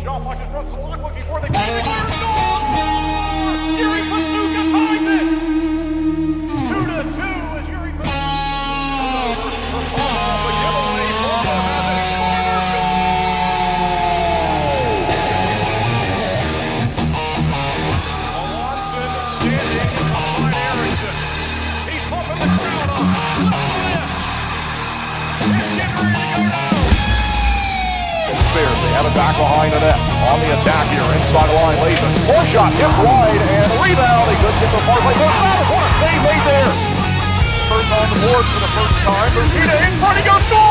Shot blocked in front, Salak looking for the game. Yuri Pastuka ties it! 2-2 as Yuri Pastuka the giveaway. Florida has it. Corner score! Alonson standing beside Erickson. He's pumping the crowd up. Let's miss. It's getting ready to go now. They have it back behind the net. On the attack here, inside the line, Lathan. Four shot, hit wide, and rebound. He couldn't get the far play. What a save made there. First on the board for the first time. Bermuda in front, he goes, goal!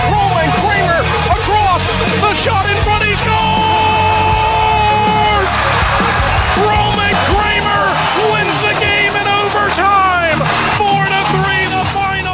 Roman Kramer across the shot in front, he scores! Roman Kramer wins the game in overtime. 4-3 the final.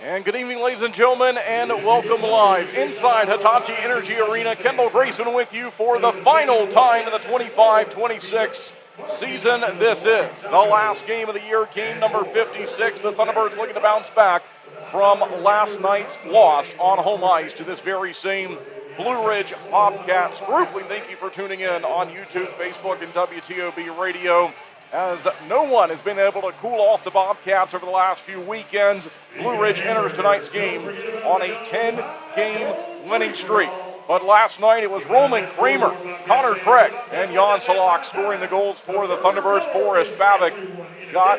And good evening, ladies and gentlemen, and welcome live inside Hitachi Energy Arena. Kendall Grayson with you for the final time in the 25-26 season. This is the last game of the year, game number 56. The Thunderbirds looking to bounce back from last night's loss on home ice to this very same Blue Ridge Bobcats group. We thank you for tuning in on YouTube, Facebook, and WTOB Radio. As no one has been able to cool off the Bobcats over the last few weekends, Blue Ridge enters tonight's game on a 10-game winning streak. But last night it was Roman Kramer, Connor Craig, and Jan Salak scoring the goals for the Thunderbirds. Boris Babic got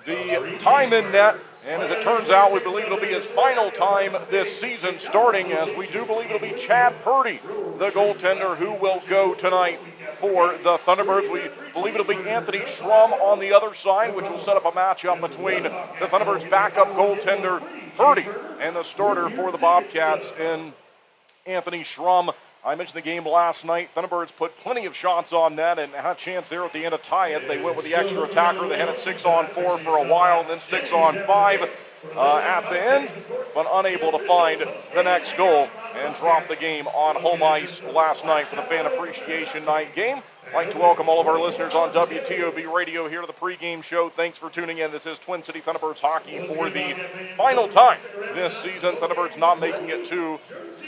the time in net, and as it turns out, we believe it'll be his final time this season starting, as we do believe it'll be Chad Purdy, the goaltender, who will go tonight for the Thunderbirds. We believe it'll be Anthony Schrum on the other side, which will set up a matchup between the Thunderbirds' backup goaltender, Purdy, and the starter for the Bobcats in Anthony Schrum. I mentioned the game last night. Thunderbirds put plenty of shots on net and had a chance there at the end to tie it. They went with the extra attacker. They had it 6-on-4 for a while, and then 6-on-5 at the end, but unable to find the next goal and dropped the game on home ice last night for the Fan Appreciation Night game. I'd like to welcome all of our listeners on WTOB Radio here to the pregame show. Thanks for tuning in. This is Twin City Thunderbirds hockey for the final time this season. Thunderbirds not making it to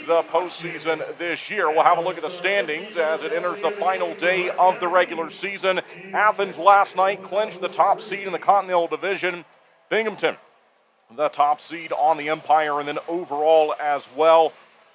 the postseason this year. We'll have a look at the standings as it enters the final day of the regular season. Athens last night clinched the top seed in the Continental Division. Binghamton, the top seed on the Empire, and then overall as well.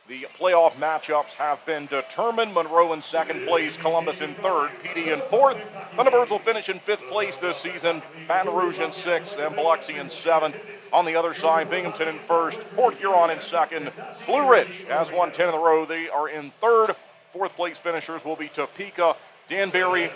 The playoff matchups have been determined. Monroe in second place, Columbus in third, PD in fourth. Thunderbirds will finish in fifth place this season, Baton Rouge in sixth, and Biloxi in seventh. On the other side, Binghamton in first, Port Huron in second. Blue Ridge has won 10 in a row. They are in third. Fourth place finishers will be Topeka, Danbury,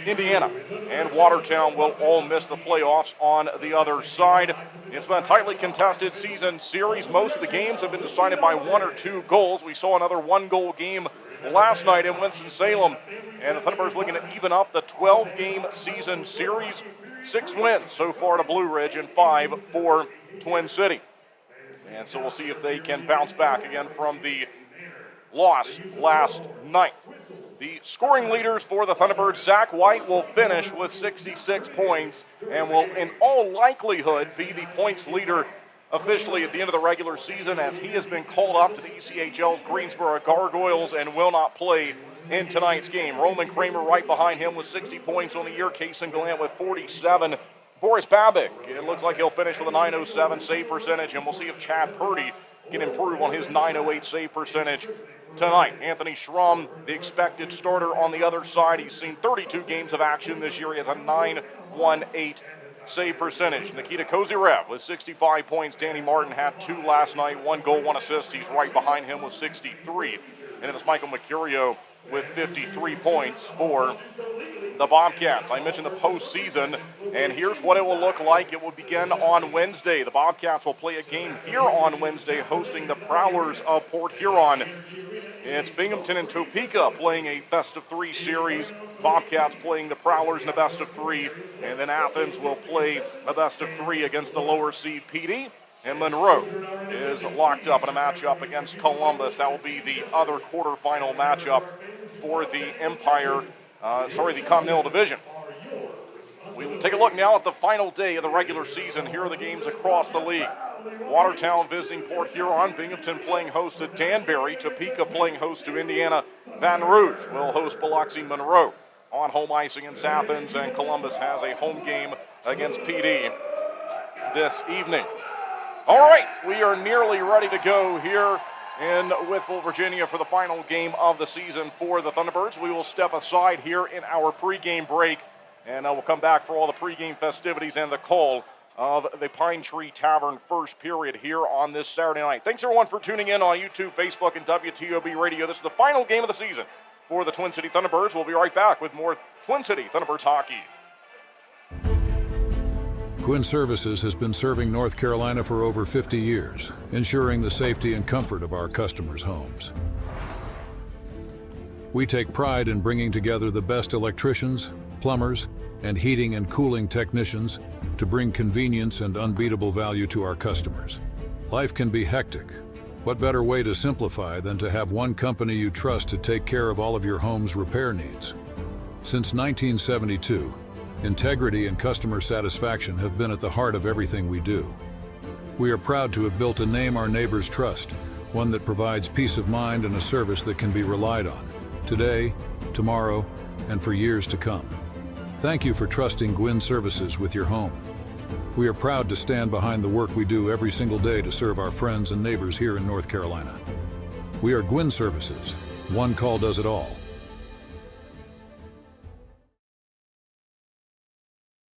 Indiana, and Watertown will all miss the playoffs on the other side. It's been a tightly contested season series. Most of the games have been decided by 1 or 2 goals. We saw another 1-goal game last night in Winston-Salem, and the Thunderbirds looking to even up the 12-game season series. 6 wins so far to Blue Ridge and 5 for Twin City. And so we'll see if they can bounce back again from the loss last night. The scoring leaders for the Thunderbirds, Zach White will finish with 66 points and will in all likelihood be the points leader officially at the end of the regular season, as he has been called up to the ECHL's Greensboro Gargoyles and will not play in tonight's game. Roman Kramer right behind him with 60 points on the year. Kason Gallant with 47. Boris Babic, it looks like he'll finish with a .907 save percentage, and we'll see if Chad Purdy can improve on his .908 save percentage tonight. Anthony Schrum, the expected starter on the other side. He's seen 32 games of action this year. He has a .918 save percentage. Nikita Kozyrev with 65 points. Danny Martin had 2 last night, 1 goal, 1 assist. He's right behind him with 63. And it is Michael Mercurio with 53 points for the Bobcats. I mentioned the postseason, and here's what it will look like. It will begin on Wednesday. The Bobcats will play a game here on Wednesday, hosting the Prowlers of Port Huron. It's Binghamton and Topeka playing a best-of-3 series. Bobcats playing the Prowlers in a best-of-3, and then Athens will play a best-of-3 against the lower seed PD. And Monroe is locked up in a matchup against Columbus. That will be the other quarterfinal matchup for the the Continental Division. We will take a look now at the final day of the regular season. Here are the games across the league. Watertown visiting Port Huron, Binghamton playing host to Danbury, Topeka playing host to Indiana, Baton Rouge will host Biloxi Monroe on home ice against Athens, and Columbus has a home game against PD this evening. All right, we are nearly ready to go here in Whitfield, Virginia for the final game of the season for the Thunderbirds. We will step aside here in our pregame break, and we'll come back for all the pregame festivities and the call of the Pine Tree Tavern first period here on this Saturday night. Thanks, everyone, for tuning in on YouTube, Facebook, and WTOB Radio. This is the final game of the season for the Twin City Thunderbirds. We'll be right back with more Twin City Thunderbirds hockey. Gwin Services has been serving North Carolina for over 50 years, ensuring the safety and comfort of our customers' homes. We take pride in bringing together the best electricians, plumbers, and heating and cooling technicians to bring convenience and unbeatable value to our customers. Life can be hectic. What better way to simplify than to have one company you trust to take care of all of your home's repair needs? Since 1972, integrity and customer satisfaction have been at the heart of everything we do. We are proud to have built a name our neighbors trust, one that provides peace of mind and a service that can be relied on, today, tomorrow, and for years to come. Thank you for trusting Gwin Services with your home. We are proud to stand behind the work we do every single day to serve our friends and neighbors here in North Carolina. We are Gwin Services. One call does it all.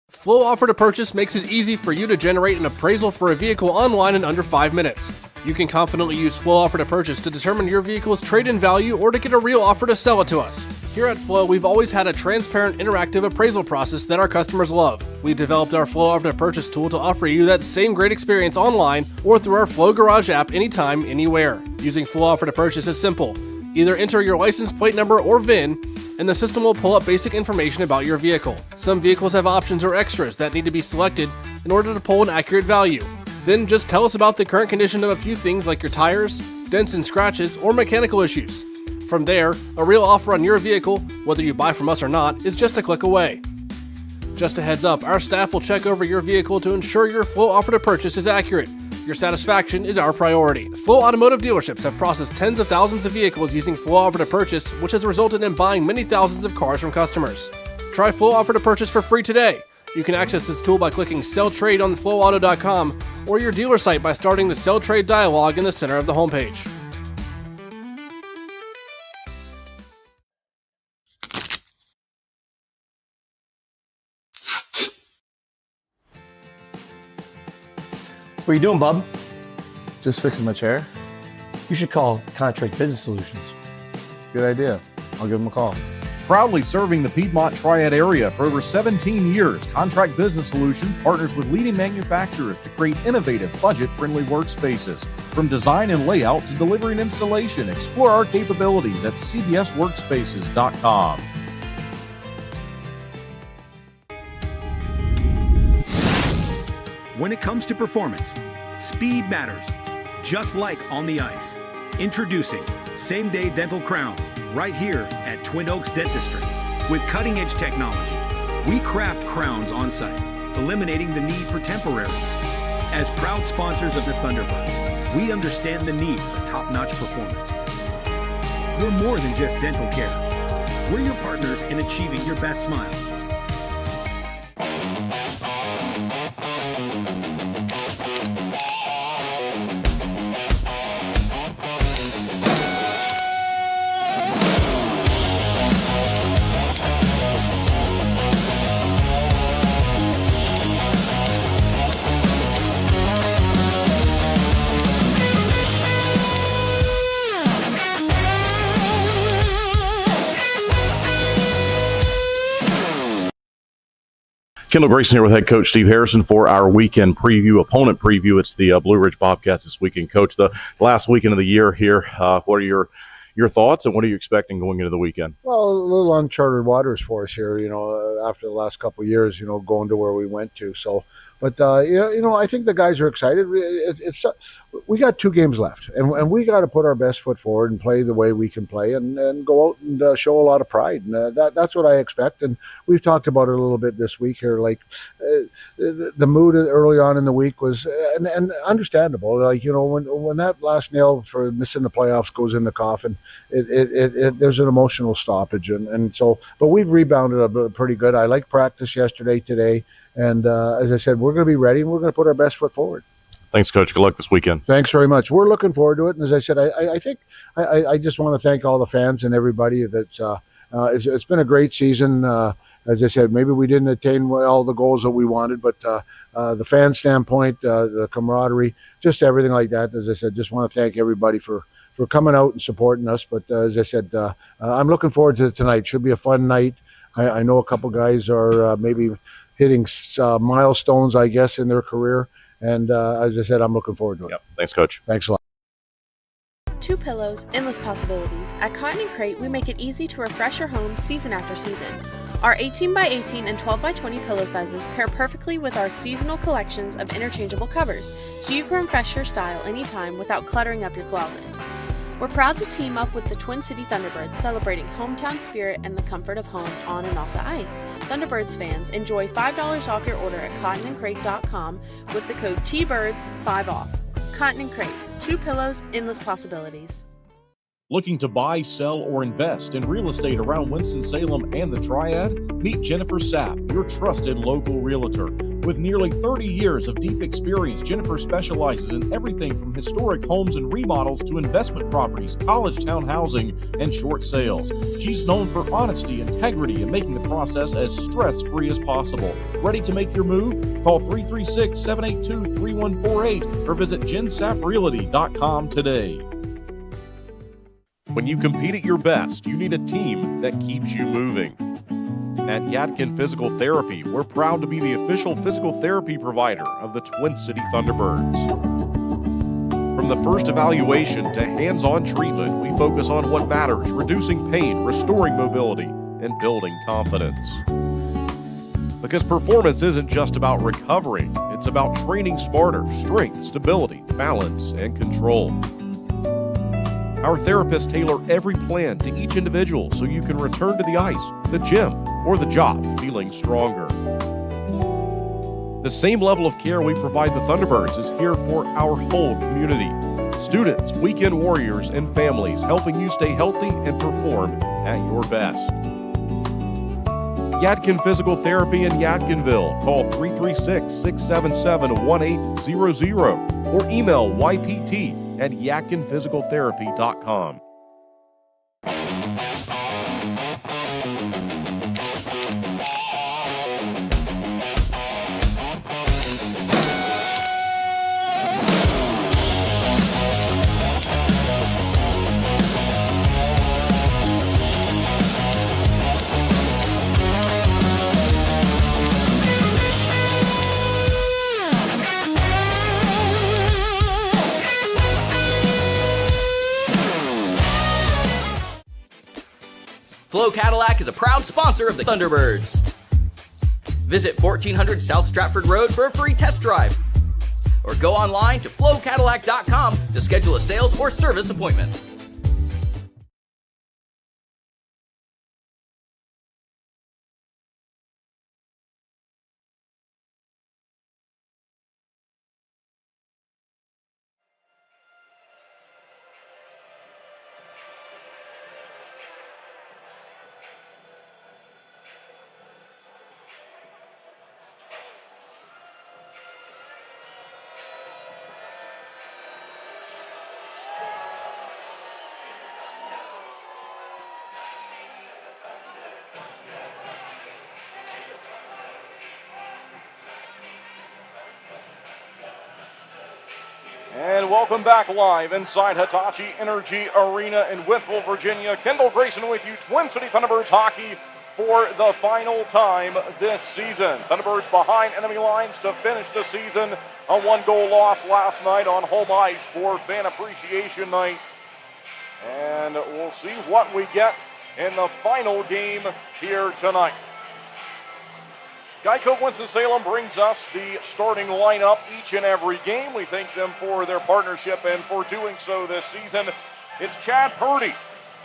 Flow Offer to Purchase makes it easy for you to generate an appraisal for a vehicle online in under 5 minutes. You can confidently use Flow Offer to Purchase to determine your vehicle's trade-in value or to get a real offer to sell it to us. Here at Flow, we've always had a transparent, interactive appraisal process that our customers love. We developed our Flow Offer to Purchase tool to offer you that same great experience online or through our Flow Garage app anytime, anywhere. Using Flow Offer to Purchase is simple. Either enter your license plate number or VIN, and the system will pull up basic information about your vehicle. Some vehicles have options or extras that need to be selected in order to pull an accurate value. Then just tell us about the current condition of a few things like your tires, dents and scratches, or mechanical issues. From there, a real offer on your vehicle, whether you buy from us or not, is just a click away. Just a heads up, our staff will check over your vehicle to ensure your Flow Offer to Purchase is accurate. Your satisfaction is our priority. Flow Automotive dealerships have processed tens of thousands of vehicles using Flow Offer to Purchase, which has resulted in buying many thousands of cars from customers. Try Flow Offer to Purchase for free today. You can access this tool by clicking Sell Trade on flowauto.com or your dealer site by starting the Sell Trade dialog in the center of the homepage. What are you doing, bub? Just fixing my chair. You should call Contract Business Solutions. Good idea. I'll give them a call. Proudly serving the Piedmont Triad area for over 17 years, Contract Business Solutions partners with leading manufacturers to create innovative, budget-friendly workspaces. From design and layout to delivery and installation, explore our capabilities at cbsworkspaces.com. When it comes to performance, speed matters, just like on the ice. Introducing same-day dental crowns right here at Twin Oaks Dentistry. With cutting-edge technology, we craft crowns on-site, eliminating the need for temporary. As proud sponsors of the Thunderbirds, we understand the need for top-notch performance. We're more than just dental care. We're your partners in achieving your best smile. Kendall Grayson here with head coach Steve Harrison for our weekend preview, opponent preview. It's the Blue Ridge Bobcats this weekend. Coach, the last weekend of the year here, what are your thoughts and what are you expecting going into the weekend? Well, a little uncharted waters for us here, after the last couple of years, going to where we went to. So But I think the guys are excited. We got 2 games left, and we got to put our best foot forward and play the way we can play, and go out and show a lot of pride. And that's what I expect. And we've talked about it a little bit this week here. Like the mood early on in the week was, and understandable. Like when that last nail for missing the playoffs goes in the coffin, there's an emotional stoppage, and so. But we've rebounded pretty good. I like practice yesterday, today, and as I said, we're going to be ready and we're going to put our best foot forward. Thanks, Coach. Good luck this weekend. Thanks very much. We're looking forward to it. And as I said, I think I just want to thank all the fans and everybody that's it's been a great season. As I said, maybe we didn't attain all the goals that we wanted, but the fan standpoint, the camaraderie, just everything like that. As I said, just want to thank everybody for coming out and supporting us. But as I said, I'm looking forward to tonight. Should be a fun night. I know a couple guys are maybe hitting milestones, I guess, in their career. And as I said, I'm looking forward to it. Yep. Thanks, Coach. Thanks a lot. 2 pillows, endless possibilities. At Cotton & Crate, we make it easy to refresh your home season after season. Our 18x18 and 12x20 pillow sizes pair perfectly with our seasonal collections of interchangeable covers, so you can refresh your style anytime without cluttering up your closet. We're proud to team up with the Twin City Thunderbirds, celebrating hometown spirit and the comfort of home on and off the ice. Thunderbirds fans, enjoy $5 off your order at cottonandcrate.com with the code TBIRDS5OFF. Cotton & Crate, 2 pillows, endless possibilities. Looking to buy, sell, or invest in real estate around Winston-Salem and the Triad? Meet Jennifer Sapp, your trusted local realtor. With nearly 30 years of deep experience, Jennifer specializes in everything from historic homes and remodels to investment properties, college town housing, and short sales. She's known for honesty, integrity, and making the process as stress-free as possible. Ready to make your move? Call 336-782-3148 or visit jensapprealty.com today. When you compete at your best, you need a team that keeps you moving. At Yadkin Physical Therapy, we're proud to be the official physical therapy provider of the Twin City Thunderbirds. From the first evaluation to hands-on treatment, we focus on what matters, reducing pain, restoring mobility, and building confidence. Because performance isn't just about recovering, it's about training smarter, strength, stability, balance, and control. Our therapists tailor every plan to each individual so you can return to the ice, the gym, or the job feeling stronger. The same level of care we provide the Thunderbirds is here for our whole community. Students, weekend warriors, and families helping you stay healthy and perform at your best. Yadkin Physical Therapy in Yadkinville. Call 336-677-1800 or email ypt@yadkinphysicaltherapy.com. Flo Cadillac is a proud sponsor of the Thunderbirds. Visit 1400 South Stratford Road for a free test drive. Or go online to flowcadillac.com to schedule a sales or service appointment. And welcome back live inside Hitachi Energy Arena in Whiteville, Virginia. Kendall Grayson with you, Twin City Thunderbirds hockey for the final time this season. Thunderbirds behind enemy lines to finish the season. A 1-goal loss last night on home ice for Fan Appreciation Night. And we'll see what we get in the final game here tonight. Geico Winston-Salem brings us the starting lineup each and every game. We thank them for their partnership and for doing so this season. It's Chad Purdy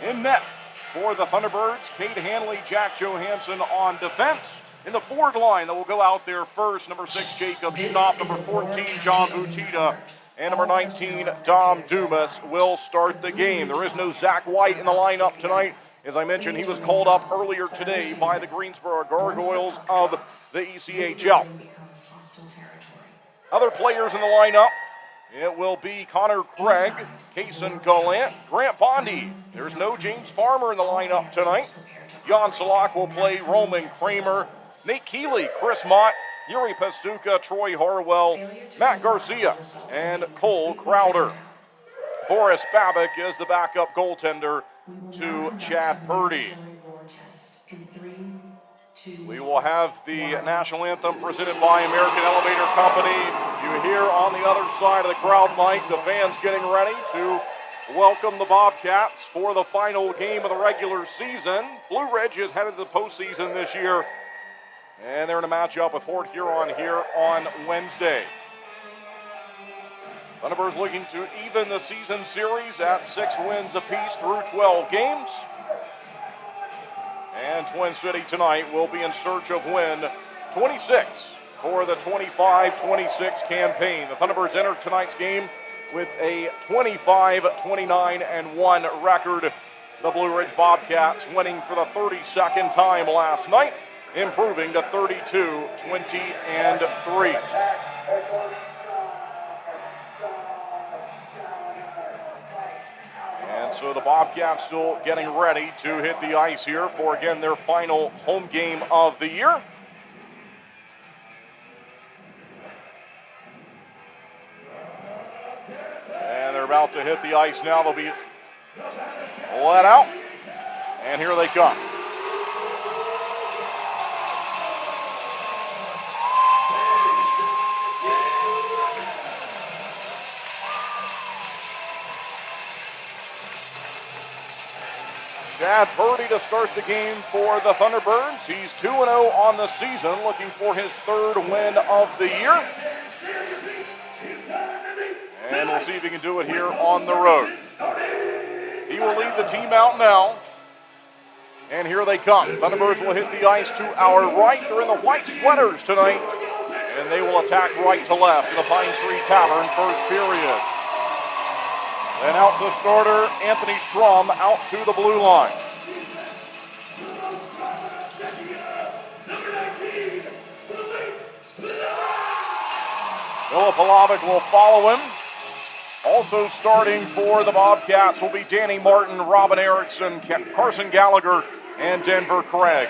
in net for the Thunderbirds. Cade Hanley, Jack Johansson on defense. In the forward line that will go out there first, number 6, Jacob Schnapp, number 14, John Butita, and number 19, Dom Dumas will start the game. There is no Zach White in the lineup tonight. As I mentioned, he was called up earlier today by the Greensboro Gargoyles of the ECHL. Other players in the lineup, it will be Connor Craig, Kaysen Gallant, Grant Bondi. There's no James Farmer in the lineup tonight. Jan Salak will play Roman Kramer, Nate Keeley, Chris Mott, Yuri Pastuka, Troy Harwell, Matt Garcia, and Cole Crowder. Boris Babik is the backup goaltender to Chad Purdy. We will have the national anthem presented by American Elevator Company. You hear on the other side of the crowd mic the fans getting ready to welcome the Bobcats for the final game of the regular season. Blue Ridge is headed to the postseason this year, and they're in a matchup with Fort Huron here on Wednesday. Thunderbirds looking to even the season series at 6 wins apiece through 12 games. And Twin City tonight will be in search of win 26 for the 25-26 campaign. The Thunderbirds entered tonight's game with a 25-29-1 record. The Blue Ridge Bobcats winning for the 32nd time last night, improving to 32-20-3. And so the Bobcats still getting ready to hit the ice here for, again, their final home game of the year. And they're about to hit the ice now. They'll be let out. And here they come. Chad Purdy to start the game for the Thunderbirds. He's 2-0 on the season, looking for his 3rd win of the year. And we'll see if he can do it here on the road. He will lead the team out now. And here they come. Thunderbirds will hit the ice to our right. They're in the white sweaters tonight. And they will attack right to left in the Pine Tree Tavern first period. And out to the starter, Anthony Schrum out to the blue line. Philip Halavic will follow him. Also starting for the Bobcats will be Danny Martin, Robin Erickson, Carson Gallagher, and Denver Craig.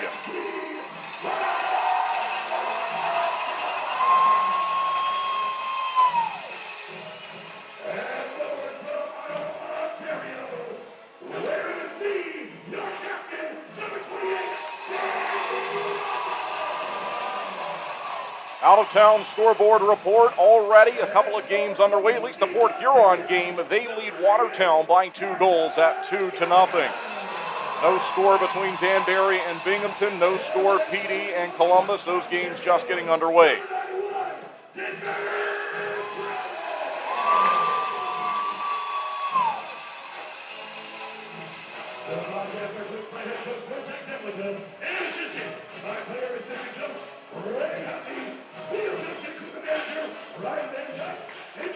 Out-of-town scoreboard report already. A couple of games underway, at least the Fort Huron game. They lead Watertown by 2 goals at 2-0. No score between Danbury and Binghamton. No score PD and Columbus. Those games just getting underway.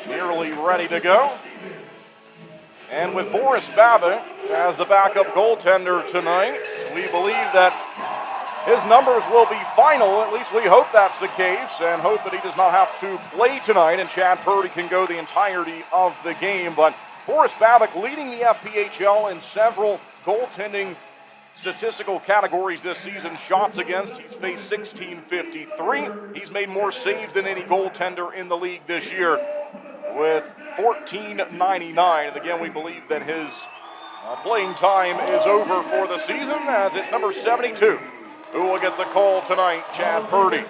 Nearly ready to go. And with Boris Babbitt as the backup goaltender tonight, we believe that his numbers will be final. At least we hope that's the case, and hope that he does not have to play tonight and Chad Purdy can go the entirety of the game. But Boris Babbitt leading the FPHL in several goaltending statistical categories this season. Shots against, he's faced 1653. He's made more saves than any goaltender in the league this year with 1499. And again, we believe that his playing time is over for the season, as it's number 72 who will get the call tonight, Chad Purdy.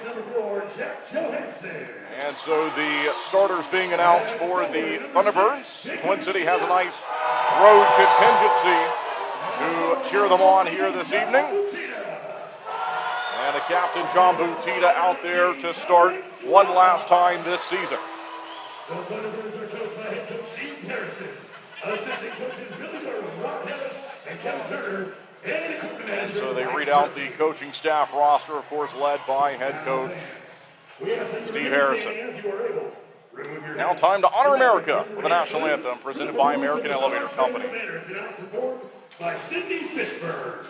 And so the starters being announced for the Thunderbirds. Twin City has a nice road contingency to cheer them on here this evening. And captain John Butita out there to start one last time this season. The Thunderbirds are coached by head coach Steve Harrison, assistant coaches Billy Burrow, Rob Harris, and Kevin Turner, and equipment manager. And so they read out the coaching staff roster, of course, led by head coach Steve Harrison. Now time to honor America with the national anthem presented by American Elevator Company. By Sidney Fishburne.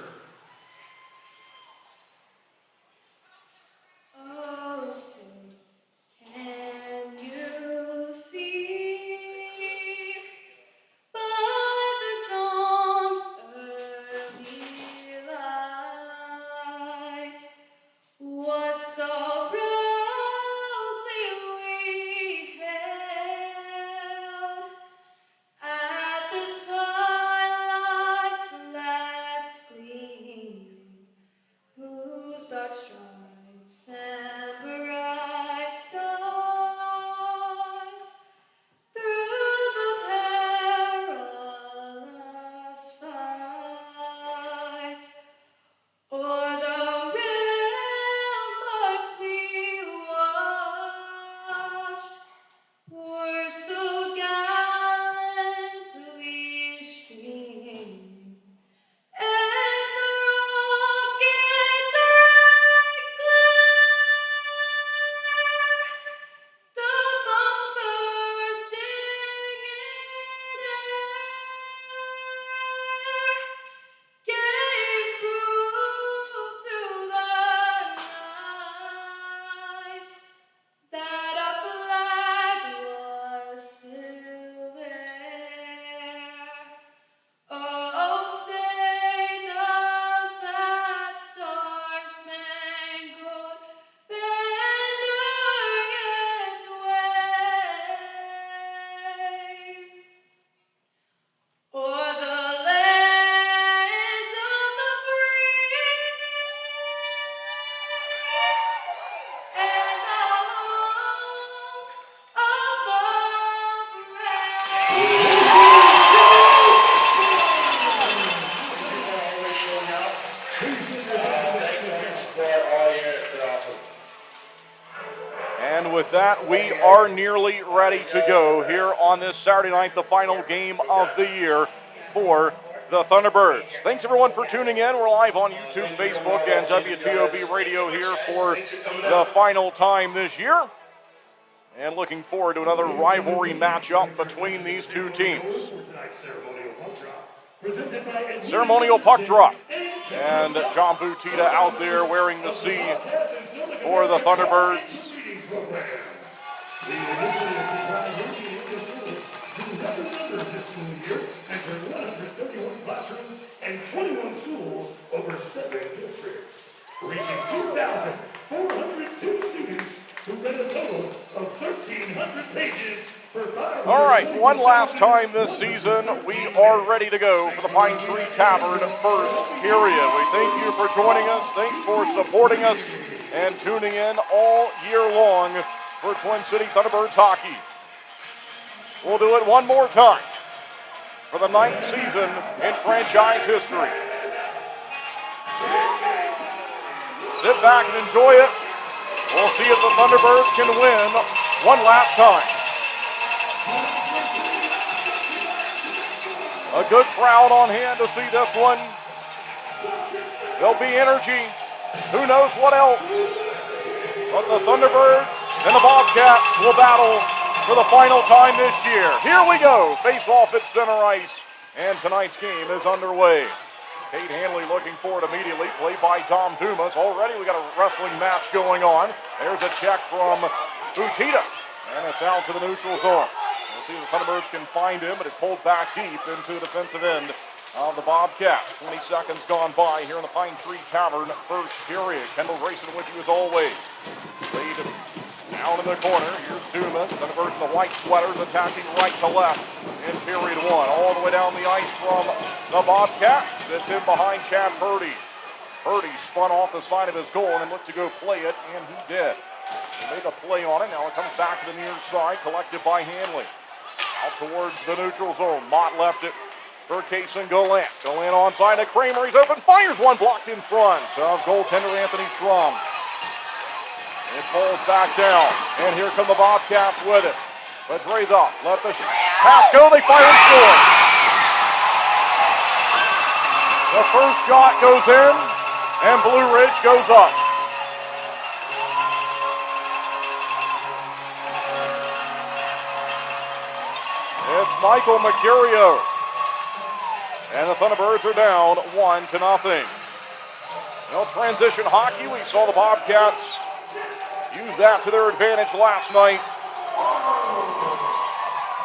Oh, say, can you see by the dawn's early light what so proudly we hailed at the twilight's last gleaming, whose broad stripes and bright stars through the perilous fight o'er the ramparts we watched were so gallantly streaming, and the rockets' red glare, the bombs bursting in air, gave proof through the night that our flag was still there. Oh, say does that star-spangled banner yet wave o'er the land of the free and the home of the And with that, we are nearly ready to go here on this Saturday night, the final game of the year for the Thunderbirds. Thanks everyone for tuning in. We're live on YouTube, Facebook, and WTOB Radio here for the final time this year. And looking forward to another rivalry matchup between these two teams. Ceremonial puck drop. And John Butita out there wearing the C for the Thunderbirds. The initiative to provide working English schools to 11 members this school year enter 131 classrooms and 21 schools over 7 districts, reaching 2,402 students who read a total of 1,300 pages for 5 All right, one last time this season, we are ready to go for the Pine Tree Tavern first period. We thank you for joining us. Thanks for supporting us and tuning in all year long for Twin City Thunderbirds hockey. We'll do it one more time for the 9th season in franchise history. Sit back and enjoy it. We'll see if the Thunderbirds can win one last time. A good crowd on hand to see this one. There'll be energy. Who knows what else? But the Thunderbirds and the Bobcats will battle for the final time this year. Here we go. Face off at center ice. And tonight's game is underway. Kate Hanley looking for it immediately. Played by Tom Dumas. Already we got a wrestling match going on. There's a check from Butita. And it's out to the neutral zone. We'll see if the Thunderbirds can find him, but it's pulled back deep into the defensive end of the Bobcats. 20 seconds gone by here in the Pine Tree Tavern first period. Kendall Grayson with you as always. Lead down in the corner. Here's Dumas. Thunderbirds in the white sweaters attacking right to left in period one. All the way down the ice from the Bobcats. It's in behind Chad Purdy. Purdy spun off the side of his goal and looked to go play it, and he did. He made a play on it. Now it comes back to the near side, collected by Hanley. Out towards the neutral zone. Mott left it for Kason Goalie. Goalie onside to Kramer. He's open, fires one, blocked in front of goaltender Anthony Schramm. It falls back down, and here come the Bobcats with it. Petreza let the pass go. They fire and score. The first shot goes in, and Blue Ridge goes up. It's Michael Mercurio. And the Thunderbirds are down 1-0. Well, transition hockey, we saw the Bobcats use that to their advantage last night.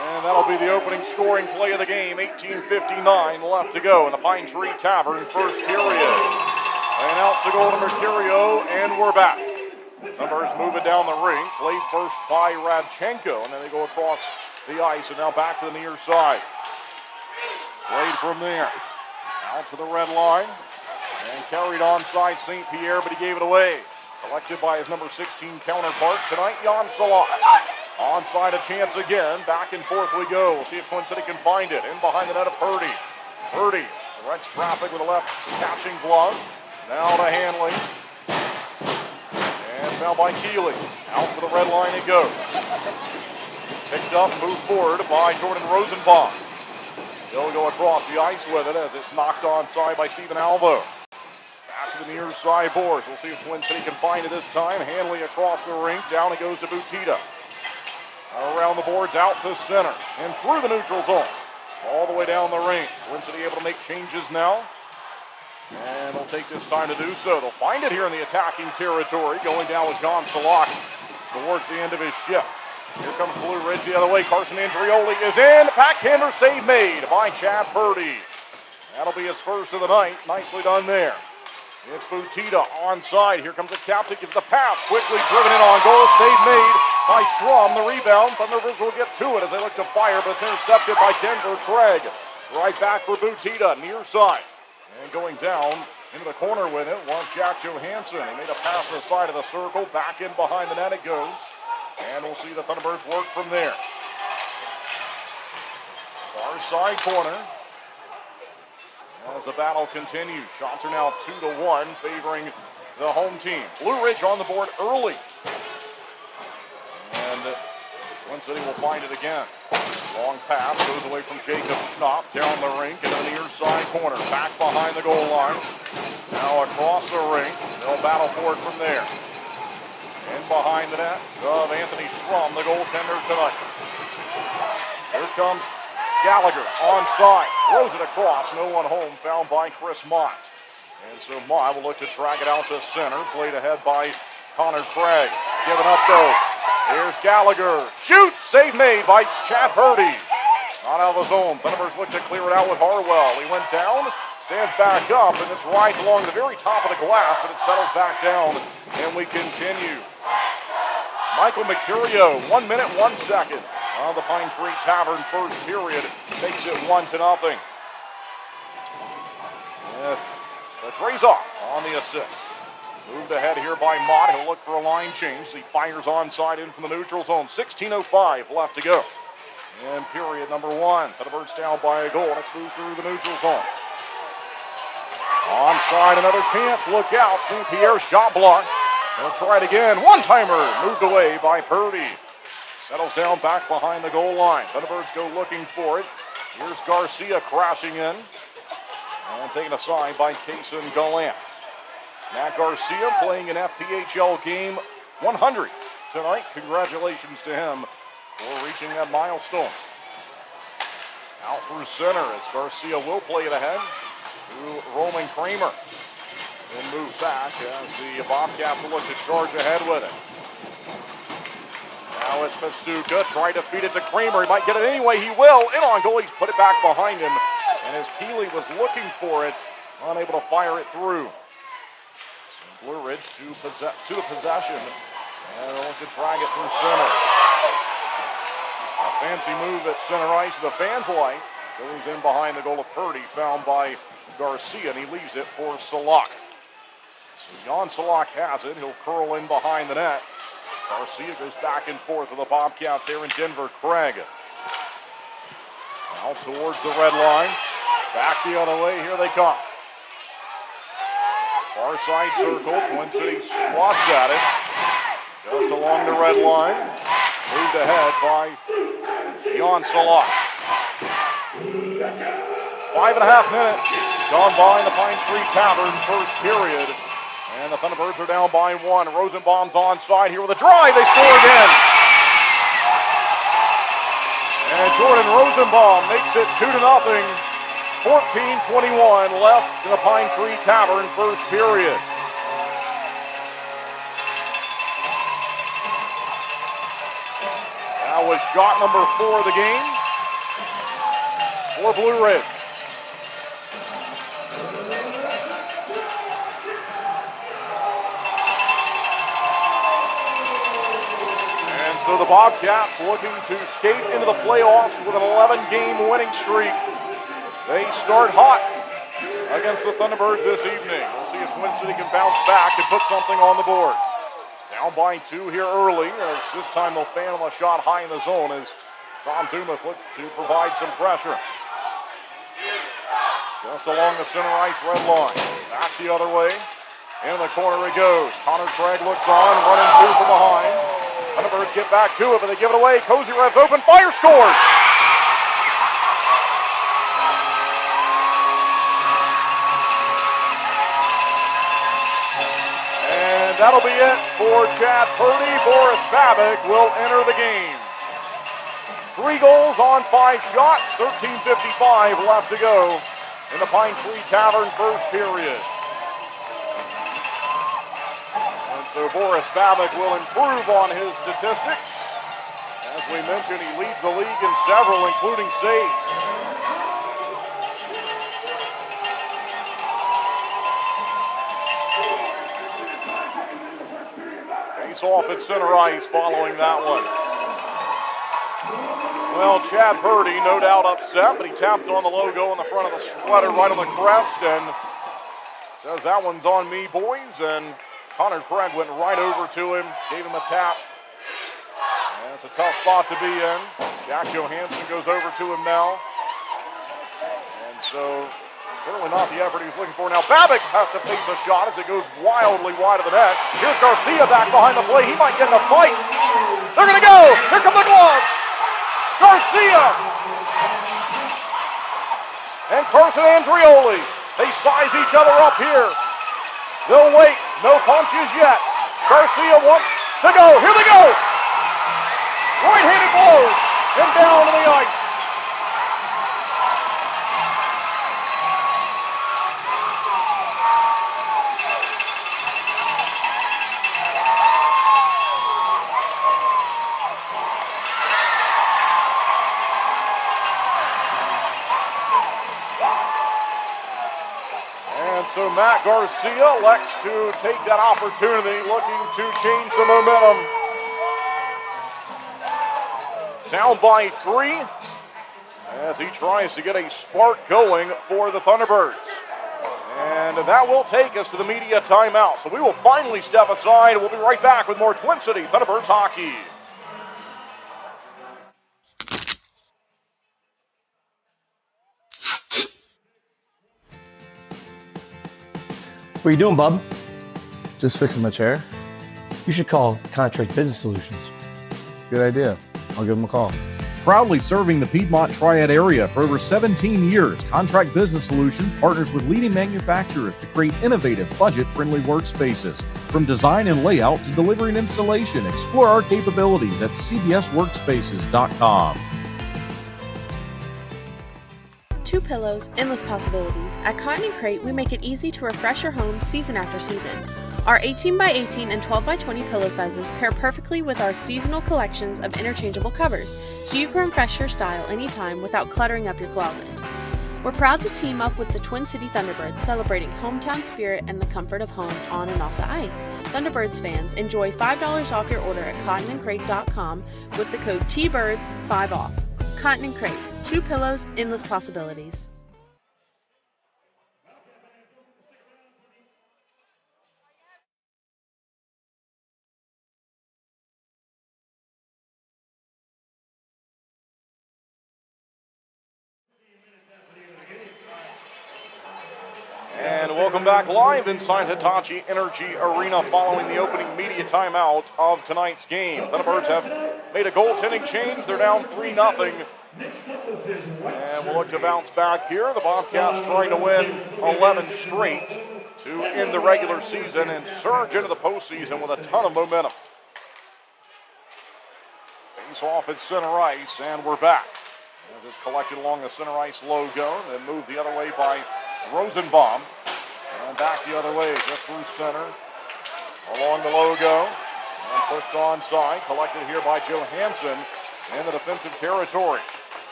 And that'll be the opening scoring play of the game. 18:59 left to go in the Pine Tree Tavern first period. And out to goal to Mercurio, and we're back. Thunderbirds moving down the rink, played first by Radchenko, and then they go across the ice and now back to the near side. Played from there, out to the red line, and carried onside St. Pierre, but he gave it away. Collected by his number 16 counterpart tonight, Jan Salak. Onside a chance again, back and forth we go. We'll see if Twin City can find it. In behind the net of Purdy. Purdy directs traffic with a left catching glove. Now to Hanley. And fouled by Keeley. Out to the red line it goes. Picked up, moved forward by Jordan Rosenbaum. He'll go across the ice with it as it's knocked onside by Stephen Alvo. Back to the near side boards. We'll see if Twin City can find it this time. Hanley across the rink. Down it goes to Butita. Around the boards, out to center. And through the neutral zone. All the way down the rink. Twin City able to make changes now. And they'll take this time to do so. They'll find it here in the attacking territory. Going down with John Salak towards the end of his shift. Here comes Blue Ridge the other way. Carson Andrioli is in. Backhander save made by Chad Purdy. That'll be his first of the night. Nicely done there. It's Butita onside. Here comes the captain. Gives the pass. Quickly driven in on goal. Save made by Schramm. The rebound. Thunderbirds will get to it as they look to fire, but it's intercepted by Denver Craig. Right back for Butita. Near side. And going down into the corner with it was Jack Johansson. He made a pass to the side of the circle. Back in behind the net it goes. And we'll see the Thunderbirds work from there. Far side corner. As the battle continues, shots are now 2-1, favoring the home team. Blue Ridge on the board early. And Twin City will find it again. Long pass goes away from Jacob Schnapp down the rink into the near side corner. Back behind the goal line. Now across the rink. They'll battle for it from there. In behind the net of Anthony Schramm, the goaltender tonight. Here comes Gallagher onside, throws it across, no one home, found by Chris Mott. And so Mott will look to drag it out to center, played ahead by Connor Craig. Given up though, here's Gallagher, shoots, save made by Chad Purdy. Not out of his own, Thunderbirds look to clear it out with Harwell. He went down, stands back up, and this rides along the very top of the glass, but it settles back down, and we continue. Michael Mercurio, 1 minute, 1 second. On the Pine Tree Tavern first period, makes it 1-0. Petreza on the assist. Moved ahead here by Mott. He'll look for a line change. He fires onside in from the neutral zone. 16:05 left to go. In period number 1. Thunderbirds down by a goal. Let's move through the neutral zone. Onside, another chance. Look out. St. Pierre shot block. They'll try it again. One-timer moved away by Purdy. Settles down back behind the goal line. Thunderbirds go looking for it. Here's Garcia crashing in. And taken aside by Kason Gallant. Matt Garcia playing an FPHL game 100 tonight. Congratulations to him for reaching that milestone. Out through center as Garcia will play it ahead to Roman Kramer. Then move back as the Bobcats will look to charge ahead with it. Now it's Pastuca, trying to feed it to Kramer. He might get it anyway, he will. In on goal, he's put it back behind him. And as Keeley was looking for it, unable to fire it through. So Blue Ridge to the possession. And they'll look to drag it through center. A fancy move at center ice. The fans like. Goes in behind the goal of Purdy, found by Garcia, and he leaves it for Salak. So Jan Salak has it. He'll curl in behind the net. Garcia goes back and forth with a Bobcat there in Denver Craig. Now towards the red line. Back the other way, here they come. Far side circle, Twin City swats at it. Just along the red line. Moved ahead by Jan Salah. 5.5 minutes gone by in the Pine Tree Tavern first period. And the Thunderbirds are down by 1. Rosenbaum's onside here with a drive. They score again. And Jordan Rosenbaum makes it 2-0. 14:21 left in the Pine Tree Tavern first period. That was shot number 4 of the game for Blue Ridge. And so the Bobcats looking to skate into the playoffs with an 11-game winning streak. They start hot against the Thunderbirds this evening. We'll see if Twin City can bounce back and put something on the board. Down by 2 here early, as this time they'll fan on a shot high in the zone as Tom Dumas looks to provide some pressure. Just along the center ice red line. Back the other way. In the corner he goes. Connor Craig looks on, running 2 from behind. Thunderbirds get back to it, but they give it away. Cozy Revs open, fire, scores! That'll be it for Chad Purdy. Boris Babick will enter the game. 3 goals on 5 shots, 13:55 left to go in the Pine Tree Tavern first period. And so Boris Babick will improve on his statistics. As we mentioned, he leads the league in several, including saves. Off at center ice following that one. Well, Chad Purdy, no doubt upset, but he tapped on the logo on the front of the sweater right on the crest and says, "That one's on me, boys." And Connor Craig went right over to him, gave him a tap. And it's a tough spot to be in. Jack Johansson goes over to him now. And so certainly not the effort he was looking for. Now Babick has to face a shot as it goes wildly wide of the net. Here's Garcia back behind the play. He might get in a fight. They're going to go. Here come the gloves. Garcia. And Carson Andrioli. They size each other up here. They'll wait. No punches yet. Garcia wants to go. Here they go. Right-handed blows. And down to the ice. So Matt Garcia elects to take that opportunity, looking to change the momentum. Down by 3 as he tries to get a spark going for the Thunderbirds. And that will take us to the media timeout. So we will finally step aside. We'll be right back with more Twin City Thunderbirds hockey. What are you doing, bub? Just fixing my chair. You should call Contract Business Solutions. Good idea. I'll give them a call. Proudly serving the Piedmont Triad area for over 17 years, Contract Business Solutions partners with leading manufacturers to create innovative, budget-friendly workspaces. From design and layout to delivery and installation, explore our capabilities at cbsworkspaces.com. 2 pillows, endless possibilities. At Cotton & Crate, we make it easy to refresh your home season after season. Our 18x18 and 12x20 pillow sizes pair perfectly with our seasonal collections of interchangeable covers, so you can refresh your style anytime without cluttering up your closet. We're proud to team up with the Twin City Thunderbirds, celebrating hometown spirit and the comfort of home on and off the ice. Thunderbirds fans, enjoy $5 off your order at cottonandcrate.com with the code TBIRDS 5 off. Cotton & Crate, 2 pillows, endless possibilities. Welcome back live inside Hitachi Energy Arena following the opening media timeout of tonight's game. Thunderbirds have made a goaltending change. They're down 3-0. And we'll look to bounce back here. The Bobcats trying to win 11 straight to end the regular season and surge into the postseason with a ton of momentum. Face off at center ice, and we're back. As it's collected along the center ice logo, and then moved the other way by Rosenbaum. And back the other way, just through center, along the logo, and pushed onside. Collected here by Johansson in the defensive territory.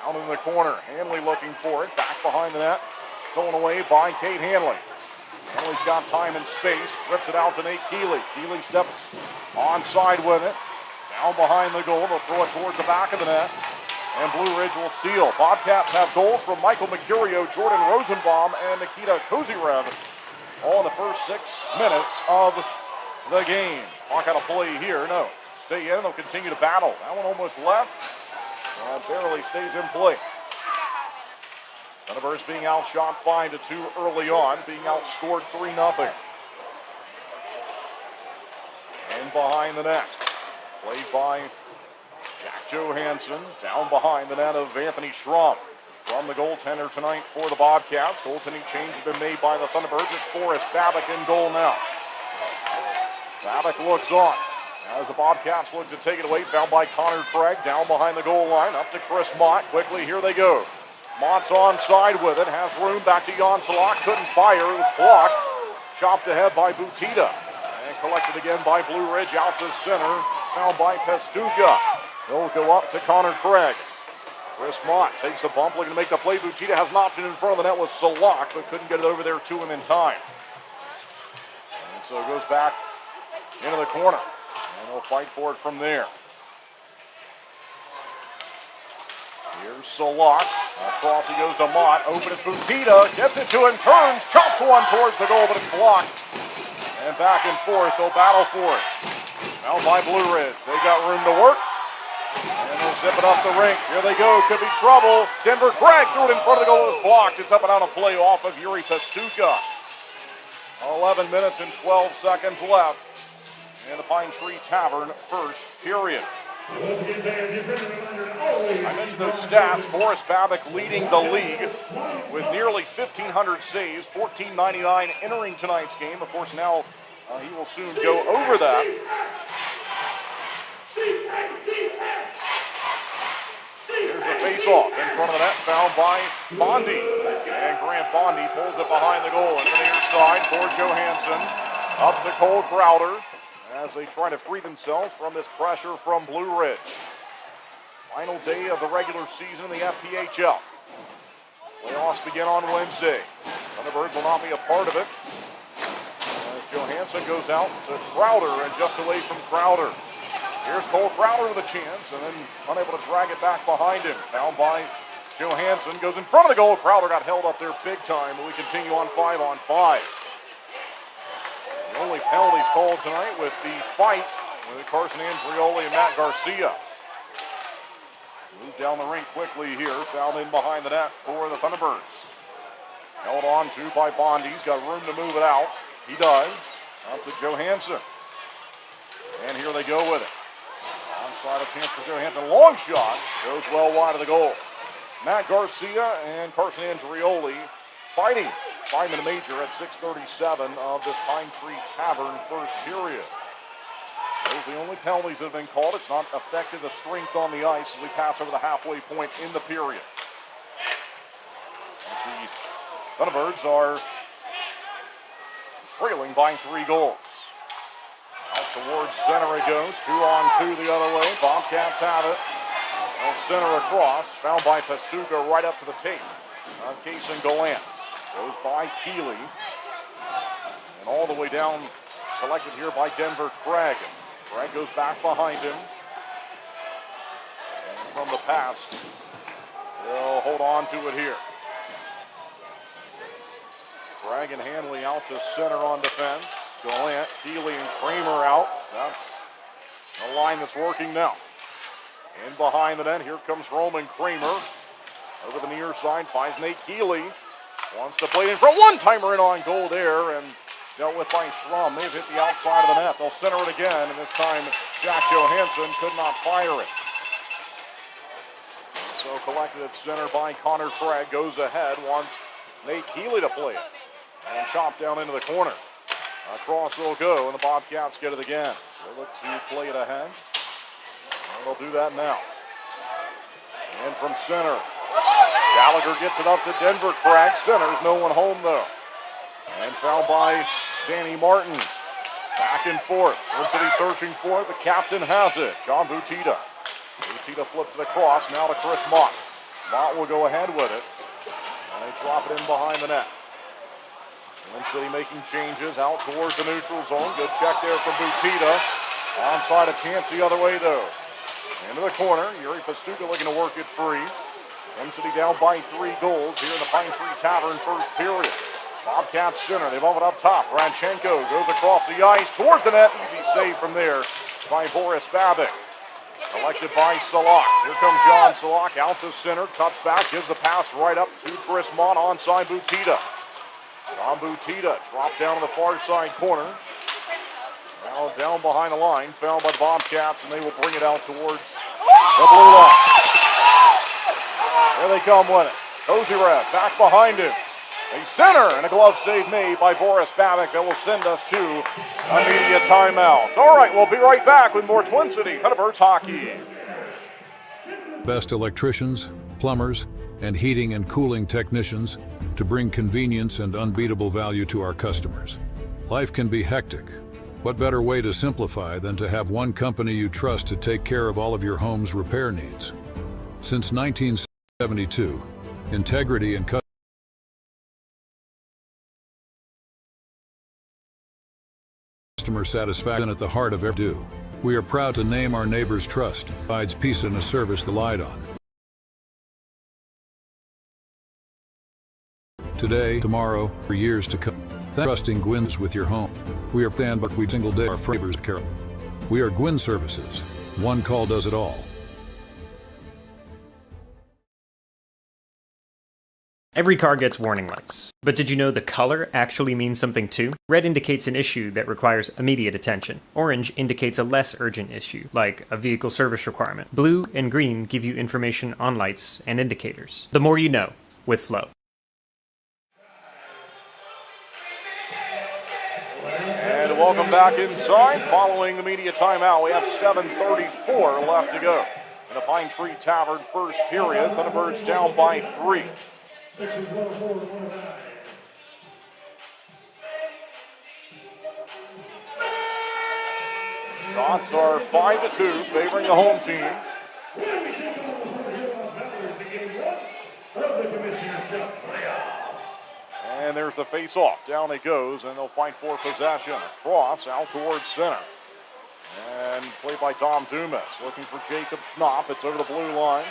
Down in the corner, Hanley looking for it, back behind the net, stolen away by Kate Hanley. Hanley's got time and space, rips it out to Nate Keeley. Keeley steps onside with it, down behind the goal. They'll throw it towards the back of the net, and Blue Ridge will steal. Bobcats have goals from Michael Mercurio, Jordan Rosenbaum, and Nikita Kozyrev, all in the first 6 minutes of the game. Puck out of play here, no. Stay in, they'll continue to battle. That one almost left, barely stays in play. Thunderbirds being outshot 5-2 early on, being outscored 3-0. And behind the net, played by Jack Johansson, down behind the net of Anthony Schramm. From the goaltender tonight for the Bobcats. Goaltending change has been made by the Thunderbirds. It's Forrest Babick in goal now. Babick looks on as the Bobcats look to take it away. Found by Connor Craig, down behind the goal line. Up to Chris Mott. Quickly, here they go. Mott's onside with it. Has room back to Jan Salak. Couldn't fire. It was blocked. Chopped ahead by Butita. And collected again by Blue Ridge out to center. Found by Pestuka. He'll go up to Connor Craig. Chris Mott takes a bump, looking to make the play. Butita has an option in front of the net with Salak, but couldn't get it over there to him in time. And so it goes back into the corner. And they'll fight for it from there. Here's Salak. Across he goes to Mott. Open is Butita. Gets it to him. Turns. Chops one towards the goal, but it's blocked. And back and forth. They'll battle for it. Now by Blue Ridge. They got room to work. And they'll zip it up the rink. Here they go. Could be trouble. Denver Craig threw it in front of the goal. It was blocked. It's up and out of play off of Yuri Pestuka. 11 minutes and 12 seconds left in the Pine Tree Tavern first period. I mentioned those stats. Boris Babick leading the league with nearly 1,500 saves, 1,499 entering tonight's game. Of course, now he will soon go over that. Here's the face-off in front of the net, fouled by Bondi. And Grant Bondi pulls it behind the goal. And to the near side for Johansson. Up to Cole Crowder as they try to free themselves from this pressure from Blue Ridge. Final day of the regular season in the FPHL. Playoffs begin on Wednesday. Thunderbirds will not be a part of it. As Johansson goes out to Crowder and just away from Crowder. Here's Cole Crowder with a chance, and then unable to drag it back behind him. Found by Johansson, goes in front of the goal. Crowder got held up there big time, but we continue on 5-on-5. The only penalties called tonight with the fight with Carson Andrioli and Matt Garcia. Moved down the rink quickly here, fouled in behind the net for the Thunderbirds. Held on to by Bondi. He's got room to move it out. He does. Up to Johansson. And here they go with it. Onside a chance for Johansson. Long shot. Goes well wide of the goal. Matt Garcia and Carson Andrioli fighting. 5-minute major at 6:37 of this Pine Tree Tavern first period. Those are the only penalties that have been called. It's not affected the strength on the ice as we pass over the halfway point in the period. As the Thunderbirds are trailing by 3 goals. Out towards center it goes. 2-on-2 the other way. Bobcats have it. They'll center across. Found by Pestuka right up to the tape. Kason Gallant. Goes by Keeley. And all the way down, collected here by Denver Craig. Craig goes back behind him. And from the pass, they'll hold on to it here. Craig and Hanley out to center on defense. Gallant, Keeley, and Kramer out. That's a line that's working now. In behind the net, here comes Roman Kramer. Over the near side, finds Nate Keeley. Wants to play in for a one-timer in on goal there, and dealt with by Schramm. They've hit the outside of the net. They'll center it again, and this time Jack Johansson could not fire it. So collected at center by Connor Craig. Goes ahead, wants Nate Keeley to play it. And chopped down into the corner. Across it'll go, and the Bobcats get it again. So they look to play it ahead. And they'll do that now. And from center, Gallagher gets it up to Denver. Craig centers, no one home though. And fouled by Danny Martin. Back and forth. Twin City searching for it. The captain has it. John Butita. Butita flips it across now to Chris Mott. Mott will go ahead with it. And they drop it in behind the net. Twin City making changes out towards the neutral zone. Good check there from Butita. Onside a chance the other way though. Into the corner. Yuri Pastuka looking to work it free. Twin City down by 3 goals here in the Pine Tree Tavern first period. Bobcats center. They move it up top. Radchenko goes across the ice towards the net. Easy save from there by Boris Babik. Collected by Salak. Here comes John Salak out to center. Cuts back. Gives a pass right up to Chris Mott. Onside Butita. John Butita dropped down to the far side corner. Now down behind the line. Fouled by the Bobcats, and they will bring it out towards the blue line. There they come with it. Kozyrev back behind him. A center and a glove save made by Boris Babik that will send us to a media timeout. All right, we'll be right back with more Twin City Thunderbirds hockey. Best electricians, plumbers, and heating and cooling technicians to bring convenience and unbeatable value to our customers. Life can be hectic. What better way to simplify than to have one company you trust to take care of all of your home's repair needs? Since 1972, integrity and customer satisfaction at the heart of every do. We are proud to name our neighbors' trust, provides peace and a service relied on. Today, tomorrow, for years to come. Trusting Gwyn's with your home. We are stand but we single day our neighbors care. We are Gwyn Services. One call does it all. Every car gets warning lights, but did you know the color actually means something too? Red indicates an issue that requires immediate attention. Orange indicates a less urgent issue, like a vehicle service requirement. Blue and green give you information on lights and indicators. The more you know, with Flow. And welcome back inside. Following the media timeout, we have 7:34 left to go. In the Pine Tree Tavern first period, Thunderbirds down by 3. Shots are 5-2, favoring the home team. And there's the face-off. Down it goes, and they'll fight for possession. Cross out towards center. And played by Tom Dumas. Looking for Jacob Schnapp. It's over the blue line.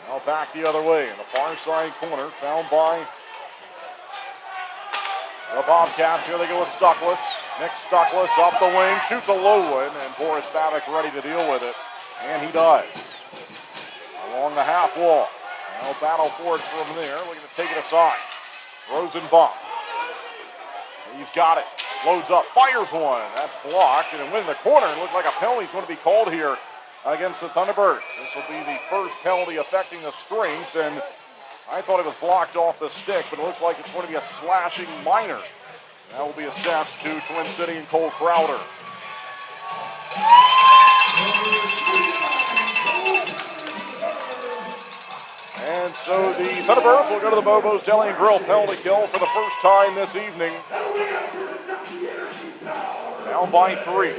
Now back the other way in the far side corner. Found by the Bobcats. Here they go with Stuckless. Nick Stuckless up the wing. Shoots a low one, and Boris Babik ready to deal with it. And he does. Along the half wall. Now battle for it from there. Looking to take it aside. Rosenbaum. He's got it. Loads up. Fires one. That's blocked. And it went in the corner. It looked like a penalty is going to be called here against the Thunderbirds. This will be the first penalty affecting the strength. And I thought it was blocked off the stick, but it looks like it's going to be a slashing minor. That will be assessed to Twin City and Cole Crowder. And so the Thunderbirds will go to the Bobo's Deli and Grill penalty kill for the first time this evening. Down by 3.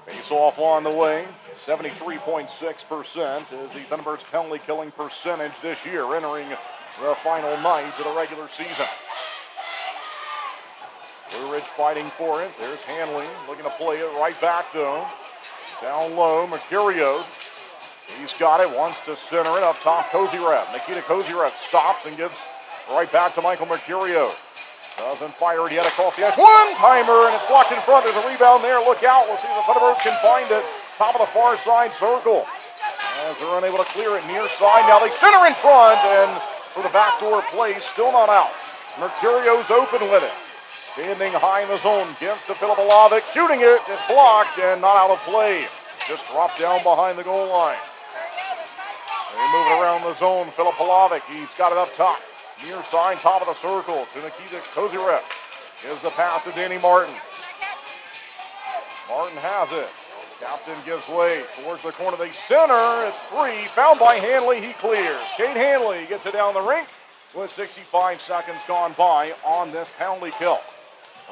Face-off on the way. 73.6% is the Thunderbirds' penalty killing percentage this year, entering the final night of the regular season. Blue Ridge fighting for it. There's Hanley looking to play it right back though. Down low, Mercurio. He's got it, wants to center it up top. Kozyrev. Nikita Kozyrev stops and gives right back to Michael Mercurio. Doesn't fire it yet across the ice. One-timer, and it's blocked in front. There's a rebound there. Look out. We'll see if the Thunderbirds can find it. Top of the far side circle. As they're unable to clear it near side. Now they center in front, and for the backdoor play, still not out. Mercurio's open with it. Standing high in the zone, gives to Filipalovic. Shooting it. It's blocked and not out of play. Just dropped down behind the goal line. They move it around the zone. Filipalovic, he's got it up top. Near side, top of the circle to Nikita Kozyrev. Gives the pass to Danny Martin. Martin has it. Captain gives way towards the corner. They center. It's free. Found by Hanley. He clears. Kate Hanley gets it down the rink with 65 seconds gone by on this penalty kill.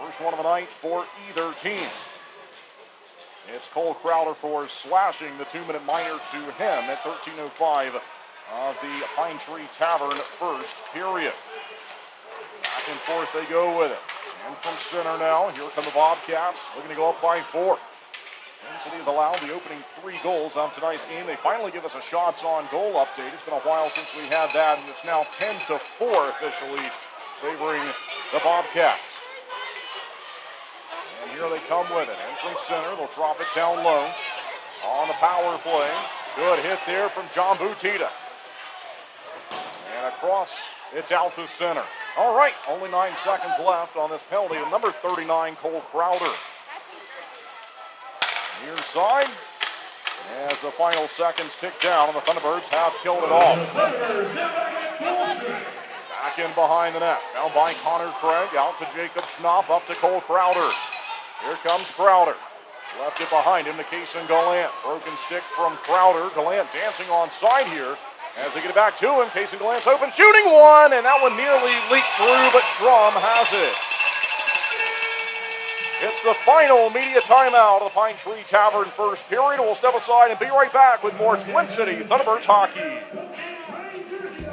First one of the night for either team. It's Cole Crowder for slashing the 2-minute minor to him at 13:05 of the Pine Tree Tavern first period. Back and forth they go with it. And from center now, here come the Bobcats, looking to go up by 4. Twin City has allowed the opening 3 goals of tonight's game. They finally give us a shots on goal update. It's been a while since we had that, and it's now 10-4 officially favoring the Bobcats. And here they come with it. And from center, they'll drop it down low on the power play. Good hit there from John Butita. And across, it's out to center. All right, only 9 seconds left on this penalty. Number 39, Cole Crowder. Near side, as the final seconds tick down, and the Thunderbirds have killed it off. Back in behind the net, found by Connor Craig, out to Jacob Schnapp, up to Cole Crowder. Here comes Crowder. Left it behind him to Kason Gallant. Broken stick from Crowder. Gallant dancing on side here. As they get it back to him, Kason Gallant's open, shooting one, and that one nearly leaked through, but Schramm has it. It's the final media timeout of the Pine Tree Tavern first period. We'll step aside and be right back with more Twin City Thunderbirds hockey.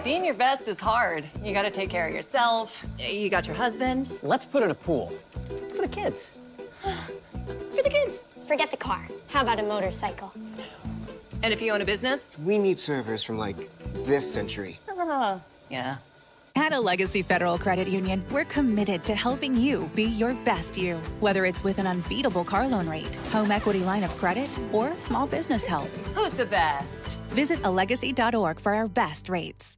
Being your best is hard. You gotta take care of yourself. You got your husband. Let's put in a pool for the kids. For the kids. Forget the car. How about a motorcycle? And if you own a business? We need servers from, like, this century. Yeah. At a Legacy Federal Credit Union, we're committed to helping you be your best you. Whether it's with an unbeatable car loan rate, home equity line of credit, or small business help. Who's the best? Visit alegacy.org for our best rates.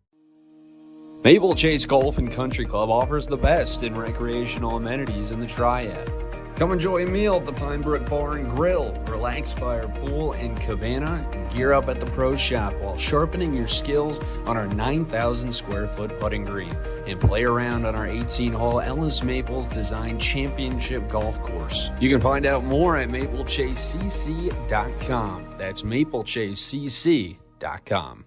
Maple Chase Golf and Country Club offers the best in recreational amenities in the Triad. Come enjoy a meal at the Pinebrook Bar and Grill, relax by our pool and cabana, and gear up at the Pro Shop while sharpening your skills on our 9,000 square foot putting green, and play around on our 18-hole Ellis Maples Design Championship Golf Course. You can find out more at maplechasecc.com. That's maplechasecc.com.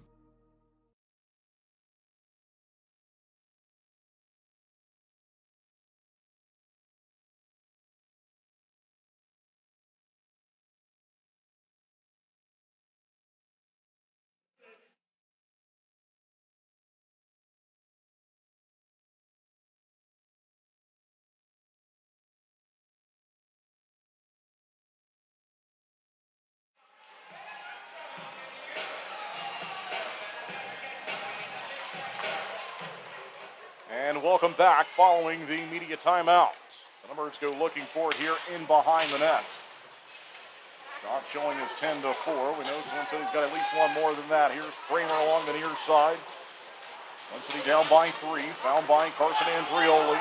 And welcome back following the media timeout. The Thunderbirds go looking for it here in behind the net. Shot showing is 10-4. We know Twin City's got at least one more than that. Here's Kramer along the near side. Twin City down by 3. Found by Carson Andrioli.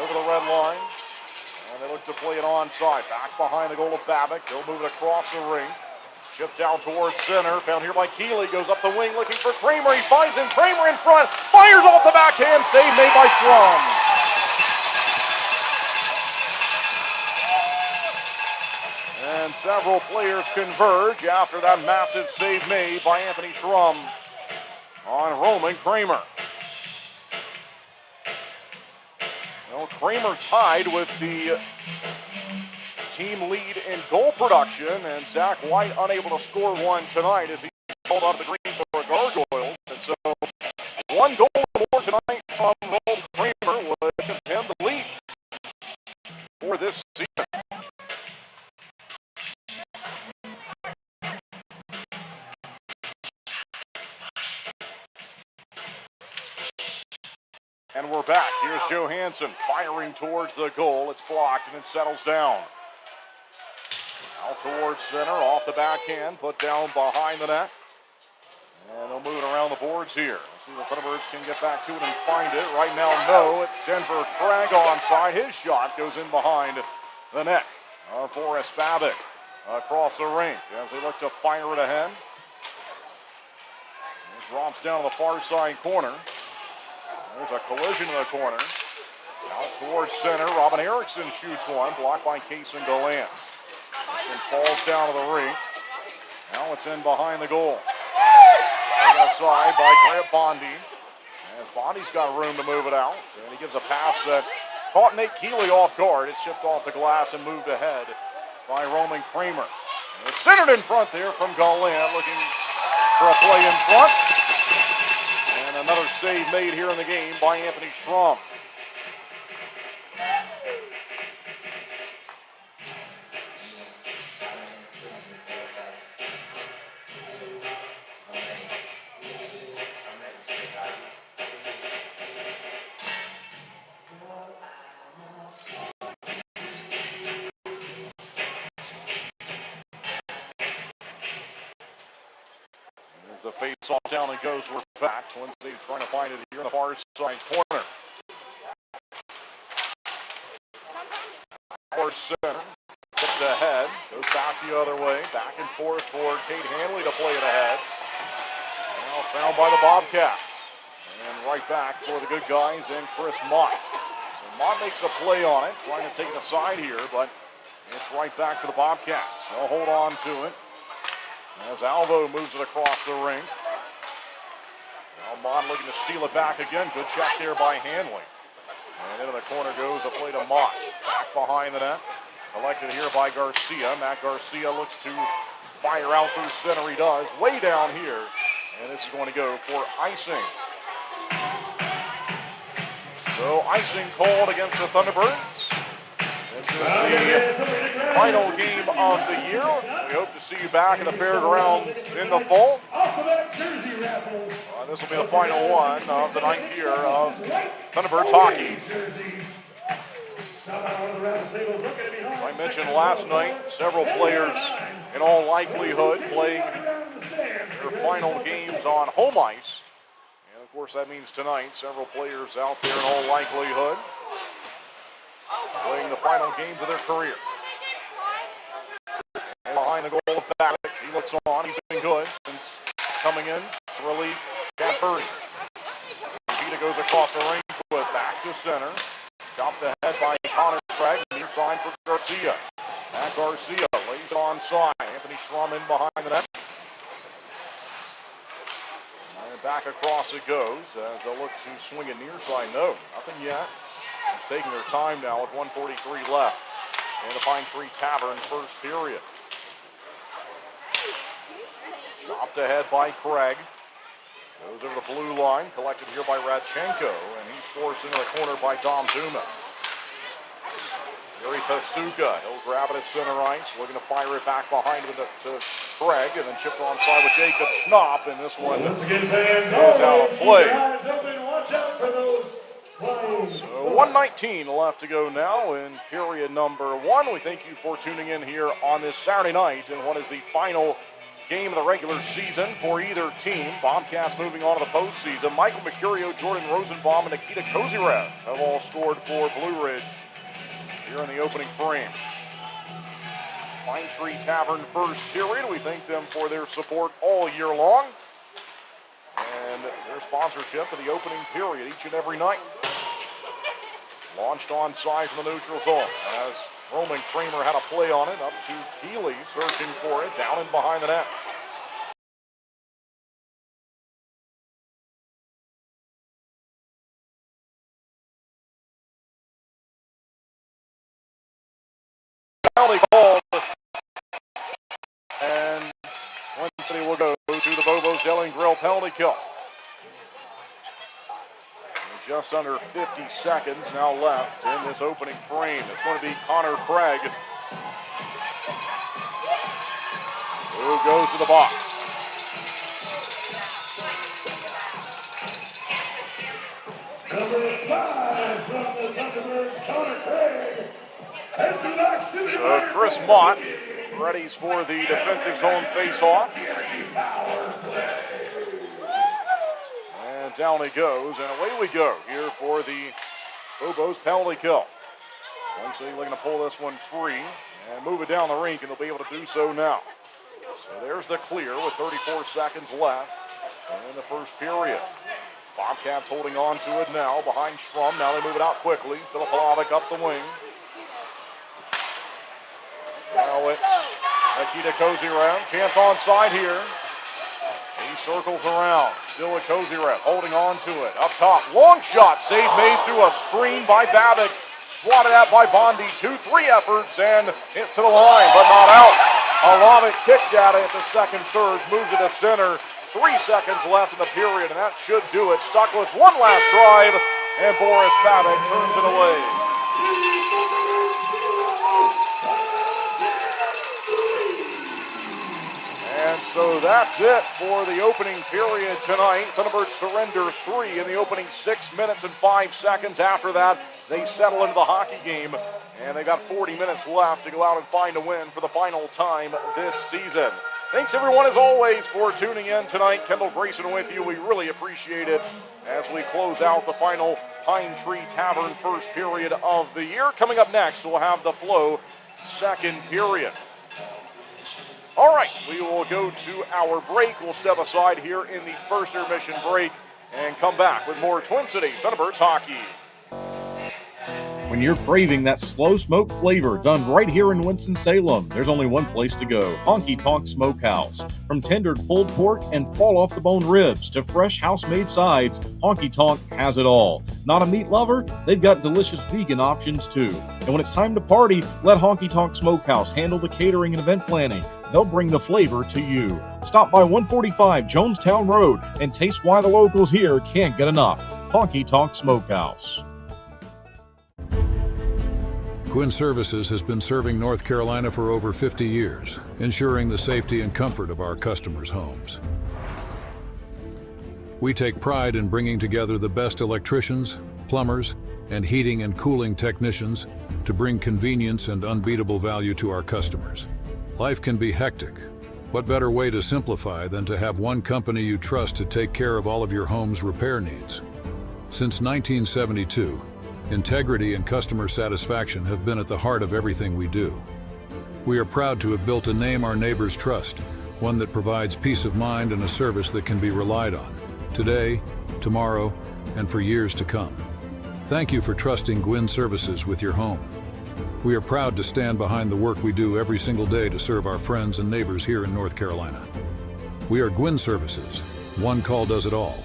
Over the red line. And they look to play it onside. Back behind the goal of Babbitt. He'll move it across the ring. Chipped down towards center. Found here by Keeley. Goes up the wing looking for Kramer. He finds him. Kramer in front. Fires off the backhand. Save made by Schramm. And several players converge after that massive save made by Anthony Schramm on Roman Kramer. Well, Kramer tied with the team lead in goal production, and Zach White unable to score one tonight as he called out the Greensboro Gargoyles. And so, one goal or more tonight from Roman Kramer would give him the lead for this season. And we're back. Here's Johansson firing towards the goal. It's blocked and it settles down. Out towards center, off the backhand, put down behind the net. And they'll move it around the boards here. Let's see if the Thunderbirds can get back to it and find it. Right now, no. It's Denver Craig onside. His shot goes in behind the net. Boris Babic across the rink as they look to fire it ahead. It drops down to the far side corner. There's a collision in the corner. Out towards center. Robin Erickson shoots one, blocked by Kason DeLance. This one falls down to the rink. Now it's in behind the goal. Taken aside by Grant Bondi. As Bondi's got room to move it out. And he gives a pass that caught Nate Keeley off guard. It's shipped off the glass and moved ahead by Roman Kramer. And it's centered in front there from Goalie, looking for a play in front. And another save made here in the game by Anthony Schramm. The face-off down and goes. We're back. Twin City trying to find it here in the far side corner. Towards center. Tipped ahead. Goes back the other way. Back and forth for Kate Hanley to play it ahead. Now found by the Bobcats. And right back for the good guys and Chris Mott. So Mott makes a play on it. Trying to take it aside here, but it's right back for the Bobcats. They'll hold on to it. As Alvo moves it across the ring. Now Mott looking to steal it back again. Good check there by Hanley. And into the corner goes a play to Mott. Back behind the net. Collected here by Garcia. Matt Garcia looks to fire out through center. He does. Way down here. And this is going to go for icing. So icing called against the Thunderbirds. This is the final game of the year. We hope to see you back at the fairgrounds in the fall. This will be the final one of the ninth year of Thunderbirds hockey. As I mentioned last night, several players in all likelihood playing their final games on home ice. And of course that means tonight, several players out there in all likelihood playing the final games of their career. And behind the goal of Babic, he looks on. He's been good since coming in to relieve Chad Purdy. Peter goes across the ring with back to center. Chopped ahead by Connor Craig. Near sign for Garcia. Matt Garcia lays onside. Anthony Schramm in behind the net. And back across it goes as they'll look to swing it near side. No, nothing yet. It's taking their time now with 1:43 left in the Pine Tree Tavern first period. Chopped ahead by Craig. Goes over the blue line, collected here by Radchenko, and he's forced into the corner by Dom Zuma. Yuri Pastuka, he'll grab it at center ice, looking to fire it back behind him to Craig, and then chipped onside with Jacob Schnapp, and this one Once again, fans, goes out of play. eyes open, watch out for those flying. So 1:19 left to go now in period number one. We thank you for tuning in here on this Saturday night in what is the final game of the regular season for either team. Bobcats moving on to the postseason. Michael Mercurio, Jordan Rosenbaum, and Nikita Kozyrev have all scored for Blue Ridge here in the opening frame. Pine Tree Tavern first period. We thank them for their support all year long and their sponsorship of the opening period each and every night. Launched onside from the neutral zone as Roman Kramer had a play on it, up to Keeley, searching for it, down and behind the net. Penalty called, and Twin City will go to the Bobo's Deli and Grill penalty kill. Just under 50 seconds now left in this opening frame. It's going to be Connor Craig who goes to the box. Number 5 from the Thunderbirds, Connor Craig. And the next to the So Chris Mott readies for the defensive zone face-off. And down he goes, and away we go here for the Bobos penalty kill. Twin City looking to pull this one free and move it down the rink, and they'll be able to do so now. So there's the clear with 34 seconds left in the first period. Bobcats holding on to it now behind Schrum. Now they move it out quickly. Philip Palavic up the wing. Now it's Nikita Kozyrev. Chance onside here. He circles around. Still with Kozyrev holding on to it. Up top. Long shot. Save made through a screen by Babic. Swatted at by Bondi. 2-3 efforts and hits to the line, but not out. Palavic kicked at it at the second surge. Moves it to center. 3 seconds left in the period, and that should do it. Stuckless one last drive, and Boris Babic turns it away. And so that's it for the opening period tonight. Thunderbirds surrender 3 in the opening 6 minutes and 5 seconds. After that, they settle into the hockey game, and they got 40 minutes left to go out and find a win for the final time this season. Thanks, everyone, as always, for tuning in tonight. Kendall Grayson with you. We really appreciate it as we close out the final Pine Tree Tavern first period of the year. Coming up next, we'll have the Flow second period. All right, we will go to our break. We'll step aside here in the first intermission break and come back with more Twin City Thunderbirds hockey. When you're craving that slow smoke flavor done right here in Winston-Salem, there's only one place to go, Honky Tonk Smokehouse. From tendered pulled pork and fall-off-the-bone ribs to fresh house-made sides, Honky Tonk has it all. Not a meat lover? They've got delicious vegan options too. And when it's time to party, let Honky Tonk Smokehouse handle the catering and event planning. They'll bring the flavor to you. Stop by 145 Jonestown Road and taste why the locals here can't get enough. Honky Tonk Smokehouse. Gwin Services has been serving North Carolina for over 50 years, ensuring the safety and comfort of our customers' homes. We take pride in bringing together the best electricians, plumbers, and heating and cooling technicians to bring convenience and unbeatable value to our customers. Life can be hectic. What better way to simplify than to have one company you trust to take care of all of your home's repair needs? Since 1972, integrity and customer satisfaction have been at the heart of everything we do. We are proud to have built a name our neighbors trust, one that provides peace of mind and a service that can be relied on, today, tomorrow, and for years to come. Thank you for trusting Gwin Services with your home. We are proud to stand behind the work we do every single day to serve our friends and neighbors here in North Carolina. We are Gwin Services. One call does it all.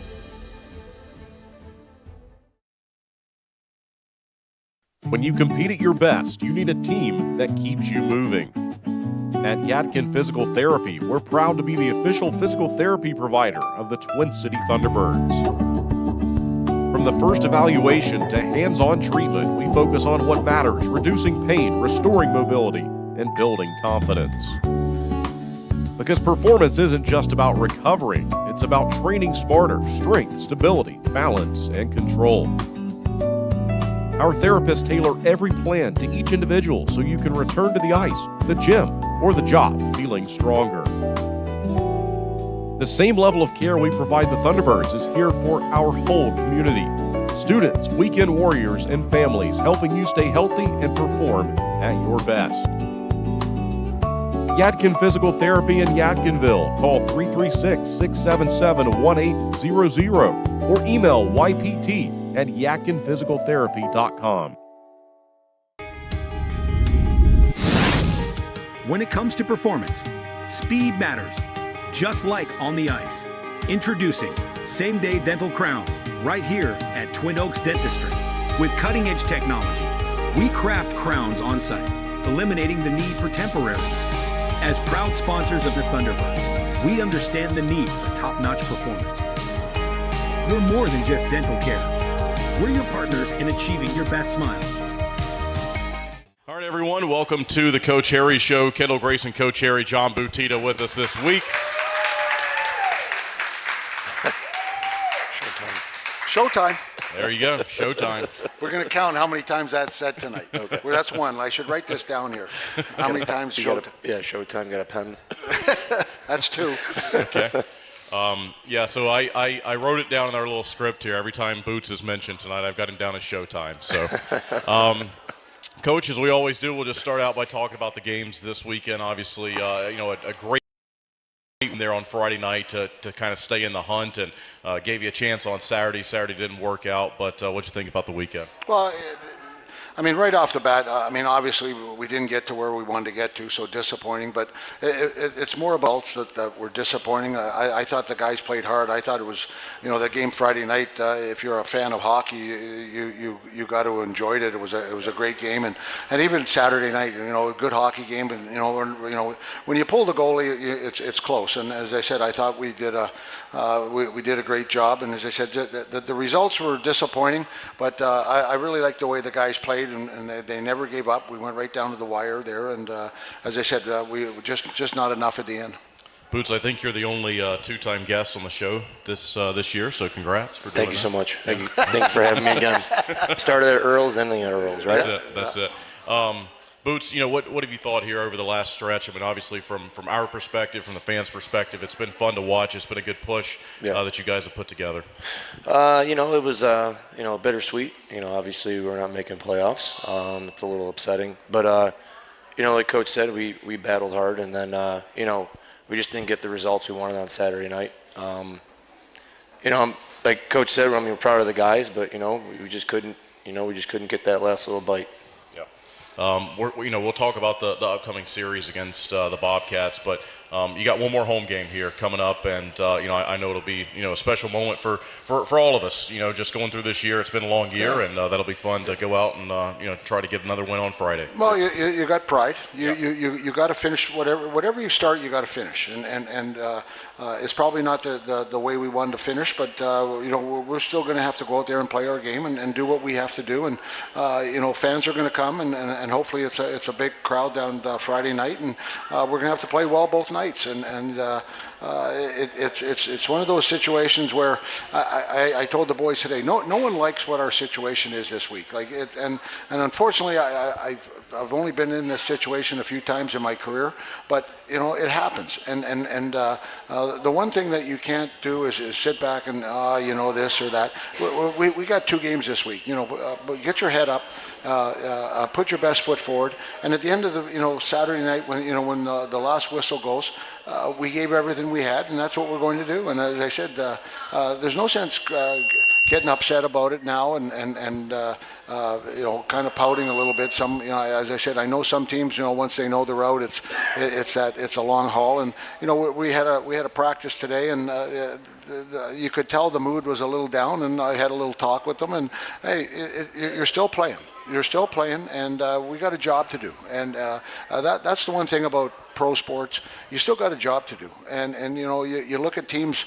When you compete at your best, you need a team that keeps you moving. At Yadkin Physical Therapy, we're proud to be the official physical therapy provider of the Twin City Thunderbirds. From the first evaluation to hands-on treatment, we focus on what matters, reducing pain, restoring mobility, and building confidence. Because performance isn't just about recovering, it's about training smarter, strength, stability, balance, and control. Our therapists tailor every plan to each individual so you can return to the ice, the gym, or the job feeling stronger. The same level of care we provide the Thunderbirds is here for our whole community. Students, weekend warriors, and families helping you stay healthy and perform at your best. Yadkin Physical Therapy in Yadkinville. Call 336-677-1800 or email ypt@yadkinphysicaltherapy.com. When it comes to performance, speed matters, just like on the ice. Introducing same-day dental crowns right here at Twin Oaks Dentistry. With cutting-edge technology, we craft crowns on site, eliminating the need for temporaries. As proud sponsors of the Thunderbirds, we understand the need for top-notch performance. We're more than just dental care. We're your partners in achieving your best smile. All right, everyone, welcome to the Coach Harry Show. Kendall Grayson, Coach Harry, John Butita with us this week. Showtime. There you go, showtime. We're going to count how many times that's said tonight. Okay. Well, that's one. I should write this down here. How many times showtime? Showtime. Got a pen. That's 2. Okay. So I wrote it down in our little script here. Every time Boots is mentioned tonight, I've got him down as showtime. So, Coach, as we always do, we'll just start out by talking about the games this weekend. Obviously, a great there on Friday night to kind of stay in the hunt, and gave you a chance on Saturday. Saturday didn't work out, but what'd you think about the weekend? Well, right off the bat, obviously we didn't get to where we wanted to get to, so disappointing. But it's more about that were disappointing. I thought the guys played hard. I thought it was, the game Friday night. If you're a fan of hockey, you got to enjoy it. It was a great game, and even Saturday night, a good hockey game. And when you pull the goalie, it's close. And as I said, I thought we did a great job. And as I said, the results were disappointing, but I really liked the way the guys played. And they never gave up. We went right down to the wire there, and as I said, we just not enough at the end. Boots, I think you're the only two-time guest on the show this year, so congrats for doing Thank you so much. Thank you for having me again. Started at Earl's, ending at Earl's, right? That's it. Boots, what have you thought here over the last stretch? Obviously from our perspective, from the fans' perspective, it's been fun to watch. It's been a good push that you guys have put together. It was bittersweet. Obviously we're not making playoffs. It's a little upsetting, but like Coach said, we battled hard, and then we just didn't get the results we wanted on Saturday night. Like Coach said, we're proud of the guys, but we just couldn't get that last little bite. We'll talk about the upcoming series against the Bobcats, but you got one more home game here coming up, and I know it'll be a special moment for all of us. Just going through this year, it's been a long year, and that'll be fun to go out and try to get another win on Friday. Well, you got pride. You got to finish whatever you start. You got to finish, and it's probably not the way we wanted to finish, but we're still going to have to go out there and play our game and do what we have to do, and fans are going to come, and hopefully it's a big crowd down Friday night, and we're going to have to play well both nights, and it's one of those situations where I told the boys today, no one likes what our situation is this week, and unfortunately I've only been in this situation a few times in my career, but it happens, and the one thing that you can't do is sit back and this or that. We got 2 games this week, but get your head up, put your best foot forward, and at the end of the Saturday night when the last whistle goes, we gave everything we had, and that's what we're going to do. And as I said, there's no sense getting upset about it now and kind of pouting a little bit. Some, as I said, I know some teams, once they know the route, it's a long haul. And we had a practice today, and you could tell the mood was a little down. And I had a little talk with them, and hey, you're still playing. You're still playing, and we got a job to do. And that's the one thing about pro sports. You still got a job to do. And you look at teams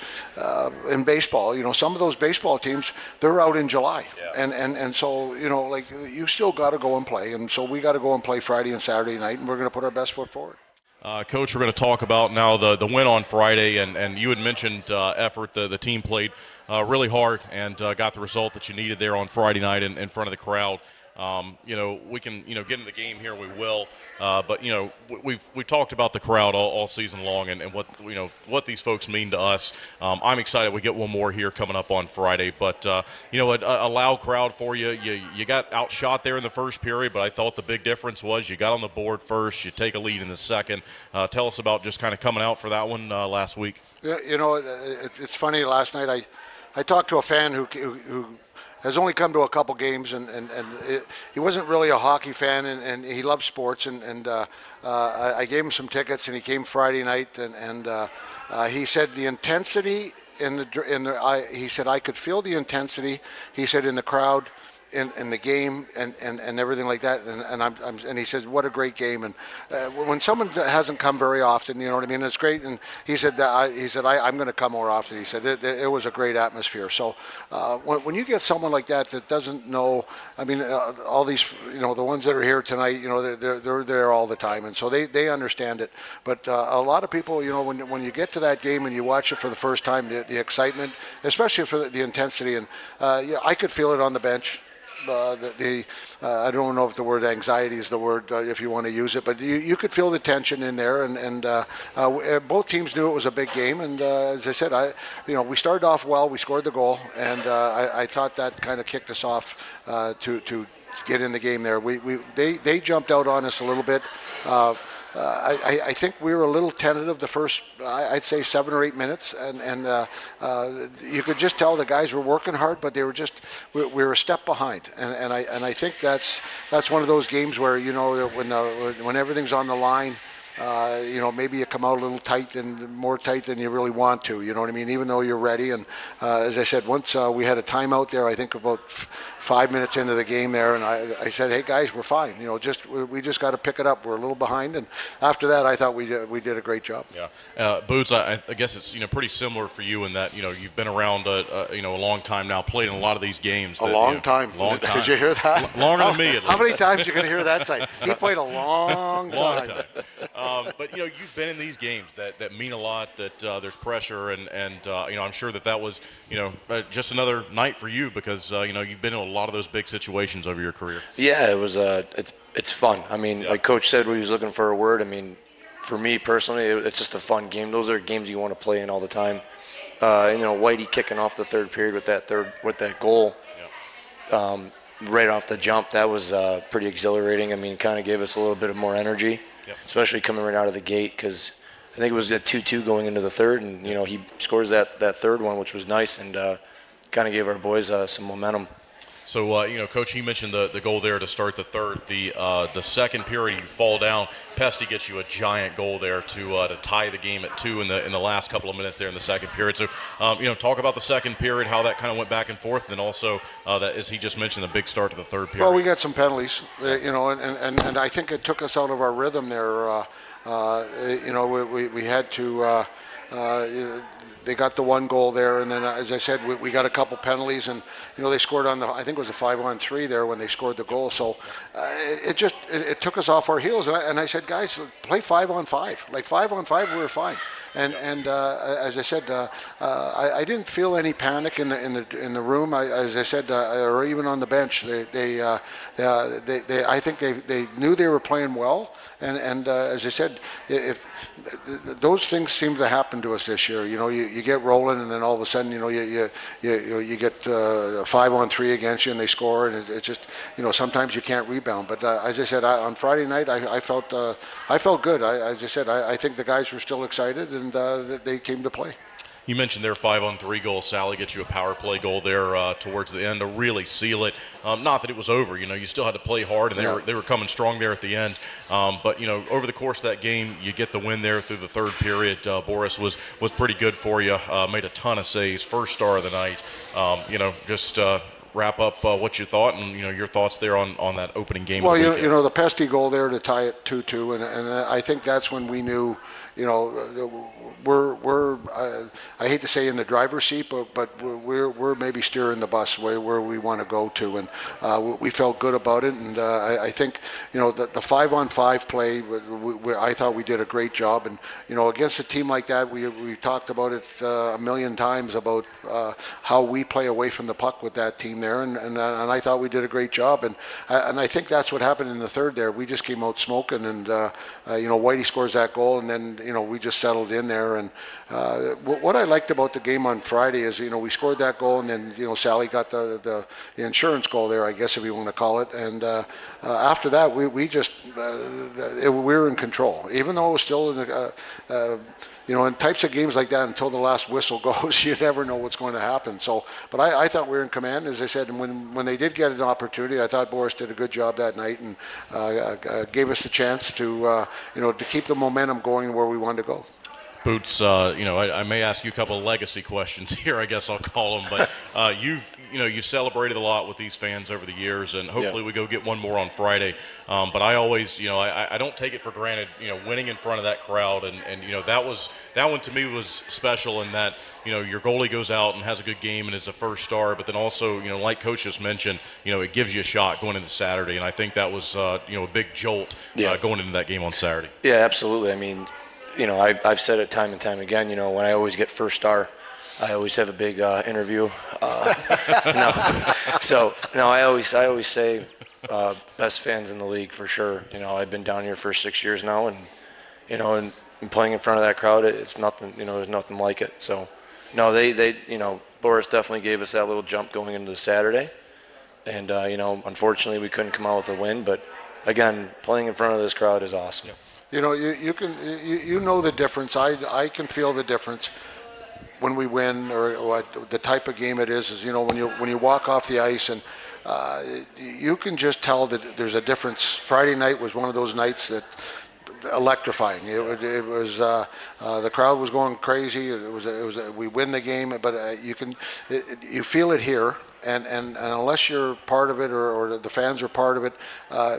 in baseball. Some of those baseball teams, they're out in July. Yeah. And so you still got to go and play. And so we got to go and play Friday and Saturday night, and we're going to put our best foot forward. Coach, we're going to talk about now the win on Friday, and you had mentioned effort. The team played really hard and got the result that you needed there on Friday night in front of the crowd. We can get into the game here. We will, but we've talked about the crowd all season long, and what these folks mean to us. I'm excited we get one more here coming up on Friday. But a loud crowd for you. You got outshot there in the first period, but I thought the big difference was you got on the board first. You take a lead in the second. Tell us about just kind of coming out for that one last week. It's funny. Last night I talked to a fan who has only come to a couple games, and he wasn't really a hockey fan, and he loves sports, and I gave him some tickets, and he came Friday night, and he said the intensity he said I could feel the intensity, he said, in the crowd in the game and everything like that. And he said, what a great game. And when someone hasn't come very often, you know what I mean, it's great. And he said I'm going to come more often. He said it was a great atmosphere. So when you get someone like that doesn't know, I mean, all these, you know, the ones that are here tonight, you know, they're there all the time, and so they understand it. But a lot of people, you know, when you get to that game and you watch it for the first time, the excitement, especially for the intensity, and yeah, I could feel it on the bench. I don't know if the word anxiety is the word if you want to use it, but you could feel the tension in there, and both teams knew it was a big game. And as I said, we started off well, we scored the goal, and I thought that kind of kicked us off to get in the game there. They jumped out on us a little bit. I think we were a little tentative the first, I'd say 7 or 8 minutes, and you could just tell the guys were working hard, but they were just we were a step behind, and I think that's one of those games where, you know, when everything's on the line. You know, maybe you come out a little tight and more tight than you really want to, you know what I mean, even though you're ready. And as I said, once we had a timeout there, I think about 5 minutes into the game there, and I said, hey guys, we're fine, you know, we just got to pick it up, we're a little behind. And after that, I thought we did a great job. Yeah. Boots, I guess it's, you know, pretty similar for you in that, you know, you've been around a long time now, played in a lot of these games. Long time. Did you hear that? Longer than me, at least. How many times are you going to hear that time? He played a long time. But, you know, you've been in these games that mean a lot, that there's pressure, and you know, I'm sure that was, you know, just another night for you because, you know, you've been in a lot of those big situations over your career. Yeah, it was. It's fun. I mean, like Coach said, when he was looking for a word, I mean, for me personally, it's just a fun game. Those are games you want to play in all the time. You know, Whitey kicking off the third period with that goal. Right off the jump, that was pretty exhilarating. I mean, kind of gave us a little bit of more energy. Yep. Especially coming right out of the gate, because I think it was a 2-2 going into the third, and you know, he scores that third one, which was nice, and kind of gave our boys some momentum. So, you know, Coach, he mentioned the goal there to start the third. The second period, you fall down. Pesty gets you a giant goal there to tie the game at 2 in the last couple of minutes there in the second period. So, you know, talk about the second period, how that kind of went back and forth, and then also that, as he just mentioned, the big start to the third period. Well, we got some penalties, you know, and I think it took us out of our rhythm there. You know, we had to. They got the one goal there, and then as I said, we got a couple penalties, and you know, they scored on I think it was a 5-on-3 there when they scored the goal. So it took us off our heels, and I said, guys, play 5-on-5. Like 5-on-5, we were fine. And as I said, I didn't feel any panic in the room. As I said, or even on the bench, I think they knew they were playing well, and as I said, if those things seem to happen to us this year. You know, you get rolling, and then all of a sudden, you know, you get 5-on-3 against you, and they score, and it's just, you know, sometimes you can't rebound. But as I said, on Friday night, I felt good. As I said, I think the guys were still excited, and they came to play. You mentioned their 5-on-3 goal. Sally gets you a power play goal there towards the end to really seal it. Not that it was over. You know, you still had to play hard, and they were coming strong there at the end. But you know, over the course of that game, you get the win there through the third period. Boris was pretty good for you. Made a ton of saves. First star of the night. You know, just wrap up what you thought, and you know, your thoughts there on that opening game. Well, you know, the Pesty goal there to tie it 2-2, and I think that's when we knew. You know, we're I hate to say in the driver's seat, but we're maybe steering the bus where we want to go to, and we felt good about it. And I think, you know, the 5-on-5 play, I thought we did a great job. And you know, against a team like that, we talked about it a million times about how we play away from the puck with that team there, and I thought we did a great job. And I think that's what happened in the third there. We just came out smoking, and you know, Whitey scores that goal, and then you know, we just settled in there. And what I liked about the game on Friday is, you know, we scored that goal, and then, you know, Sally got the insurance goal there, I guess, if you want to call it. And after that, we just we were in control, even though it was still in the. You know, in types of games like that, until the last whistle goes, you never know what's going to happen. So, but I thought we were in command, as I said, and when they did get an opportunity, I thought Boris did a good job that night, and gave us the chance to, you know, to keep the momentum going where we wanted to go. Boots, I may ask you a couple of legacy questions here, I guess I'll call them, but you've celebrated a lot with these fans over the years, and hopefully we go get one more on Friday. But I always, I don't take it for granted, winning in front of that crowd, and that one to me was special in that, your goalie goes out and has a good game and is a first star, but then also, like Coach just mentioned, it gives you a shot going into Saturday, and I think that was, a big jolt going into that game on Saturday. Yeah, absolutely. I mean, I've said it time and time again, when I always get first star, I always have a big interview. I always say best fans in the league for sure. I've been down here for 6 years now, and, and playing in front of that crowd, it's nothing, there's nothing like it. So, no, they Boris definitely gave us that little jump going into Saturday. And, unfortunately we couldn't come out with a win, but again, playing in front of this crowd is awesome. Yeah. You know the difference. I can feel the difference when we win, or what the type of game it is when you walk off the ice, and you can just tell that there's a difference. Friday night was one of those nights that electrifying. It was the crowd was going crazy. It was we win the game, but you feel it here. And unless you're part of it, or the fans are part of it,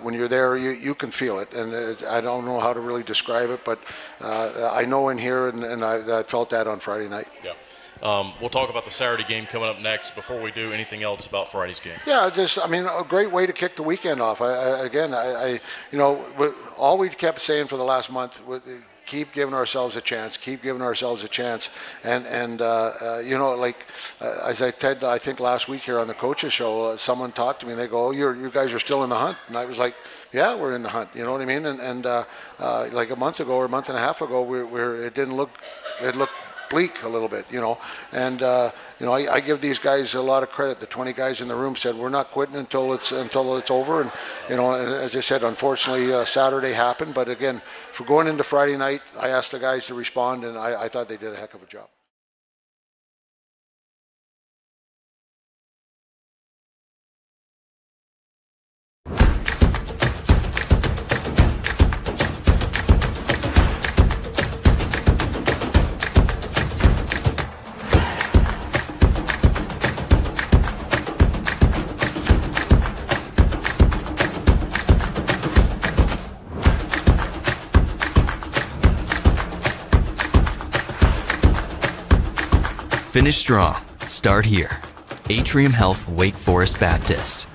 when you're there, you can feel it. And I don't know how to really describe it, but I know in here, and I felt that on Friday night. Yeah. We'll talk about the Saturday game coming up next before we do anything else about Friday's game. Yeah, a great way to kick the weekend off. All we kept saying for the last month, keep giving ourselves a chance, and as I said, I think last week here on the coaches show, someone talked to me and they go, "Oh, you guys are still in the hunt," and I was like, "Yeah, we're in the hunt." You know what I mean? And like a month ago or a month and a half ago, it looked bleak a little bit, and I give these guys a lot of credit. The 20 guys in the room said we're not quitting until it's over, and as I said, unfortunately Saturday happened, but again, for going into Friday night, I asked the guys to respond, and I thought they did a heck of a job. Finish strong. Start here. Atrium Health Wake Forest Baptist.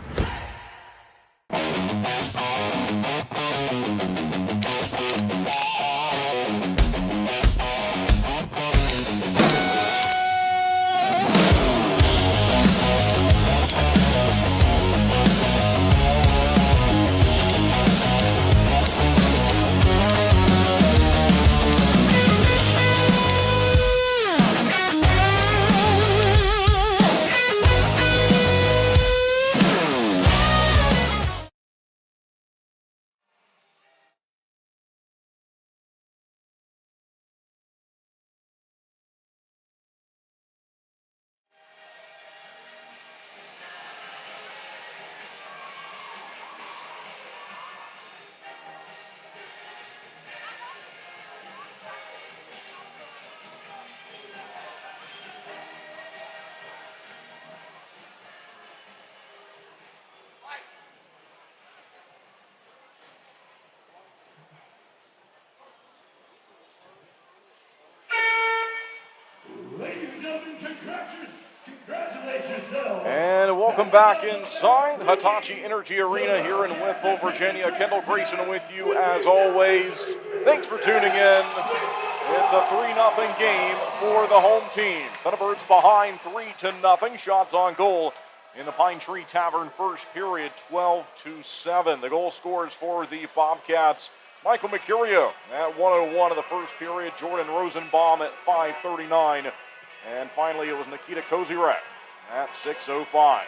And welcome back inside Hitachi Energy Arena here in Winfield, Virginia. Kendall Grayson with you as always. Thanks for tuning in. It's a 3-0 game for the home team. Thunderbirds behind 3-0. Shots on goal in the Pine Tree Tavern first period, 12-7. The goal scores for the Bobcats, Michael Mercurio at 1:01 of the first period, Jordan Rosenbaum at 5:39, and finally it was Nikita Kozirek at 6:05.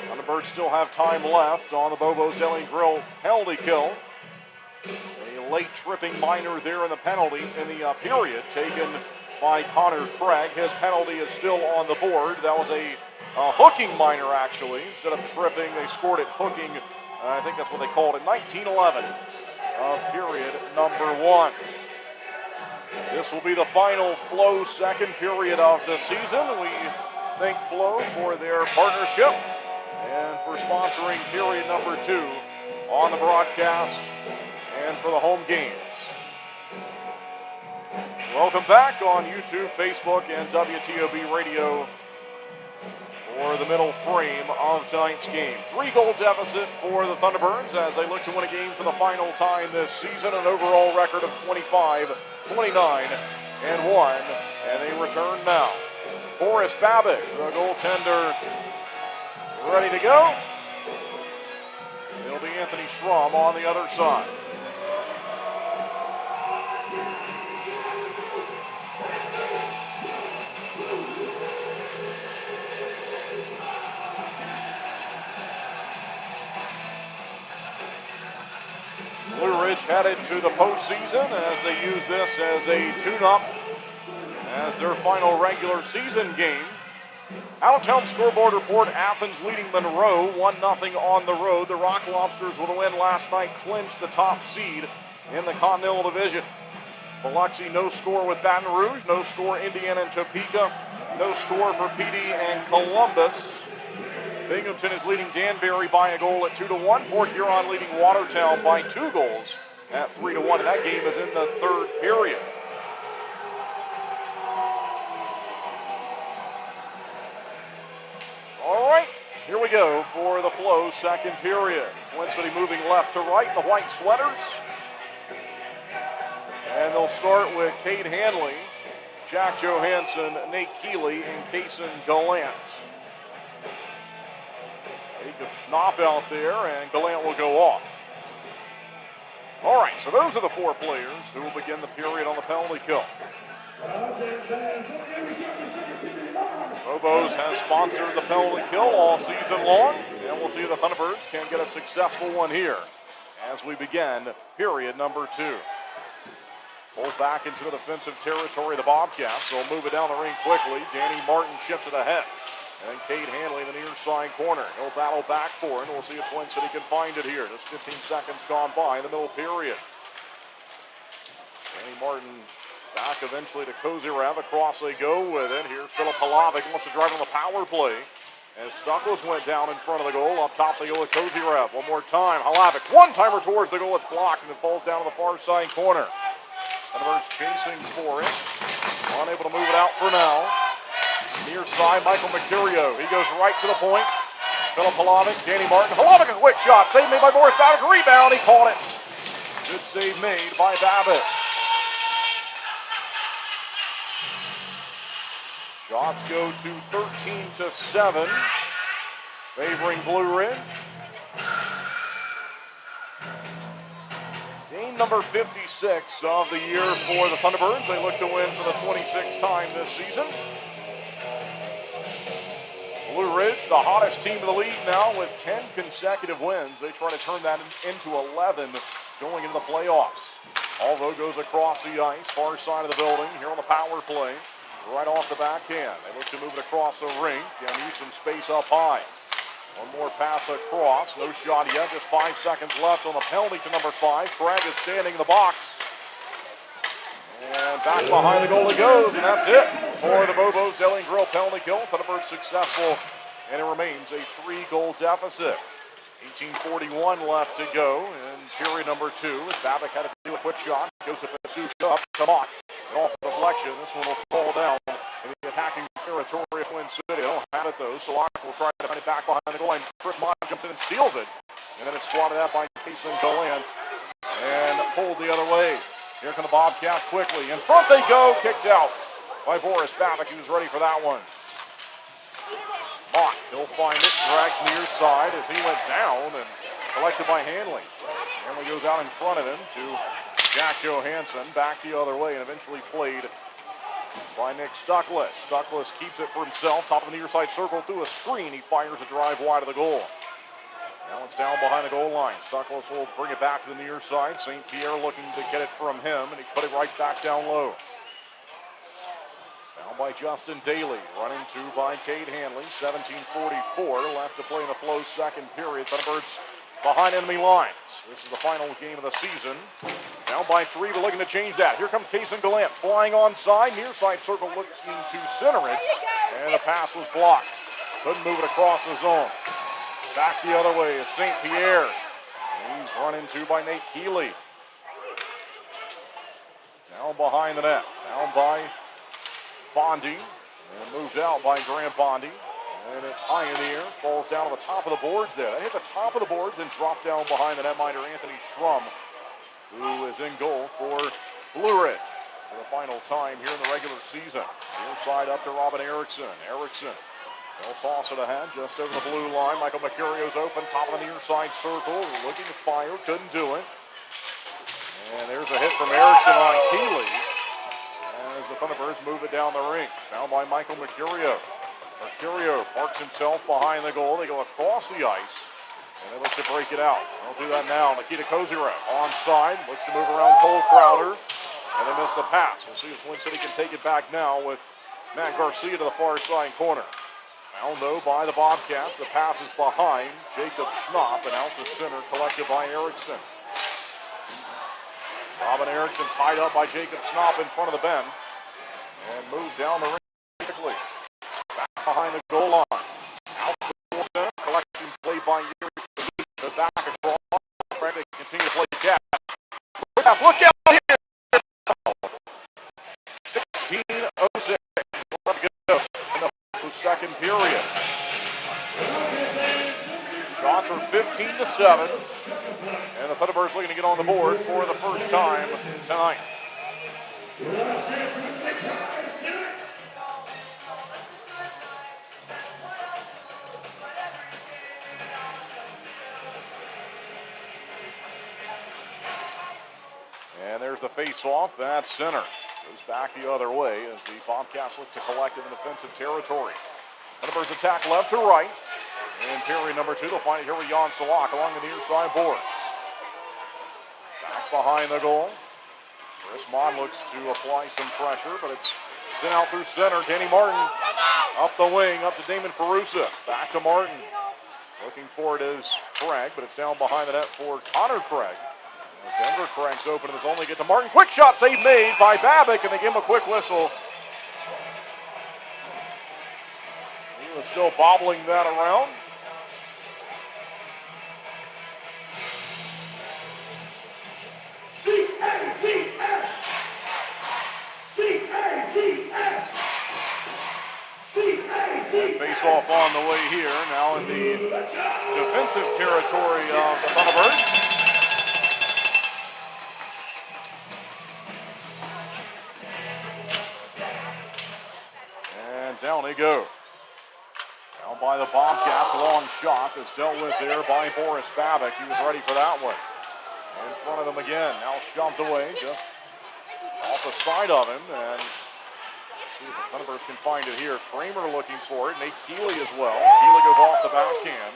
Thunderbirds still have time left on the Bobo's Deli and Grill penalty kill. A late tripping minor there in the penalty in the period taken by Connor Craig. His penalty is still on the board. That was a hooking minor, actually. Instead of tripping, they scored it hooking. I think that's what they called it. 19-11. of period number 1. This will be the final Flow second period of the season. We thank Flow for their partnership and for sponsoring period number 2 on the broadcast and for the home games. Welcome back on YouTube, Facebook, and WTOB Radio for the middle frame of tonight's game. 3-goal deficit for the Thunderbirds as they look to win a game for the final time this season, an overall record of 25, 29, and 1, and they return now. Boris Babic, the goaltender, ready to go. It'll be Anthony Schramm on the other side. Blue Ridge headed to the postseason as they use this as a tune-up as their final regular season game. Out-of-town scoreboard report, Athens leading Monroe 1-0 on the road. The Rock Lobsters with a win last night clinched the top seed in the Continental Division. Biloxi no score with Baton Rouge, no score Indiana and Topeka, no score for PD and Columbus. Binghamton is leading Danbury by a goal at 2-1. Port Huron leading Watertown by 2 goals at 3-1, and that game is in the third period. All right, here we go for the Flow second period. Twin City moving left to right, the white sweaters. And they'll start with Cade Hanley, Jack Johansson, Nate Keeley, and Kaysen Gallant. Jacob Schnapp out there, and Gallant will go off. All right, so those are the 4 players who will begin the period on the penalty kill. Bobos has sponsored the penalty kill all season long, and we'll see if the Thunderbirds can get a successful one here as we begin period number 2. Pulled back into the defensive territory of the Bobcats. They'll move it down the ring quickly. Danny Martin chips it ahead. And Cade Hanley in the near side corner. He'll battle back for it, and we'll see if Twin City can find it here. Just 15 seconds gone by in the middle period. Danny Martin back eventually to Kozirev. Across they go with it. Here's Philip Halavic. Wants to drive on the power play. As Stuckles went down in front of the goal. Up top they go with Kozirev. One more time. Halavic. One-timer towards the goal. It's blocked, and it falls down to the far side corner. Thunderbirds chasing for it. Unable to move it out for now. Near side, Michael Mercurio. He goes right to the point. Philip Halavic, Danny Martin. Halavic, a quick shot. Save made by Boris Babic. Rebound. He caught it. Good save made by Babic. Shots go to 13-7, favoring Blue Ridge. Game number 56 of the year for the Thunderbirds. They look to win for the 26th time this season. Blue Ridge, the hottest team in the league now with 10 consecutive wins. They try to turn that into 11 going into the playoffs. Alvo goes across the ice, far side of the building, here on the power play. Right off the backhand. They look to move it across the rink and use some space up high. One more pass across. No shot yet. Just 5 seconds left on the penalty to number 5. Craig is standing in the box. And back behind the goal it goes, and that's it for the Bobos Deli and Grill penalty kill. Thunderbirds successful, and it remains a 3-goal deficit. 18:41 left to go in period number 2 as Babic had to do a quick shot. Goes to Pasuka, up to Mock. Off the deflection, this one will fall down in the attacking territory of Twin City. They don't have it though, so Locke will try to find it back behind the goal line. Chris Mott jumps in and steals it, and then it's swatted out by Kaysen Gallant and pulled the other way. Here come the Bobcats quickly. In front they go, kicked out by Boris Babic. He was ready for that one. Mock, he'll find it, drags near side as he went down and collected by Hanley. Hanley goes out in front of him to Jack Johansson, back the other way, and eventually played by Nick Stuckless. Stuckless keeps it for himself, top of the near side circle through a screen. He fires a drive wide of the goal. Now it's down behind the goal line. Stuckless will bring it back to the near side. St. Pierre looking to get it from him, and he put it right back down low. Down by Justin Daly, running to by Cade Hanley. 17:44 left to play in the Flow second period. Thunderbirds behind enemy lines. This is the final game of the season. Down by 3, but looking to change that. Here comes Kason Gallant flying onside, near side circle looking to center it, and the pass was blocked. Couldn't move it across the zone. Back the other way is St. Pierre. He's run into by Nate Keeley. Down behind the net, down by Bondi, and moved out by Graham Bondi. And it's high in the air, falls down on the top of the boards there. They hit the top of the boards, then drop down behind the netminder Anthony Schrum, who is in goal for Blue Ridge for the final time here in the regular season. Near side up to Robin Erickson. Erickson, they'll toss it ahead just over the blue line. Michael Mercurio's open, top of the near side circle, looking to fire, couldn't do it. And there's a hit from Erickson on Keeley as the Thunderbirds move it down the rink. Found by Michael Mercurio. Mercurio parks himself behind the goal. They go across the ice, and they look to break it out. They'll do that now. Nikita Kozyrev onside, looks to move around Cole Crowder, and they miss the pass. We'll see if Twin City can take it back now with Matt Garcia to the far side corner. Found, though, by the Bobcats. The pass is behind Jacob Schnapp, and out to center, collected by Erickson. Robin Erickson tied up by Jacob Schnapp in front of the bench, and moved down the ring quickly. Back behind the goal line. Out to the center, collecting play by Yuri. Goes back across. They continue to play catch. Pass, look out here! 16:06. Let it go in the second period. Shots are 15-7. And the Thunderbirds looking to get on the board for the first time tonight. And there's the face-off. That's center. Goes back the other way as the Bobcats look to collect in the defensive territory. Thunderbirds attack left to right. And period number 2, they'll find it here with Jan Salak along the near side boards. Back behind the goal. Chris Mon looks to apply some pressure, but it's sent out through center. Danny Martin up the wing, up to Damon Ferrusa. Back to Martin. Looking for it is Craig, but it's down behind the net for Connor Craig. As Denver Craig's open, and it's only get to Martin. Quick shot save made by Babick, and they give him a quick whistle. He was still bobbling that around. C-A-T-S! C-A-T-S! C-A-T-S! Face off on the way here, now in the defensive territory of the Thunderbirds. And down they go. Down by the Bobcats, a long shot that's dealt with there by Boris Babick. He was ready for that one. In front of them again, now shoved away, just off the side of him, and see if the Thunderbirds can find it here. Kramer looking for it, Nate Keeley as well. Keeley goes off the backhand.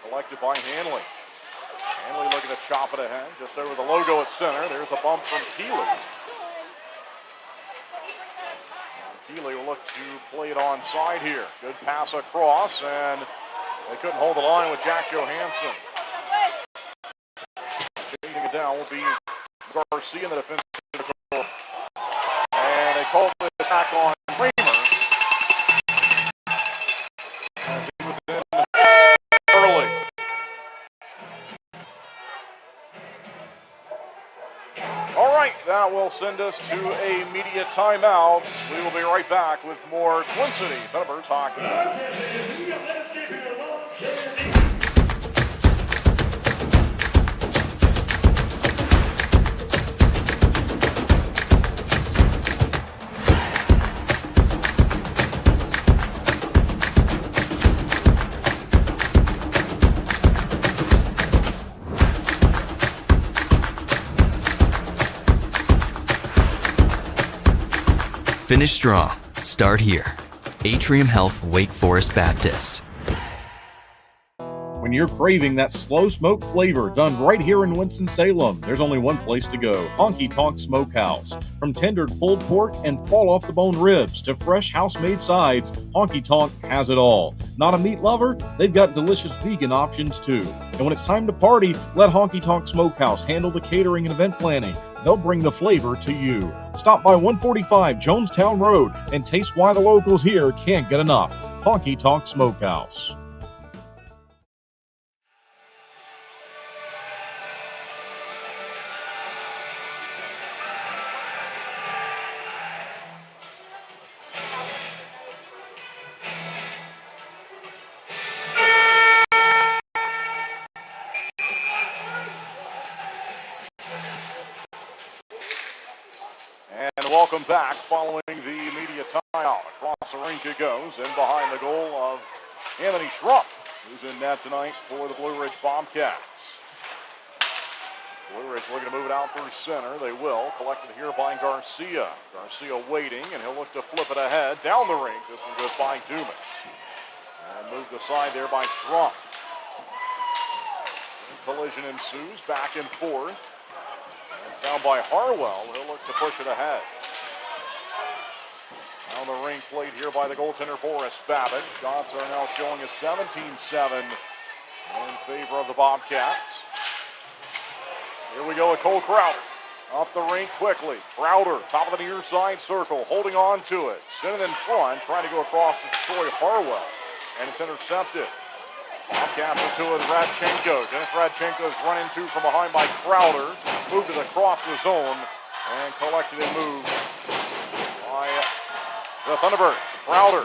Collected by Hanley. Hanley looking to chop it ahead, just over the logo at center. There's a bump from Keeley. Keeley will look to play it onside here. Good pass across, and they couldn't hold the line with Jack Johansson. Changing it down will be Garcia in the defensive corner. And they called the attack on Kramer. As he was in early. All right, that will send us to a media timeout. We will be right back with more Twin City Thunderbirds hockey. Finish strong. Start here. Atrium Health Wake Forest Baptist. When you're craving that slow smoke flavor done right here in Winston-Salem, there's only one place to go, Honky Tonk Smokehouse. From tendered pulled pork and fall-off-the-bone ribs to fresh house-made sides, Honky Tonk has it all. Not a meat lover? They've got delicious vegan options too. And when it's time to party, let Honky Tonk Smokehouse handle the catering and event planning. They'll bring the flavor to you. Stop by 145 Jonestown Road and taste why the locals here can't get enough. Honky Tonk Smokehouse. And welcome back following the media timeout. Across the rink it goes, and behind the goal of Anthony Schrupp, who's in net tonight for the Blue Ridge Bobcats. Blue Ridge looking to move it out through center. They will. Collected here by Garcia. Garcia waiting, and he'll look to flip it ahead down the rink. This one goes by Dumas. And moved aside there by Schrupp. Collision ensues, back and forth. And found by Harwell. He'll look to push it ahead. Down the rink played here by the goaltender Boris Babbitt. Shots are now showing a 17-7 in favor of the Bobcats. Here we go with Cole Crowder. Up the rink quickly. Crowder, top of the near side circle, holding on to it. Sent it in front, trying to go across to Troy Harwell. And it's intercepted. Bobcats are to with Radchenko. Dennis Radchenko is run into from behind by Crowder. Moved it across the zone and collected and moved by the Thunderbirds. Crowder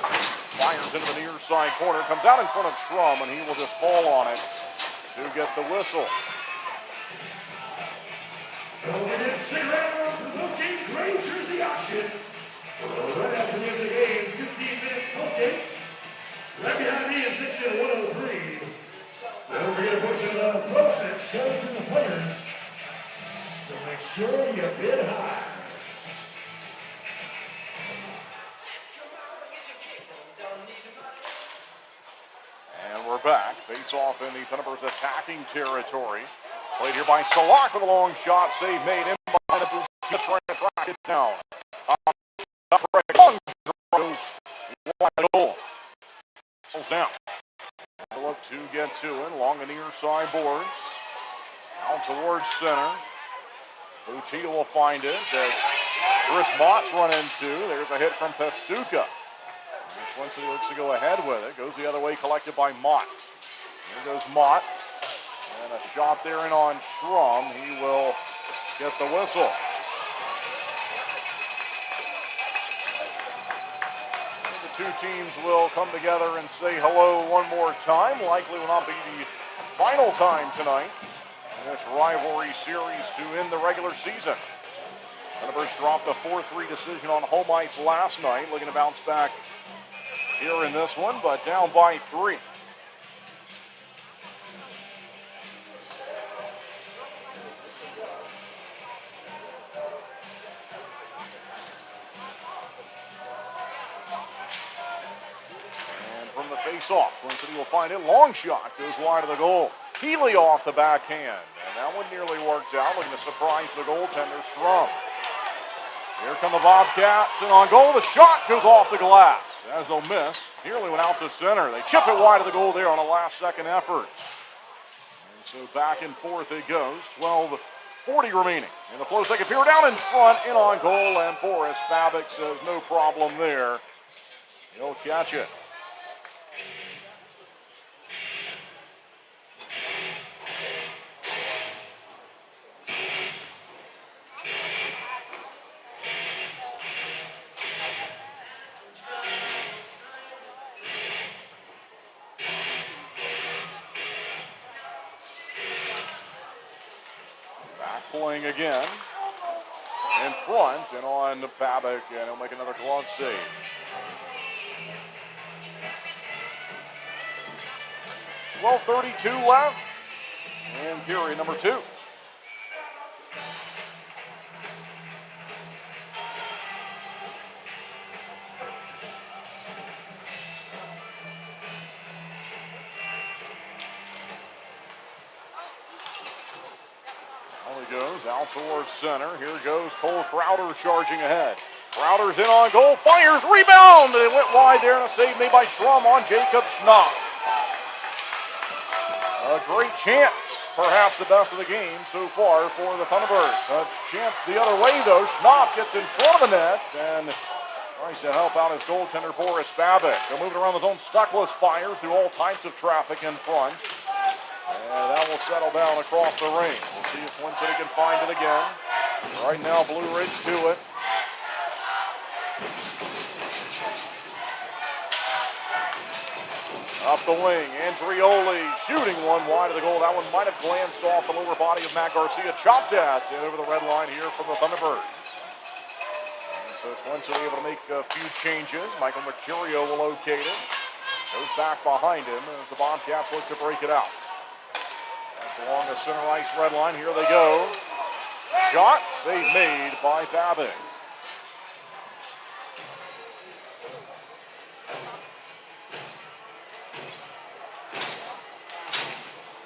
fires into the near side corner. Comes out in front of Schrum, and he will just fall on it to get the whistle. Stick around for the postgame gray jersey auction. Right after the end of the game, 15 minutes postgame. Right behind me in section 103. Don't forget a portion of the profits goes to the players. So make sure you bid high. And we're back. Face off in the Thunderbirds attacking territory. Played here by Salak with a long shot. Save made in behind the blue team, trying to track it down. Long goes wide goal. Pulls down. Look to get to it along the near side boards. Out towards center. Butita will find it as Chris Mott's run into. There's a hit from Pastuca. Twin City looks to go ahead with it. Goes the other way, collected by Mott. Here goes Mott. And a shot there in on Schrum. He will get the whistle. The two teams will come together and say hello one more time. Likely will not be the final time tonight in this rivalry series to end the regular season. Thunderbirds dropped a 4-3 decision on home ice last night. Looking to bounce back here in this one, but down by 3. From the face-off, Twin City will find it. Long shot goes wide of the goal. Keeley off the backhand, and that one nearly worked out. Looking to surprise the goaltender, Schrum. Here come the Bobcats, and on goal, the shot goes off the glass. As they'll miss, nearly went out to center. They chip it wide of the goal there on a last-second effort. And so back and forth it goes. 12:40 remaining. And the flow second period down in front, in on goal, and Boris Babbitt says no problem there. He'll catch it. Pulling again in front and on Babbitt, and he'll make another glove save. .12:32 left in period number 2. goes out towards center. Here goes Cole Crowder charging ahead. Crowder's in on goal, fires, rebound! It went wide there, and a save made by Schrum on Jacob Schnapp. A great chance, perhaps the best of the game so far for the Thunderbirds. A chance the other way, though. Schnapp gets in front of the net and tries to help out his goaltender, Boris Babic. They're moving around the zone. Stuckless fires through all types of traffic in front. And that will settle down across the ring. We'll see if Twin City can find it again. Right now, Blue Ridge to it. Up the wing, Andrioli shooting one wide of the goal. That one might have glanced off the lower body of Matt Garcia. Chopped at over the red line here from the Thunderbirds. And so Twin City able to make a few changes. Michael Mercurio will locate it. Goes back behind him as the Bobcats look to break it out. Just along the center ice red line. Here they go. Shot, save made by Babic.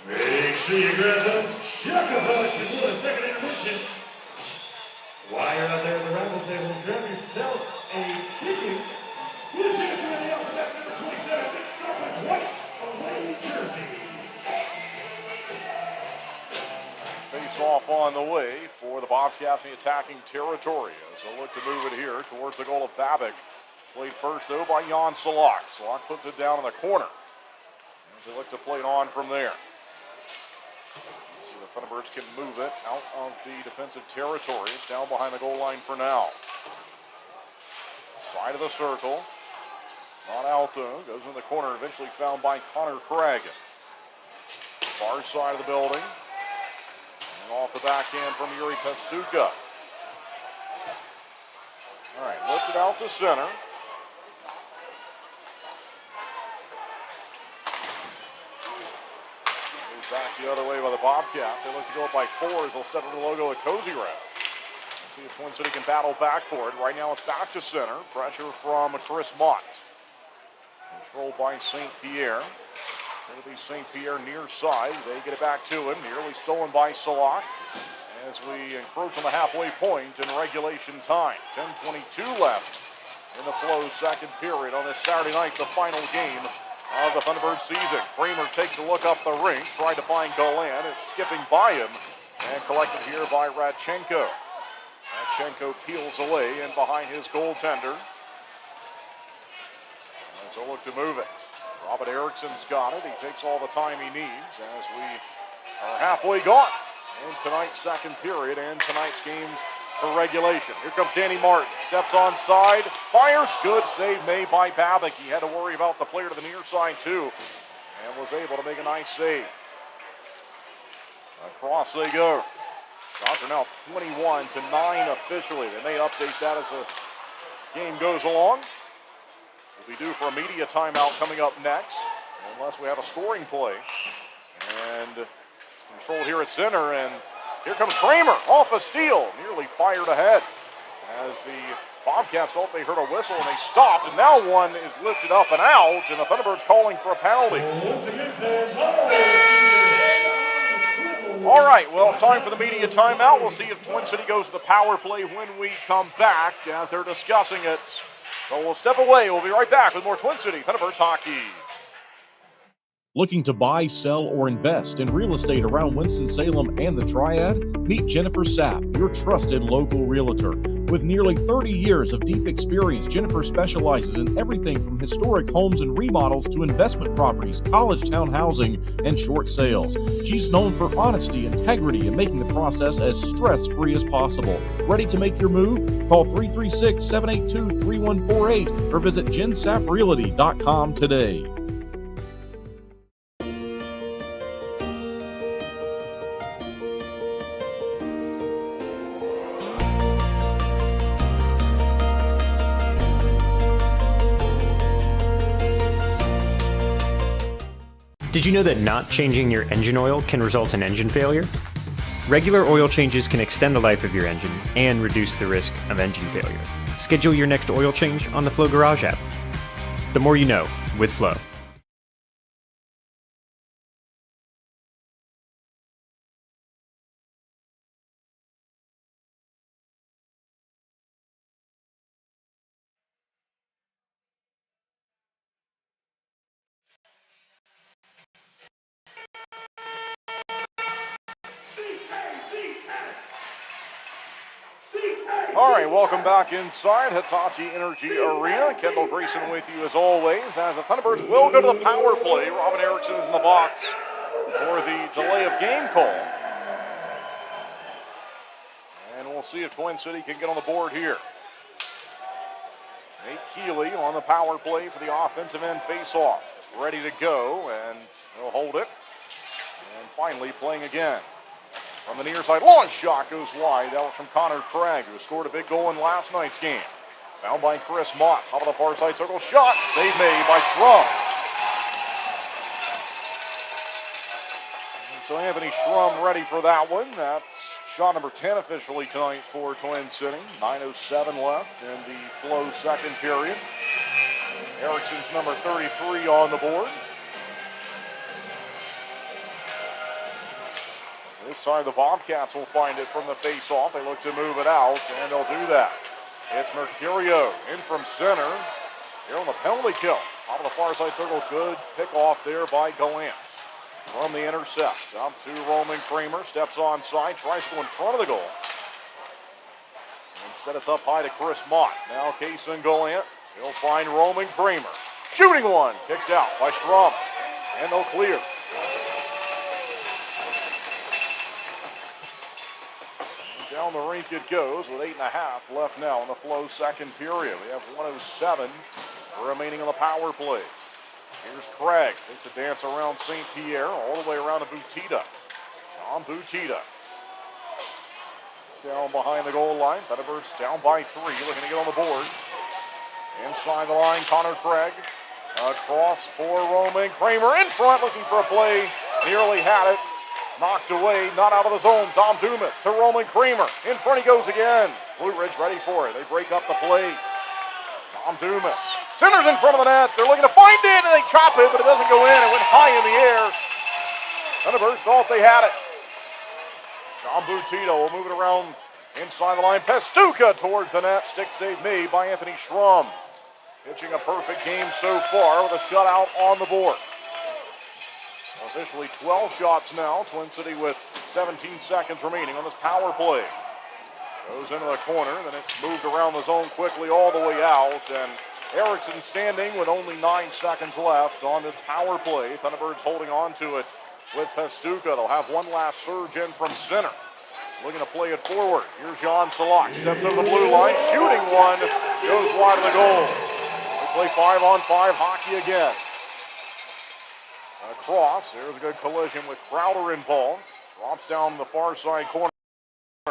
Make sure you grab those Chuck-a-Huts before the second intermission. While you're out there at the raffle tables, grab yourself a ticket. Get a chance to win the alphabet number 27 Big Starfish White away jersey. Face off on the way for the Bobcats in the attacking territory as they look to move it here towards the goal of Babic. Played first, though, by Jan Salak. Salak puts it down in the corner as they look to play it on from there. So the Thunderbirds can move it out of the defensive territory. It's down behind the goal line for now. Side of the circle. Not Alto. Goes in the corner, eventually found by Connor Craig. Far side of the building. And off the backhand from Yuri Pastuka. All right, lifted out to center. Back the other way by the Bobcats. They look to go up by 4 as they'll step over the logo of Cozy Red. See if Twin City can battle back for it. Right now it's back to center. Pressure from Chris Mott. Controlled by St. Pierre. It'll be St. Pierre near side. They get it back to him. Nearly stolen by Salak as we encroach on the halfway point in regulation time. 10:22 left in the Flow's second period on this Saturday night, the final game of the Thunderbird season. Kramer takes a look up the rink, tried to find Golan. It's skipping by him and collected here by Radchenko. Radchenko peels away and behind his goaltender as they look to move it. Robert Erickson's got it. He takes all the time he needs as we are halfway gone in tonight's second period and tonight's game for regulation. Here comes Danny Martin. Steps on side. Fires. Good save made by Babic. He had to worry about the player to the near side too and was able to make a nice save. Across they go. Shots are now 21-9 officially. They may update that as the game goes along. We'll be due for a media timeout coming up next unless we have a scoring play. And it's controlled here at center, and here comes Kramer off a steal, nearly fired ahead as the Bobcats thought they heard a whistle and they stopped, and now one is lifted up and out, and the Thunderbirds calling for a penalty. All right, well, it's time for the media timeout. We'll see if Twin City goes to the power play when we come back as they're discussing it. So we'll step away. We'll be right back with more Twin City Thunderbirds hockey. Looking to buy, sell, or invest in real estate around Winston-Salem and the Triad? Meet Jennifer Sapp, your trusted local realtor. With nearly 30 years of deep experience, Jennifer specializes in everything from historic homes and remodels to investment properties, college town housing, and short sales. She's known for honesty, integrity, and making the process as stress-free as possible. Ready to make your move? Call 336-782-3148 or visit jensapprealty.com today. Did you know that not changing your engine oil can result in engine failure? Regular oil changes can extend the life of your engine and reduce the risk of engine failure. Schedule your next oil change on the Flow Garage app. The more you know with Flow. All right, welcome back inside Hitachi Energy Arena. Kendall Grayson with you as always, as the Thunderbirds will go to the power play. Robin Erickson is in the box for the delay of game call. And we'll see if Twin City can get on the board here. Nate Keeley on the power play for the offensive end face-off. Ready to go, and he'll hold it. And finally playing again. From the near side, launch shot goes wide. That was from Connor Craig, who scored a big goal in last night's game. Found by Chris Mott, top of the far side circle, shot, save made by Schrum. And so Anthony Schrum ready for that one. That's shot number 10 officially tonight for Twin City. 9:07 left in the Flow second period. Erickson's number 33 on the board. This time the Bobcats will find it from the face-off. They look to move it out, and they'll do that. It's Mercurio in from center. Here on the penalty kill. Top of the far side circle, good pick off there by Gallant. From the intercept, up to Roman Kramer. Steps onside, tries to go in front of the goal. Instead it's up high to Chris Mott. Now Kason Gallant. He'll find Roman Kramer. Shooting one, kicked out by Schrum. And they'll clear. Down the rink it goes with 8.5 left now in the Flow second period. We have 1:07 remaining on the power play. Here's Craig. Takes a dance around St. Pierre all the way around to Butita. John Butita. Down behind the goal line. Thunderbirds down by 3. Looking to get on the board. Inside the line, Connor Craig. Across for Roman Kramer. In front looking for a play. Nearly had it. Knocked away, not out of the zone. Dom Dumas to Roman Kramer. In front he goes again. Blue Ridge ready for it. They break up the play. Dom Dumas. Centers in front of the net. They're looking to find it, and they chop it, but it doesn't go in. It went high in the air. Thunderbirds thought they had it. John Butita will move it around inside the line. Pestuka towards the net. Stick save made by Anthony Schrum. Pitching a perfect game so far with a shutout on the board. Officially 12 shots now. Twin City with 17 seconds remaining on this power play. Goes into the corner, then it's moved around the zone quickly all the way out. And Erickson standing with only 9 seconds left on this power play. Thunderbirds holding on to it with Pestuka. They'll have one last surge in from center. Looking to play it forward. Here's John Salak. Steps over the blue line. Shooting one. Goes wide of the goal. They play 5-on-5 hockey again. Across, there's a good collision with Crowder involved. Drops down the far side corner.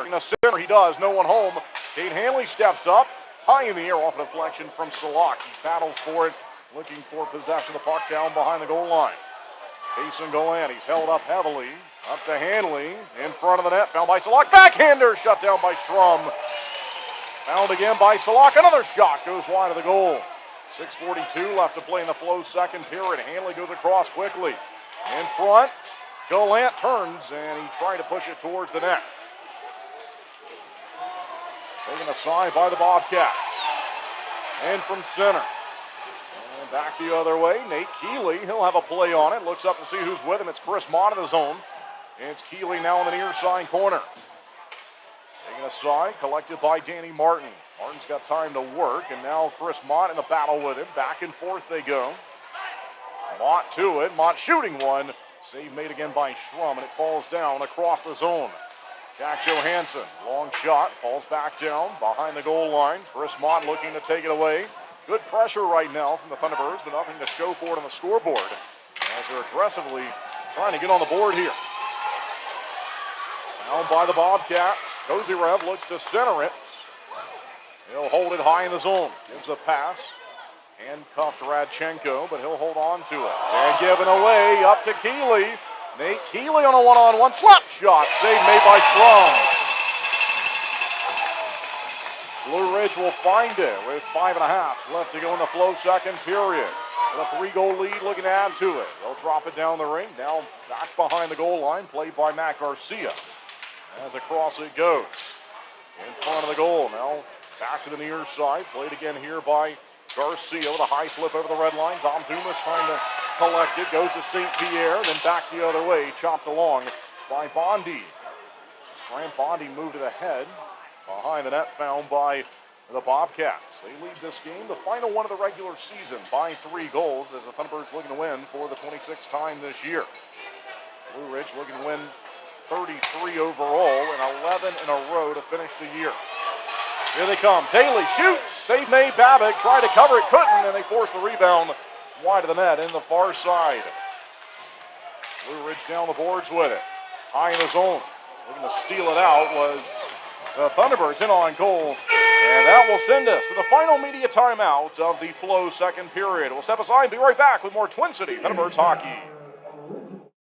In the center, he does. No one home. Kate Hanley steps up. High in the air off a deflection from Salak. He battles for it, looking for possession of the puck down behind the goal line. Kason Gallant, he's held up heavily. Up to Hanley. In front of the net. Found by Salak. Backhander shut down by Schrum. Found again by Salak. Another shot goes wide of the goal. 6:42 left to play in the Flow second period. Hanley goes across quickly. In front, Gallant turns, and he tried to push it towards the net. Taken aside by the Bobcats. And from center. And back the other way, Nate Keeley. He'll have a play on it. Looks up to see who's with him. It's Chris Mott in the zone. And it's Keeley now in the near side corner. Taken aside, collected by Danny Martin. Martin's got time to work, and now Chris Mott in the battle with him. Back and forth they go. Mott to it. Mott shooting one. Save made again by Schrum, and it falls down across the zone. Jack Johansson, long shot, falls back down behind the goal line. Chris Mott looking to take it away. Good pressure right now from the Thunderbirds, but nothing to show for it on the scoreboard as they're aggressively trying to get on the board here. Down by the Bobcats. Kozyrev looks to center it. He'll hold it high in the zone. Gives a pass. Handcuffed Radchenko, but he'll hold on to it. And given away up to Keeley. Nate Keeley on a one-on-one slap shot. Save made by Schrum. Blue Ridge will find it with 5.5 left to go in the Flow second period. With a 3-goal lead looking to add to it. They'll drop it down the ring. Now back behind the goal line. Played by Matt Garcia. As across it goes. In front of the goal. Now back to the near side. Played again here by Garcia with a high flip over the red line. Dom Dumas trying to collect it. Goes to St. Pierre. Then back the other way. Chopped along by Bondi. Grant Bondi moved to the head. Behind the net, found by the Bobcats. They lead this game, the final one of the regular season, by 3 goals as the Thunderbirds looking to win for the 26th time this year. Blue Ridge looking to win 33 overall and 11 in a row to finish the year. Here they come. Daly shoots. Save made. Babick tried to cover it, couldn't, and they forced the rebound wide of the net in the far side. Blue Ridge down the boards with it. High in the zone. Looking to steal it out was the Thunderbirds in on goal. And that will send us to the final media timeout of the Flow second period. We'll step aside and be right back with more Twin City Thunderbirds hockey.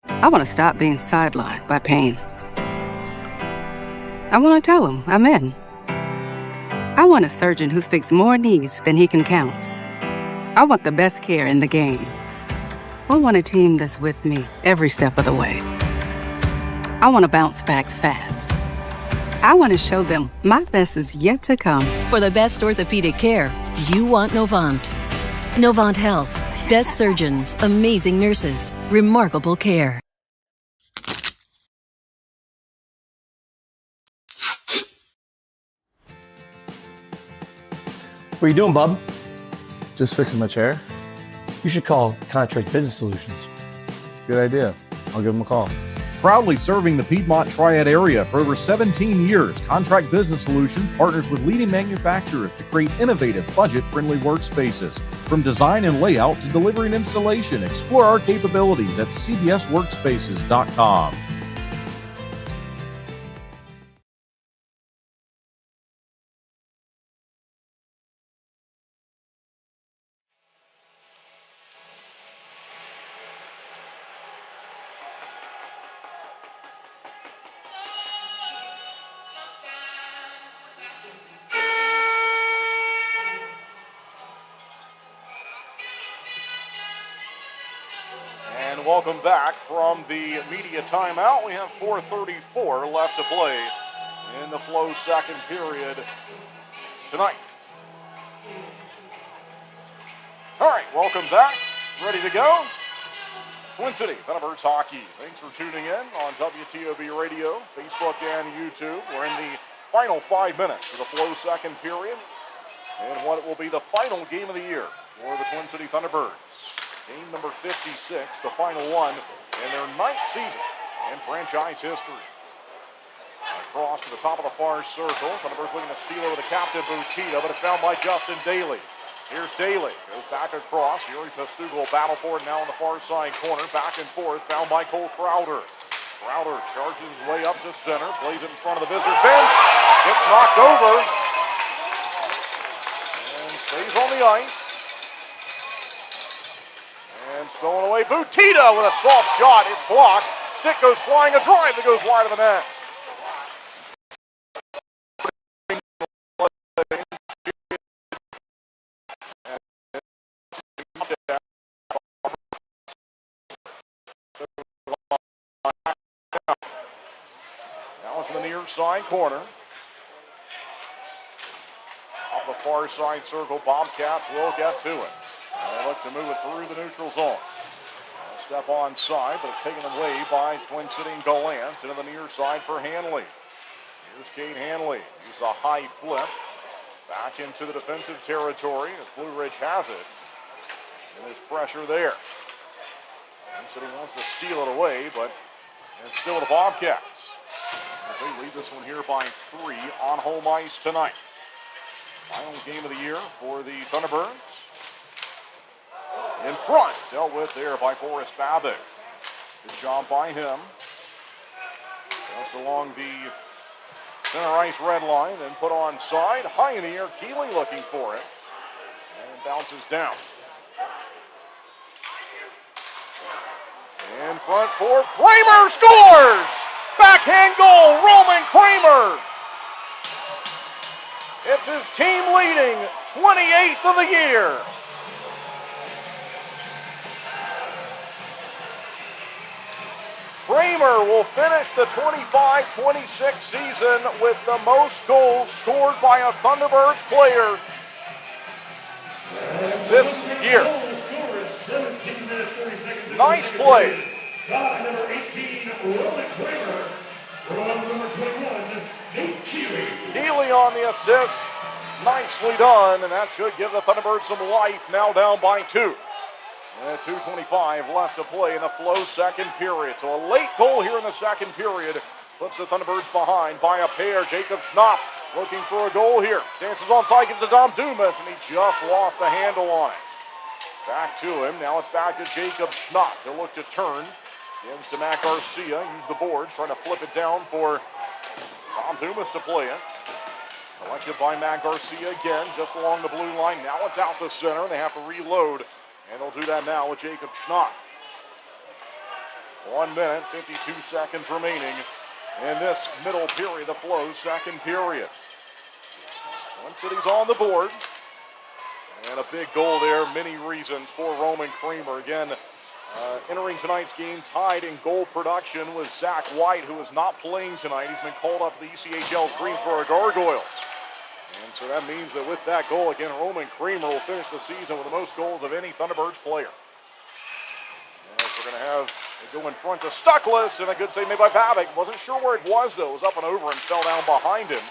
I want to stop being sidelined by pain. I want to tell him I'm in. I want a surgeon who speaks more knees than he can count. I want the best care in the game. I want a team that's with me every step of the way. I want to bounce back fast. I want to show them my best is yet to come. For the best orthopedic care, you want Novant. Novant Health. Best surgeons, amazing nurses, remarkable care. What are you doing, bub? Just fixing my chair. You should call Contract Business Solutions. Good idea. I'll give them a call. Proudly serving the Piedmont Triad area for over 17 years, Contract Business Solutions partners with leading manufacturers to create innovative, budget-friendly workspaces. From design and layout to delivery and installation, explore our capabilities at cbsworkspaces.com. And welcome back from the media timeout. We have 4:34 left to play in the Flow second period tonight. All right, welcome back. Ready to go? Twin City Thunderbirds hockey. Thanks for tuning in on WTOB Radio, Facebook, and YouTube. We're in the final 5 minutes of the Flow second period and what will be the final game of the year for the Twin City Thunderbirds. Game number 56, the final one in their 9th season in franchise history. Across to the top of the far circle. Thunderbirds looking to steal over the captain, Butita, but it's found by Justin Daly. Here's Daly. Goes back across. Yuri Pastuga will battle for it now on the far side corner. Back and forth. Found by Cole Crowder. Crowder charges his way up to center. Plays it in front of the visitors' bench. Gets knocked over. And stays on the ice. And stolen away. Butita with a soft shot. It's blocked. Stick goes flying. A drive that goes wide of the net. Now it's in the near side corner. Off the far side circle, Bobcats will get to it. They look to move it through the neutral zone. A step onside, but it's taken away by Twin City and Goalie. Into the near side for Hanley. Here's Kate Hanley. Uses a high flip. Back into the defensive territory as Blue Ridge has it. And there's pressure there. Twin City wants to steal it away, but it's still the Bobcats. As they lead this one here by 3 on home ice tonight. Final game of the year for the Thunderbirds. In front, dealt with there by Boris Babick. Good job by him. Just along the center ice red line, then put on side. High in the air, Keeley looking for it. And bounces down. In front for Kramer, scores! Backhand goal, Roman Kramer. It's his team leading 28th of the year. Kramer will finish the 25-26 season with the most goals scored by a Thunderbirds player this year. Nice play. Number 18, Roman Kramer. Number 21, Keeley on the assist. Nicely done, and that should give the Thunderbirds some life, now down by 2. And 2:25 left to play in the Flow second period. So a late goal here in the second period puts the Thunderbirds behind by a pair. Jacob Schnapp looking for a goal here. Dances onside, gives to Dom Dumas, and he just lost the handle on it. Back to him. Now it's back to Jacob Schnapp. He'll look to turn. Gives to Matt Garcia. Use the board, trying to flip it down for Dom Dumas to play it. Collected by Matt Garcia again, just along the blue line. Now it's out to center. They have to reload, and they'll do that now with Jacob Schnapp. 1 minute, 52 seconds remaining in this middle period, the Flow second period. Twin City's on the board. And a big goal there, many reasons for Roman Creamer. Again, entering tonight's game tied in goal production with Zach White, who is not playing tonight. He's been called up to the ECHL's Greensboro Gargoyles. And so that means that with that goal, again, Roman Creamer will finish the season with the most goals of any Thunderbirds player. As we're going to have it go in front to Stuckless, and a good save made by Babick. Wasn't sure where it was, though. It was up and over and fell down behind him.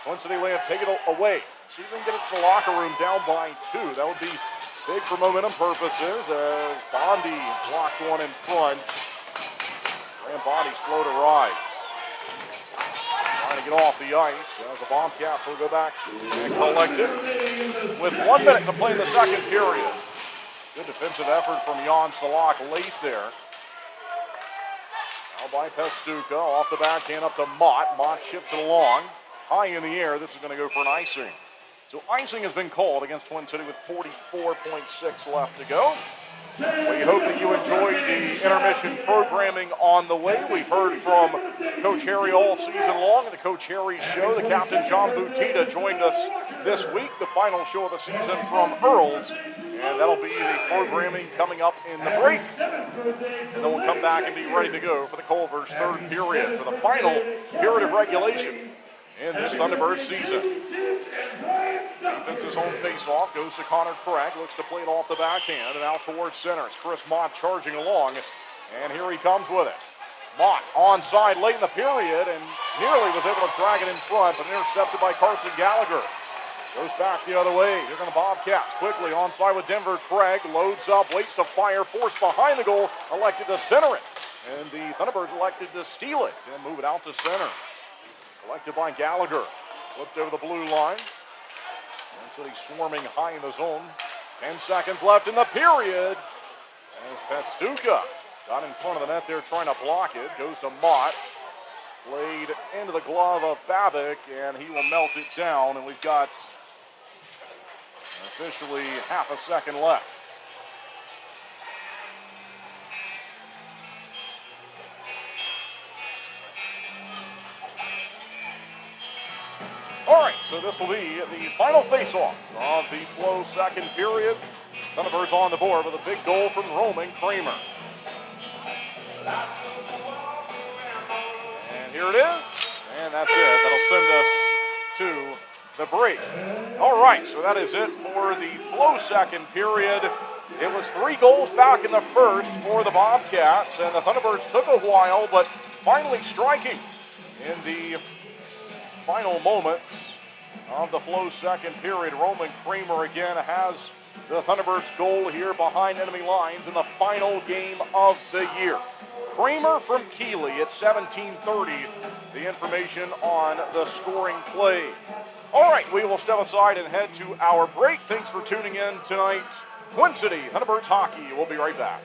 Twin City Land take it away. See if they can get it to the locker room down by 2. That would be big for momentum purposes as Bondi blocked one in front. And Bondi slow to rise. Trying to get off the ice as the Bobcats will go back and collect it. With 1 minute to play in the second period. Good defensive effort from Jan Salak late there. Now by Pestuka, off the backhand up to Mott. Mott chips it along. High in the air, this is going to go for an icing. So icing has been called against Twin City with 44.6 left to go. We hope that you enjoyed the intermission programming on the way. We've heard from Coach Harry all season long in the Coach Harry Show. The captain, John Butita, joined us this week, the final show of the season from Earls. And that'll be the programming coming up in the break. And then we'll come back and be ready to go for the Culver's third period, for the final period of regulation in this Thunderbirds season. Defense's own face-off goes to Connor Craig, looks to play it off the backhand and out towards center. It's Chris Mott charging along, and here he comes with it. Mott onside late in the period and nearly was able to drag it in front, but intercepted by Carson Gallagher. Goes back the other way. Here come the Bobcats quickly onside with Denver. Craig loads up, waits to fire, forced behind the goal, elected to center it. And the Thunderbirds elected to steal it and move it out to center. Collected by Gallagher. Flipped over the blue line. And so he's swarming high in the zone. 10 seconds left in the period. As Pestuka got in front of the net there trying to block it. Goes to Mott. Played into the glove of Babick, and he will melt it down. And we've got officially half a second left. All right, so this will be the final face-off of the Flow second period. Thunderbirds on the board with a big goal from Roman Creamer. And here it is, and that's it. That'll send us to the break. All right, so that is it for the Flow second period. It was 3 goals back in the first for the Bobcats, and the Thunderbirds took a while, but finally striking in the final moments of the Flow second period. Roman Creamer again has the Thunderbirds goal here behind enemy lines in the final game of the year. Creamer from Keeley at 17:30. The information on the scoring play. All right, we will step aside and head to our break. Thanks for tuning in tonight. Twin City Thunderbirds hockey. We'll be right back.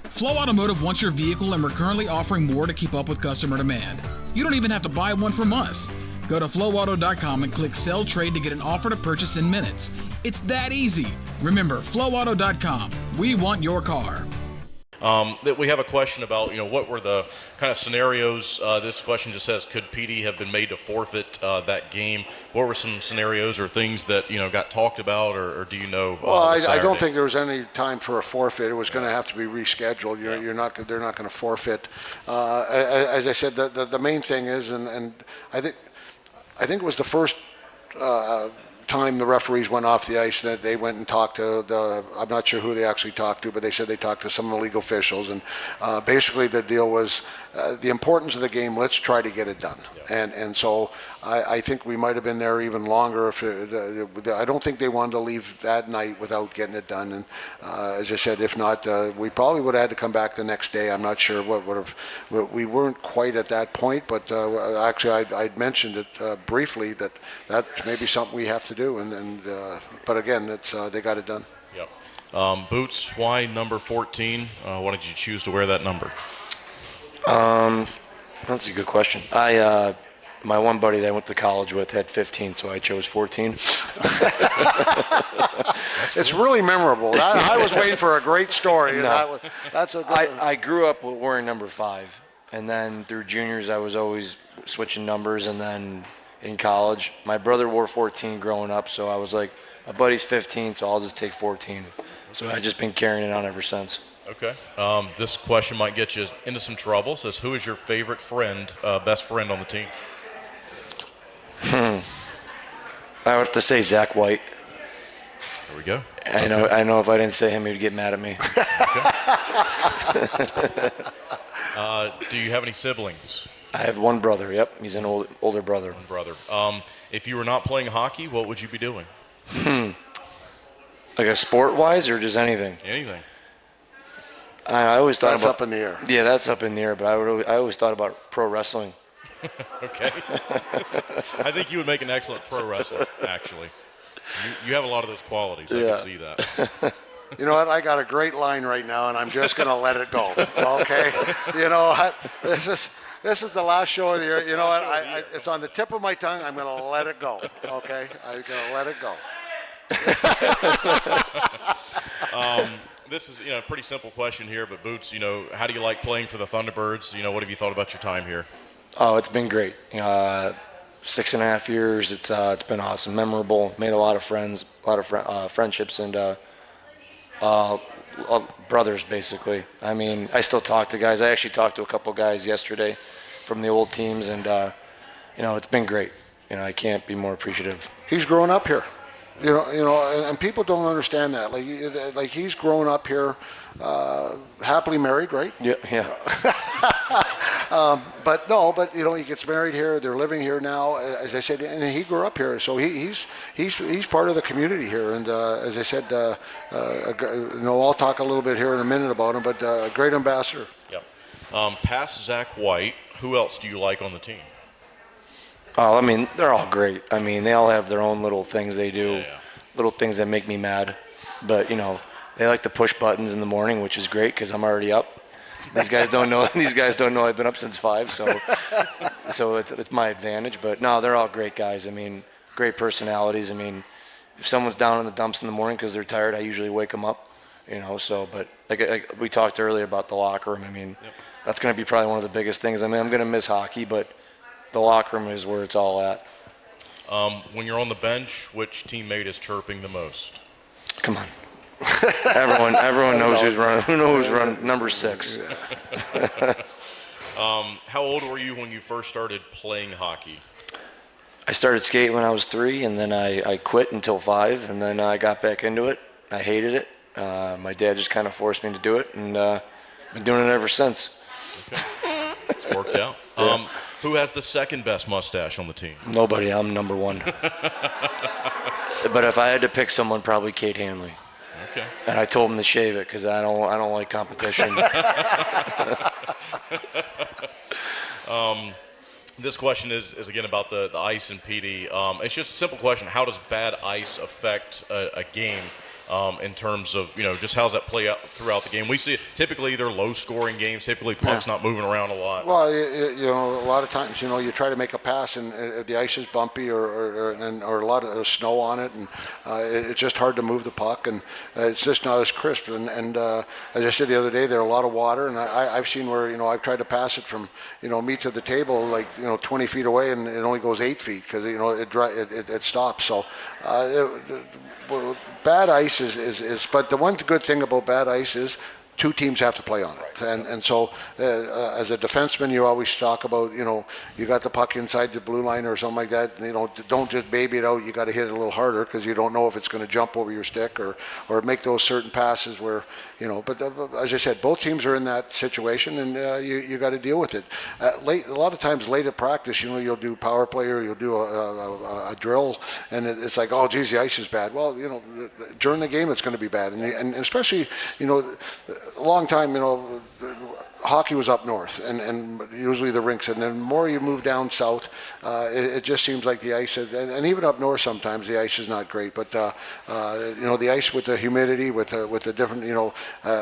Flow Automotive wants your vehicle, and we're currently offering more to keep up with customer demand. You don't even have to buy one from us. Go to flowauto.com and click Sell Trade to get an offer to purchase in minutes. It's that easy. Remember, flowauto.com. We want your car. That we have a question about, what were the kind of scenarios? This question just says, could PD have been made to forfeit that game? What were some scenarios or things that, got talked about, or do you know? Well, I don't think there was any time for a forfeit. It was going to have to be rescheduled. They're not going to forfeit. As I said, the main thing is, and I think it was the first time the referees went off the ice, that they went and talked to I'm not sure who they actually talked to, but they said they talked to some of the league officials, and basically the deal was the importance of the game, let's try to get it done. And so I think we might have been there even longer. I don't think they wanted to leave that night without getting it done. And as I said, if not, we probably would have had to come back the next day. I'm not sure what would have. We weren't quite at that point, but actually I'd mentioned it briefly that may be something we have to do. But again, they got it done. Yep. Boots, why number 14? Why did you choose to wear that number? That's a good question. My one buddy that I went to college with had 15, so I chose 14. It's really memorable. I was waiting for a great story. No. That's a good I grew up wearing number 5, and then through juniors I was always switching numbers, and then in college my brother wore 14 growing up, so I was like, my buddy's 15, so I'll just take 14. So I've just been carrying it on ever since. Okay. This question might get you into some trouble. It says, who is your favorite friend, best friend on the team? I would have to say Zach White. There we go. I know if I didn't say him, he'd get mad at me. Do you have any siblings? I have one brother, yep. He's an older brother. One brother. If you were not playing hockey, what would you be doing? Like a sport-wise or just anything? Anything. I always thought that's up in the air. Yeah, that's up in the air, but I always thought about pro wrestling. Okay. I think you would make an excellent pro wrestler, actually. You have a lot of those qualities. I can see that. You know what? I got a great line right now, and I'm just going to let it go. Okay? You know what? This is the last show of the year. You know what? It's on the tip of my tongue. I'm going to let it go. Okay? I'm going to let it go. This is a pretty simple question here, but Boots, how do you like playing for the Thunderbirds? What have you thought about your time here? Oh, it's been great. 6.5 years. It's been awesome, memorable. Made a lot of friends, a lot of friendships, and brothers basically. I mean, I still talk to guys. I actually talked to a couple guys yesterday from the old teams, and it's been great. I can't be more appreciative. He's grown up here. And people don't understand that. Like he's grown up here, happily married, right? Yeah. But he gets married here. They're living here now, as I said, and he grew up here, so he's part of the community here. And as I said, I'll talk a little bit here in a minute about him, but a great ambassador. Yep. Past Zach White, who else do you like on the team? Oh, I mean, they're all great. I mean, they all have their own little things they do, little things that make me mad. But, they like to push buttons in the morning, which is great because I'm already up. These guys don't know. I've been up since 5, so it's my advantage. But no, they're all great guys. I mean, great personalities. I mean, if someone's down in the dumps in the morning because they're tired, I usually wake them up. So but like we talked earlier about the locker room. I mean, that's going to be probably one of the biggest things. I mean, I'm going to miss hockey, but the locker room is where it's all at. When you're on the bench, which teammate is chirping the most? Come on. Everyone knows who's running. Who knows who's running number 6? How old were you when you first started playing hockey? I started skating when I was 3, and then I quit until 5, and then I got back into it. I hated it. My dad just kind of forced me to do it, and I've been doing it ever since. Okay. It's worked out. Yeah. Who has the second best mustache on the team? Nobody. I'm number 1. But if I had to pick someone, probably Kate Hanley. Okay. And I told him to shave it because I don't like competition. This question is again about the ice and PD. It's just a simple question. How does bad ice affect a game in terms of, just how does that play out throughout the game? We see it typically they're low-scoring games. Typically puck's not moving around a lot. Well, a lot of times, you try to make a pass and the ice is bumpy or a lot of snow on it, and it's just hard to move the puck, and it's just not as crisp. And as I said the other day, there are a lot of water, and I've seen where I've tried to pass it from me to the table 20 feet away, and it only goes 8 feet because it stops. So bad ice is but the one good thing about bad ice is two teams have to play on it. And so as a defenseman, you always talk about, you got the puck inside the blue line or something like that. Don't just baby it out. You got to hit it a little harder because you don't know if it's going to jump over your stick or make those certain passes where, but as I said, both teams are in that situation, and you got to deal with it. A lot of times late at practice, you'll do power play or you'll do a drill, and it's like, oh, geez, the ice is bad. Well, during the game, it's going to be bad. And especially, a long time, hockey was up north, and usually the rinks, and then the more you move down south, it just seems like the ice, and even up north sometimes the ice is not great, but the ice with the humidity, with the different,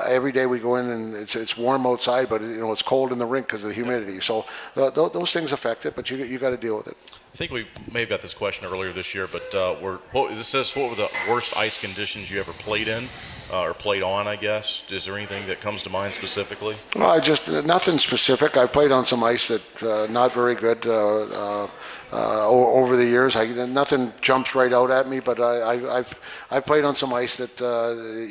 every day we go in and it's warm outside, but it's cold in the rink because of the humidity. So those things affect it, but you got to deal with it. I think we may have got this question earlier this year, but this says, what were the worst ice conditions you ever played in? Or played on, I guess. Is there anything that comes to mind specifically? Well, nothing specific. I played on some ice that not very good over the years. Nothing jumps right out at me, but I've played on some ice that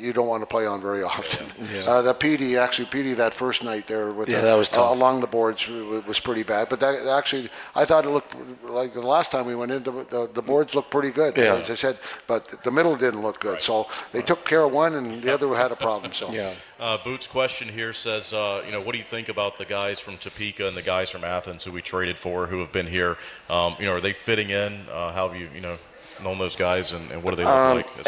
you don't want to play on very often. Yeah. The PD that first night there with that was tough. Along the boards was pretty bad. But that actually, I thought it looked like the last time we went in, the boards looked pretty good, as I said, but the middle didn't look good. So they took care of one, and the other had a problem. So Boots' question here says, what do you think about the guys from Topeka and the guys from Athens who we traded for, who have been here? Are they fitting in? How have you, known those guys, and what do they look like?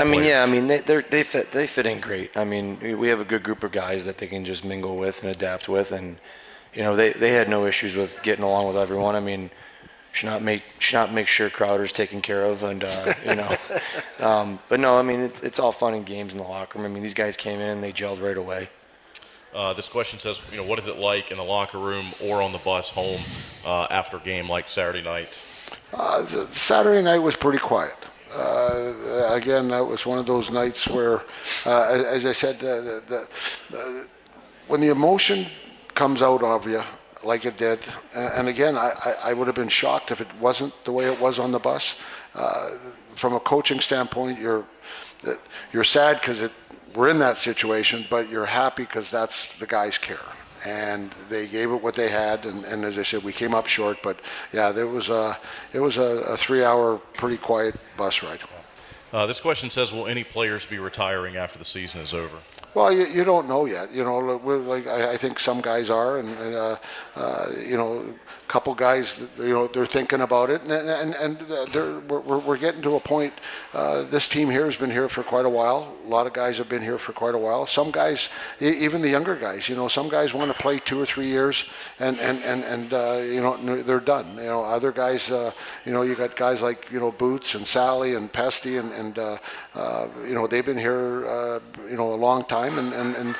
They fit in great. I mean, we have a good group of guys that they can just mingle with and adapt with, and they had no issues with getting along with everyone. I mean, should not make sure Crowder's taken care of, and but no, I mean it's all fun and games in the locker room. I mean, these guys came in, they gelled right away. This question says, what is it like in the locker room or on the bus home after game, like Saturday night? Saturday night was pretty quiet. Again, that was one of those nights where, as I said, when the emotion comes out of you, like it did, and again, I would have been shocked if it wasn't the way it was on the bus. From a coaching standpoint, you're sad because we're in that situation, but you're happy because that's the guys' care. And they gave it what they had, and as I said, we came up short. But yeah, it was a 3-hour pretty quiet bus ride. This question says, will any players be retiring after the season is over? Well, you don't know yet. I think some guys are, and a couple guys, they're thinking about it, and we're getting to a point. This team here has been here for quite a while. A lot of guys have been here for quite a while. Some guys, even the younger guys, some guys want to play 2 or 3 years, and they're done. Other guys, you got guys like Boots and Sally and Pesty, and they've been here a long time. And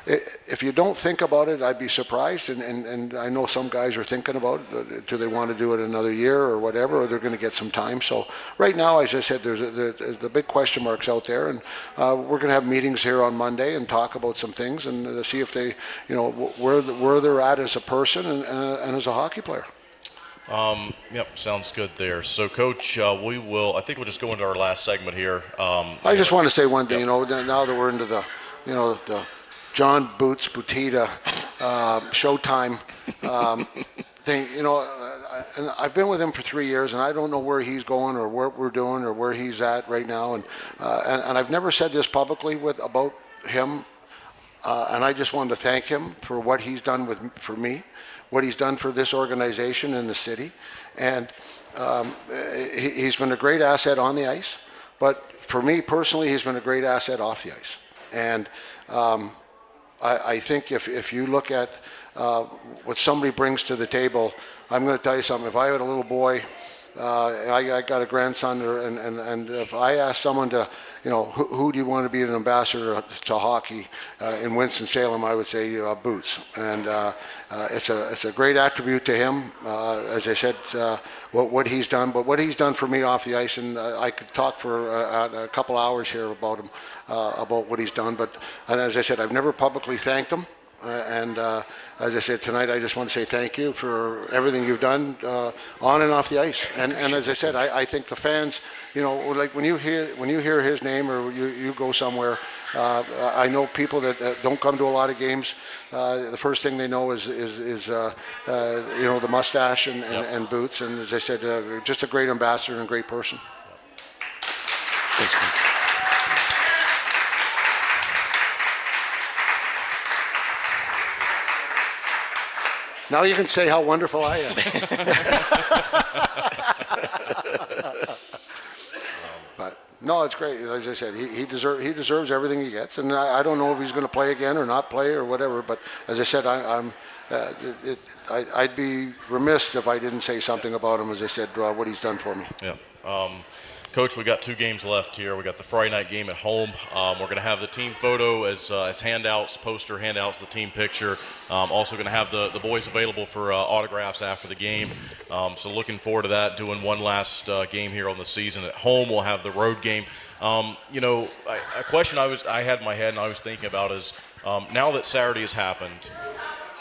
if you don't think about it, I'd be surprised. And I know some guys are thinking about it. Do they want to do it another year or whatever, or they're going to get some time? So right now, as I said, there's the big question marks out there, and we're going to have meetings here on Monday and talk about some things and see if they, where they're at as a person and as a hockey player. Yep, sounds good there. So, Coach, I think we'll just go into our last segment here. I just want to say one thing, now that we're into the John Boots Butita Showtime thing, and I've been with him for 3 years, and I don't know where he's going or what we're doing or where he's at right now, and I've never said this publicly about him, and I just wanted to thank him for what he's done for me, what he's done for this organization and the city, and he's been a great asset on the ice, but for me personally, he's been a great asset off the ice. And I think if you look at what somebody brings to the table, I'm going to tell you something. If I had a little boy, I got a grandson, and if I asked someone to, who do you want to be an ambassador to hockey in Winston-Salem, I would say Boots. And it's a great attribute to him, as I said, what he's done. But what he's done for me off the ice, and I could talk for a couple hours here about him, about what he's done. And as I said, I've never publicly thanked him. And as I said tonight, I just want to say thank you for everything you've done on and off the ice. And as I said, I think the fans, like when you hear his name or you go somewhere, I know people that don't come to a lot of games. The first thing they know is the mustache and boots. And as I said, just a great ambassador and a great person. Thanks, man. Now you can say how wonderful I am. But no, it's great. As I said, he deserves everything he gets, and I don't know if he's going to play again or not play or whatever. But as I said, I'd be remiss if I didn't say something about him. As I said, what he's done for me. Yeah. Coach, we got 2 games left here. We got the Friday night game at home. We're going to have the team photo as handouts, poster handouts, the team picture. Also going to have the boys available for autographs after the game. So looking forward to that, doing one last game here on the season. At home, we'll have the road game. A question I had in my head and I was thinking about is, now that Saturday has happened,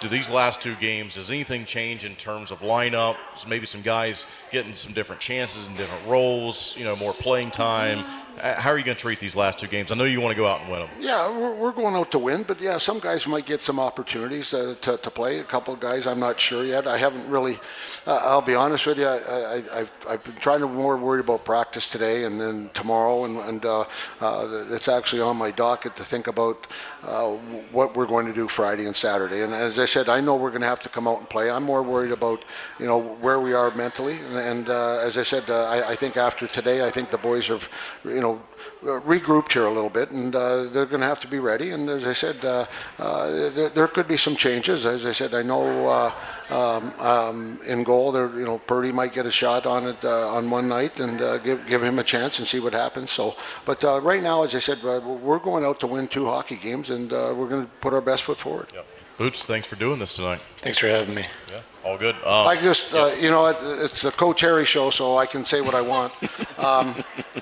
do these last 2 games, does anything change in terms of lineup? Maybe some guys getting some different chances and different roles, more playing time. How are you going to treat these last 2 games? I know you want to go out and win them. Yeah, we're going out to win, but yeah, some guys might get some opportunities to play. A couple of guys, I'm not sure yet. I haven't really, I'll be honest with you, I've been trying to be more worried about practice today and then tomorrow, and it's actually on my docket to think about what we're going to do Friday and Saturday. And as I said, I know we're going to have to come out and play. I'm more worried about, where we are mentally. And as I said, I think after today, I think the boys have, regrouped here a little bit, and they're going to have to be ready. And as I said, there could be some changes. As I said, I know in goal, there, Purdy might get a shot on it on one night, and give him a chance and see what happens. So, but right now, as I said, we're going out to win 2 hockey games, and we're going to put our best foot forward. Yep. Boots, thanks for doing this tonight. Thanks for having me. Yeah, all good. I just, it's a Coach Harry show, so I can say what I want.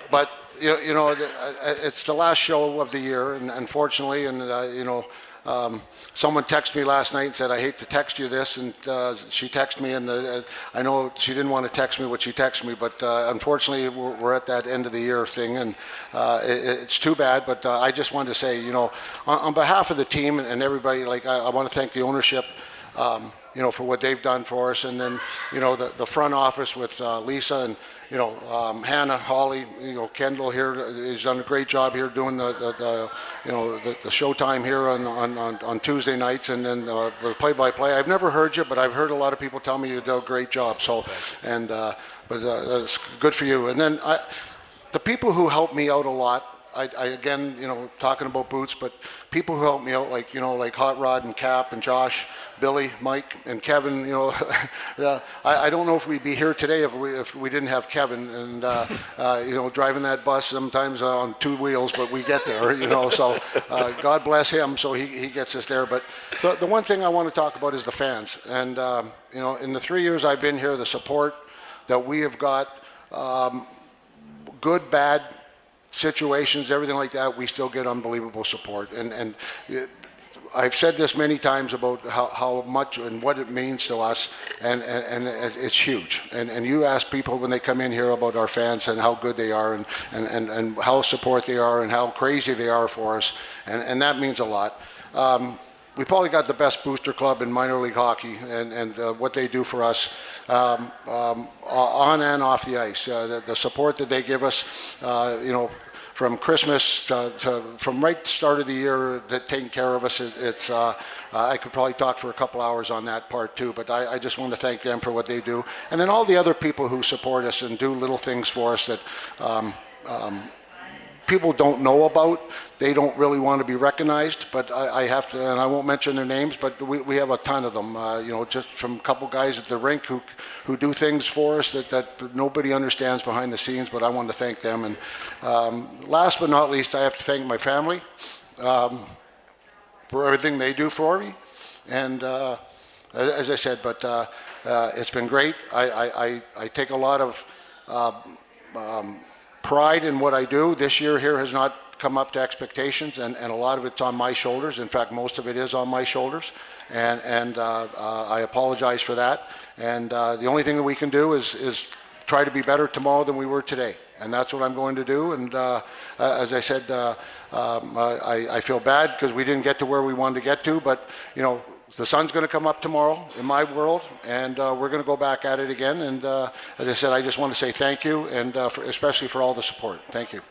But it's the last show of the year, and unfortunately, someone texted me last night and said, I hate to text you this, and she texted me, and I know she didn't want to text me what she texted me, but unfortunately, we're at that end of the year thing, and it's too bad, but I just wanted to say, on behalf of the team and everybody, I want to thank the ownership, for what they've done for us, and then, the front office with Lisa and, Hannah, Holly, Kendall here has done a great job here doing the showtime here on Tuesday nights, and then the play-by-play. I've never heard you, but I've heard a lot of people tell me you do a great job. So, and but it's good for you. And then the people who helped me out a lot. I again, talking about Boots, but people who helped me out, like Hot Rod and Cap and Josh, Billy, Mike, and Kevin, I don't know if we'd be here today if we didn't have Kevin and, driving that bus sometimes on 2 wheels, but we get there, so God bless him, so he gets us there. But the one thing I want to talk about is the fans. And, in the 3 years I've been here, the support that we have got, good, bad, situations, everything like that, we still get unbelievable support. And I've said this many times about how much and what it means to us, and it's huge. And you ask people when they come in here about our fans and how good they are and how support they are and how crazy they are for us, and that means a lot. We probably got the best booster club in minor league hockey, and what they do for us on and off the ice. The support that they give us, from Christmas from right start of the year, taking care of us. It's I could probably talk for a couple hours on that part too, but I just want to thank them for what they do. And then all the other people who support us and do little things for us that people don't know about. They don't really want to be recognized, but I have to, and I won't mention their names, but we have a ton of them, just from a couple guys at the rink who do things for us that nobody understands behind the scenes, but I want to thank them. And last but not least, I have to thank my family for everything they do for me. And as I said, but it's been great. I take a lot of pride in what I do. This year here has not come up to expectations, and a lot of it's on my shoulders. In fact, most of it is on my shoulders, and I apologize for that. And the only thing that we can do is try to be better tomorrow than we were today. And that's what I'm going to do. And as I said, I feel bad because we didn't get to where we wanted to get to. But, you know, the sun's going to come up tomorrow in my world, and we're going to go back at it again. And as I said, I just want to say thank you, and especially for all the support. Thank you.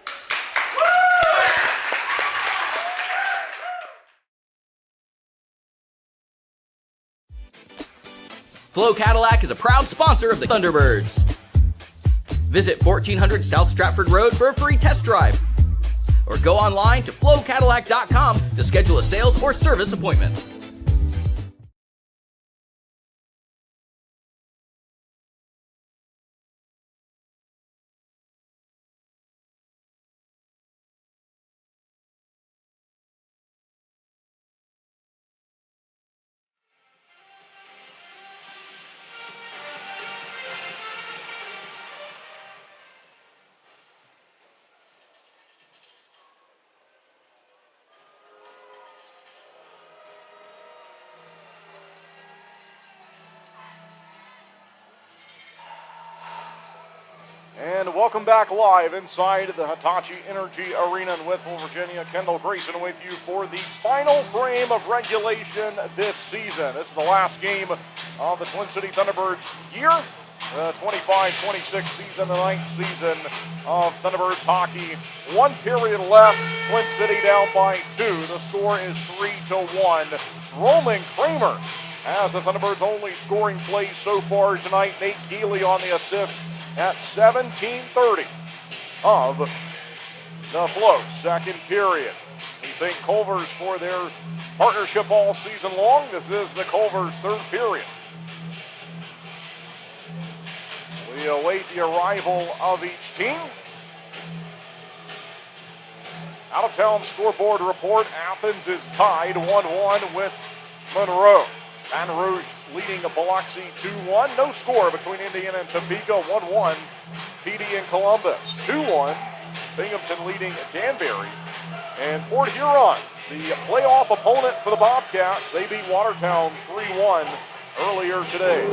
Flo Cadillac is a proud sponsor of the Thunderbirds. Visit 1400 South Stratford Road for a free test drive. Or go online to flowcadillac.com to schedule a sales or service appointment. And welcome back live inside the Hitachi Energy Arena in Whitwell, Virginia. Kendall Grayson with you for the final frame of regulation this season. This is the last game of the Twin City Thunderbirds year. The 25-26 season, the 9th season of Thunderbirds hockey. 1 period left, Twin City down by 2. The score is 3-1. Roman Kramer has the Thunderbirds' only scoring play so far tonight. Nate Keeley on the assist at 17:30 of the Flow, second period. We thank Culvers for their partnership all season long. This is the Culvers' third period. We await the arrival of each team. Out-of-town scoreboard report, Athens is tied 1-1 with Monroe. Baton Rouge leading Biloxi 2-1. No score between Indiana and Topeka. 1-1. PD and Columbus. 2-1. Binghamton leading Danbury. And Port Huron, the playoff opponent for the Bobcats. They beat Watertown 3-1 earlier today.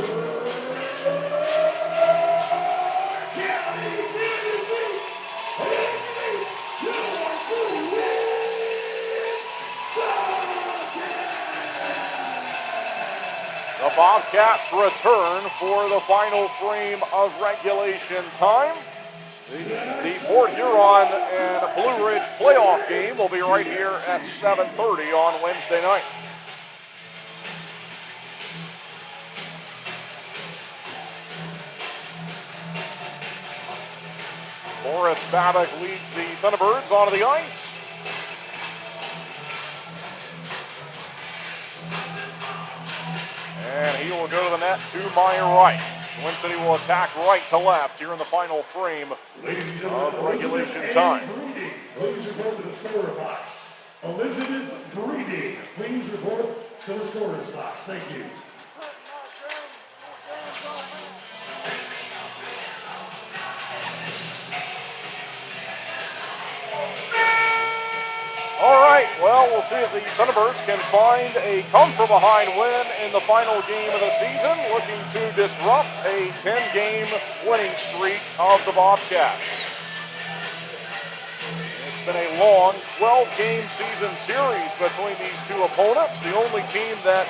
The Bobcats return for the final frame of regulation time. The Port Huron and Blue Ridge playoff game will be right here at 7:30 on Wednesday night. Boris Babbitt leads the Thunderbirds onto the ice. And he will go to the net to my right. Twin City will attack right to left here in the final frame of regulation time. Please report to the scorer box. Elizabeth Breeding, please report to the scorer's box. Thank you. All right, well, we'll see if the Thunderbirds can find a come-from-behind win in the final game of the season, looking to disrupt a 10-game winning streak of the Bobcats. It's been a long 12-game season series between these two opponents. The only team that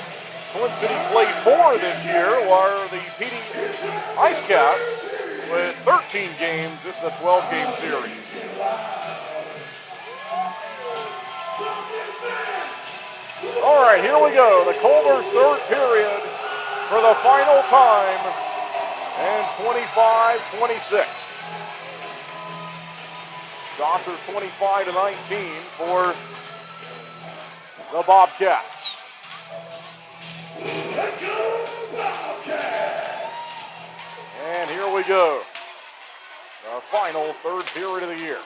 Twin City played more this year were the PD Ice Cats with 13 games. This is a 12-game series. All right, here we go. The Culver's third period for the final time, and 25-26. Shots are 25-19 for the Bobcats. Let's go, Bobcats! And here we go. The final third period of the year.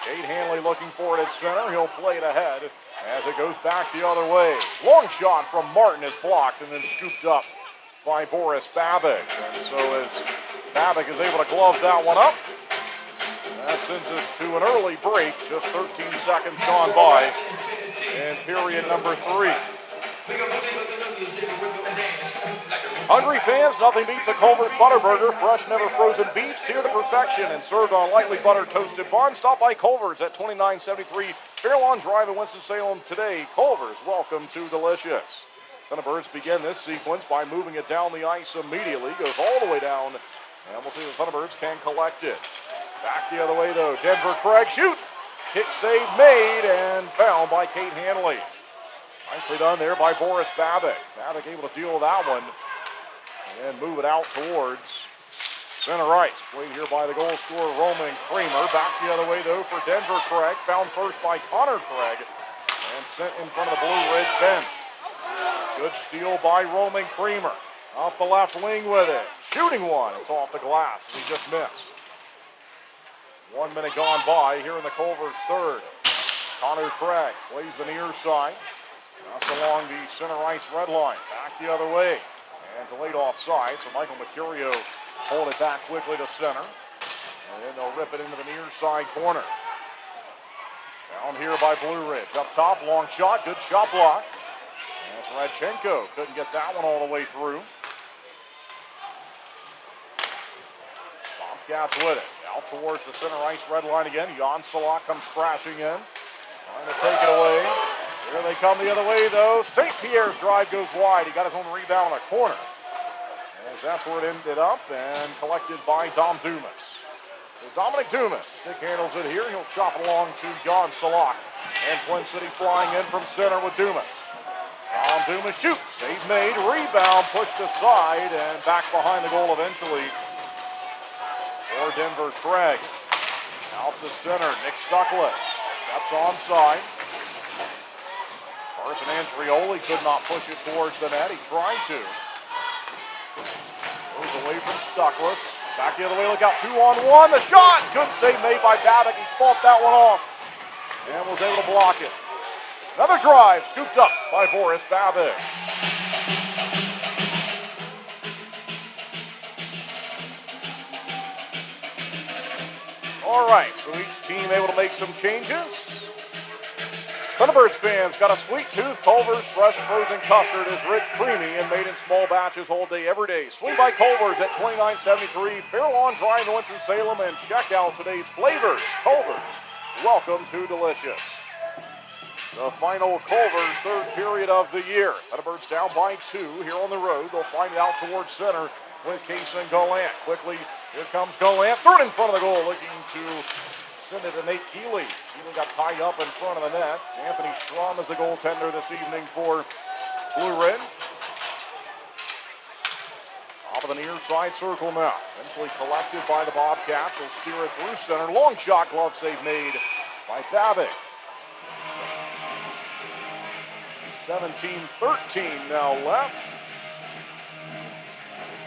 Cade Hanley looking for it at center. He'll play it ahead as it goes back the other way. Long shot from Martin is blocked and then scooped up by Boris Babbitt. And so as Babbitt is able to glove that one up, That sends us to an early break, just 13 seconds gone by in period number 3. Hungry fans, nothing beats a Culver's Butter Burger. Fresh, never frozen beef, seared to perfection and served on lightly buttered toasted bun. Stop by Culver's at 2973 Fairlawn Drive in Winston-Salem today. Culver's, welcome to delicious. Thunderbirds begin this sequence by moving it down the ice immediately. Goes all the way down, and we'll see if the Thunderbirds can collect it. Back the other way, though. Denver Craig shoots. Kick save made and found by Kate Hanley. Nicely done there by Boris Babbitt. Babbitt able to deal with that one and move it out towards center ice. Played here by the goal scorer Roman Kramer. Back the other way, though, for Denver Craig. Found first by Connor Craig and sent in front of the Blue Ridge bench. Good steal by Roman Kramer. Off the left wing with it. Shooting one. It's off the glass. He just missed. 1 minute gone by here in the Culver's third. Connor Craig plays the near side. Just along the center ice red line. Back the other way. And delayed offside. So Michael Mercurio hold it back quickly to center. And then they'll rip it into the near side corner. Down here by Blue Ridge. Up top, long shot. Good shot block. That's Radchenko. Couldn't get that one all the way through. Bobcats with it. Out towards the center ice red line again. Jan Salak comes crashing in. Trying to take it away. Here they come the other way, though. St. Pierre's drive goes wide. He got his own rebound on a corner. As that's where it ended up, and collected by Dom Dumas. So Dominic Dumas, stick handles it here. He'll chop it along to Jan Salak. And Twin City flying in from center with Dumas. Dom Dumas shoots. Save made. Rebound pushed aside, and back behind the goal eventually for Denver Craig. Out to center. Nick Stuckless steps onside. Carson Andrioli could not push it towards the net. He tried to. Goes away from Stuckless. Back the other way. Look out. 2-on-1. The shot. Good save made by Babbitt. He fought that one off and was able to block it. Another drive scooped up by Boris Babbitt. All right, so each team able to make some changes. Thunderbirds fans got a sweet tooth. Culver's fresh frozen custard is rich, creamy, and made in small batches all day, every day. Swing by Culver's at 2973 Fairlawn Drive in Winston-Salem and check out today's flavors. Culver's, welcome to delicious. The final Culver's third period of the year. Thunderbirds down by 2 here on the road. They'll find it out towards center with Kason Gallant. Quickly, here comes Gallant. Third in front of the goal, looking to send it to Nate Keeley. Keeley got tied up in front of the net. Anthony Schramm is the goaltender this evening for Blue Ridge. Top of the near side circle now. Eventually collected by the Bobcats. They'll steer it through center. Long shot, glove save made by Babbitt. 17-13 now left.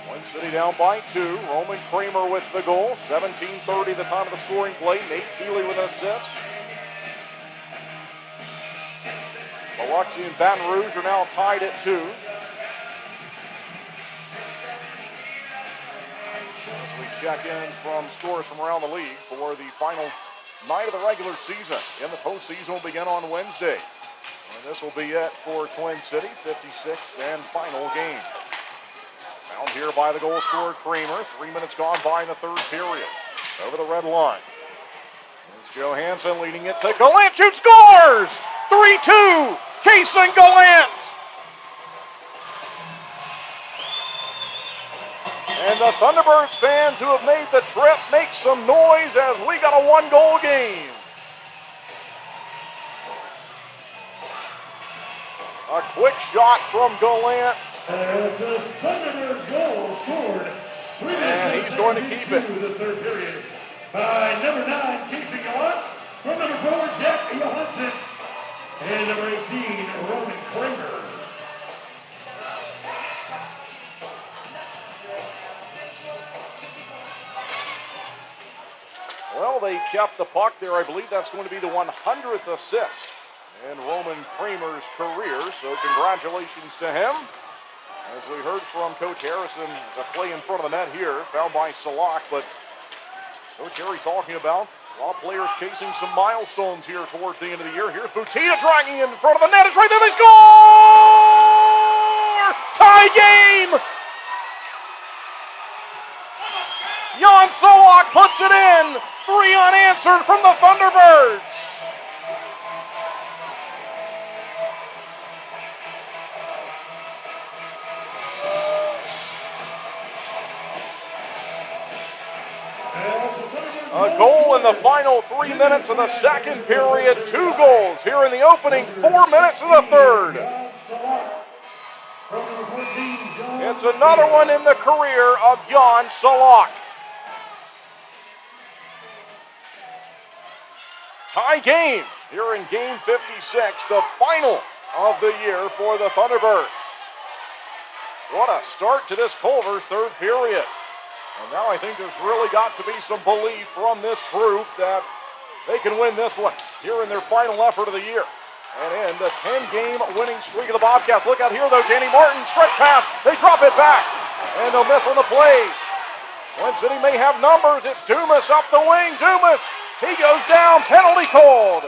Twin City down by 2. Roman Kramer with the goal. 17:30 the time of the scoring play. Nate Keeley with an assist. Biloxi and Baton Rouge are now tied at 2. As we check in from scores from around the league for the final night of the regular season. In the postseason will begin on Wednesday. And this will be it for Twin City, 56th and final game. Found here by the goal scorer Kramer. 3 minutes gone by in the third period. Over the red line. It's Johansson leading it to Gallant. Shoots, scores! 3-2, Kason Gallant! And the Thunderbirds fans who have made the trip make some noise as we got a 1-goal game. A quick shot from Gallant. It's a Thunderbirds goal scored 3 minutes and he's going to keep it. The third period by number 9, Kason Gallant, from number 4, Jack Johansson, and number 18, Roman Kramer. Well, they kept the puck there. I believe that's going to be the 100th assist in Roman Kramer's career, so congratulations to him. As we heard from Coach Harrison, the play in front of the net here, fouled by Salak, but Coach Harry talking about A lot of players chasing some milestones here towards the end of the year. Here's Butita dragging in front of the net. It's right there. They score! Tie game! Jan Solak puts it in. 3 unanswered from the Thunderbirds. A goal in the final 3 minutes of the second period. 2 goals here in the opening 4 minutes of the third. It's another one in the career of Jan Solak. Tie game here in game 56, the final of the year for the Thunderbirds. What a start to this Culver's third period. And now I think there's really got to be some belief from this group that they can win this one here in their final effort of the year. And end a 10-game winning streak of the Bobcats. Look out here, though. Danny Martin, stretch pass. They drop it back. And they'll miss on the play. Twin City may have numbers. It's Dumas up the wing. Dumas, he goes down. Penalty called.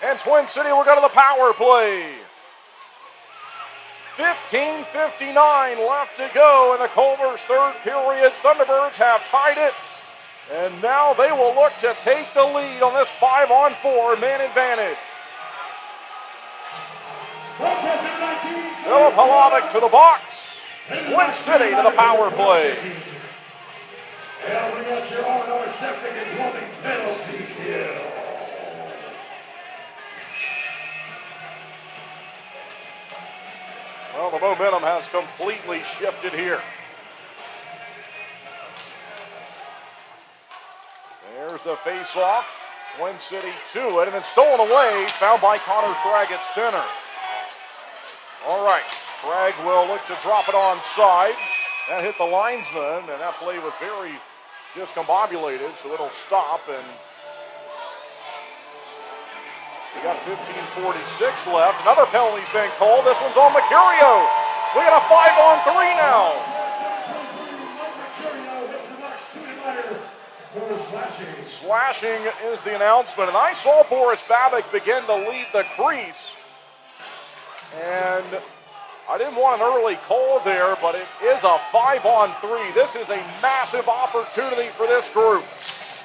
And Twin City will go to the power play. 15:59 left to go in the Culver's third period. Thunderbirds have tied it. And now they will look to take the lead on this 5-on-4 man advantage. Philip Holovic to the box. Twin City to the power play. And we got your R&R septic and plumbing penalty kill. Well, the momentum has completely shifted here. There's the face-off. Twin City to it, and then stolen away, found by Connor Craig at center. All right, Craig will look to drop it onside. That hit the linesman, and that play was very discombobulated, so it'll stop, and we got 15:46 left. Another penalty's been called. This one's on Mercurio. We got a 5-on-3 now. Slashing is the announcement, and I saw Boris Babic begin to leave the crease. And I didn't want an early call there, but it is a 5-on-3. This is a massive opportunity for this group.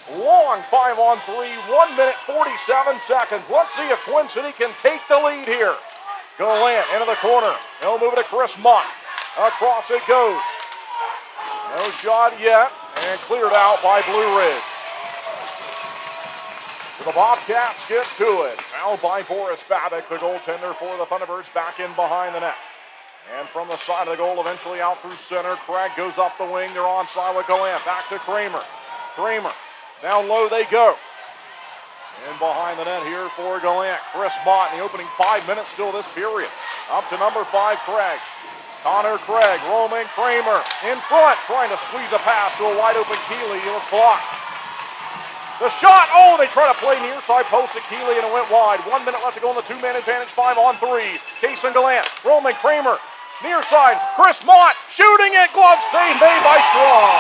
Long 5-on-3, 1 minute 47 seconds. Let's see if Twin City can take the lead here. Gallant into the corner. They'll move it to Chris Mott. Across it goes. No shot yet, and cleared out by Blue Ridge. So the Bobcats get to it. Fouled by Boris Babic, the goaltender for the Thunderbirds, back in behind the net. And from the side of the goal, eventually out through center. Craig goes up the wing. They're onside with Gallant. Back to Kramer. Kramer. Down low they go. And behind the net here for Gallant. Chris Mott in the opening 5 minutes still this period. Up to number 5, Craig. Connor Craig, Roman Kramer in front, trying to squeeze a pass to a wide open Keeley. It was blocked. The shot, oh, they try to play near side post to Keeley and it went wide. 1 minute left to go in the 2-man advantage, 5-on-3. Case and Gallant, Roman Kramer, near side, Chris Mott shooting it, glove save made by Strong.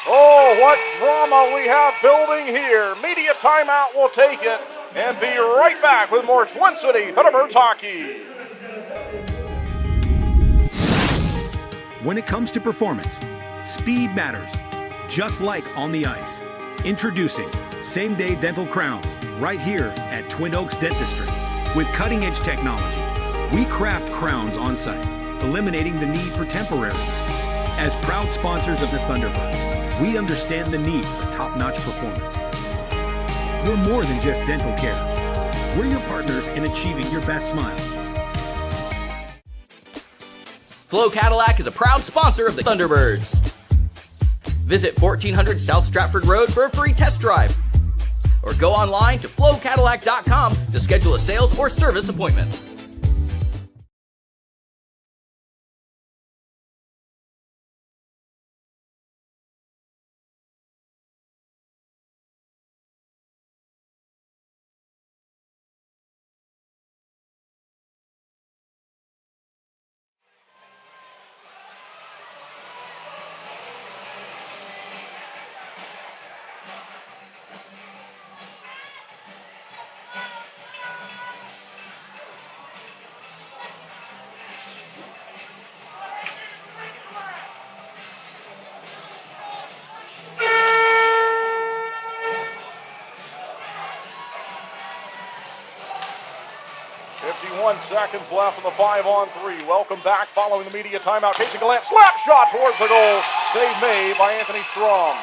Oh, what drama we have building here. Media timeout will take it and be right back with more Twin City Thunderbirds hockey. When it comes to performance, speed matters, just like on the ice. Introducing same-day dental crowns right here at Twin Oaks Dentistry. With cutting-edge technology, we craft crowns on site, eliminating the need for temporary. As proud sponsors of the Thunderbirds, we understand the need for top-notch performance. We're more than just dental care. We're your partners in achieving your best smile. Flo Cadillac is a proud sponsor of the Thunderbirds. Visit 1400 South Stratford Road for a free test drive. Or go online to flowcadillac.com to schedule a sales or service appointment. 21 seconds left in the 5-on-3. Welcome back following the media timeout. Casey Gallant, slap shot towards the goal. Save made by Anthony Strom.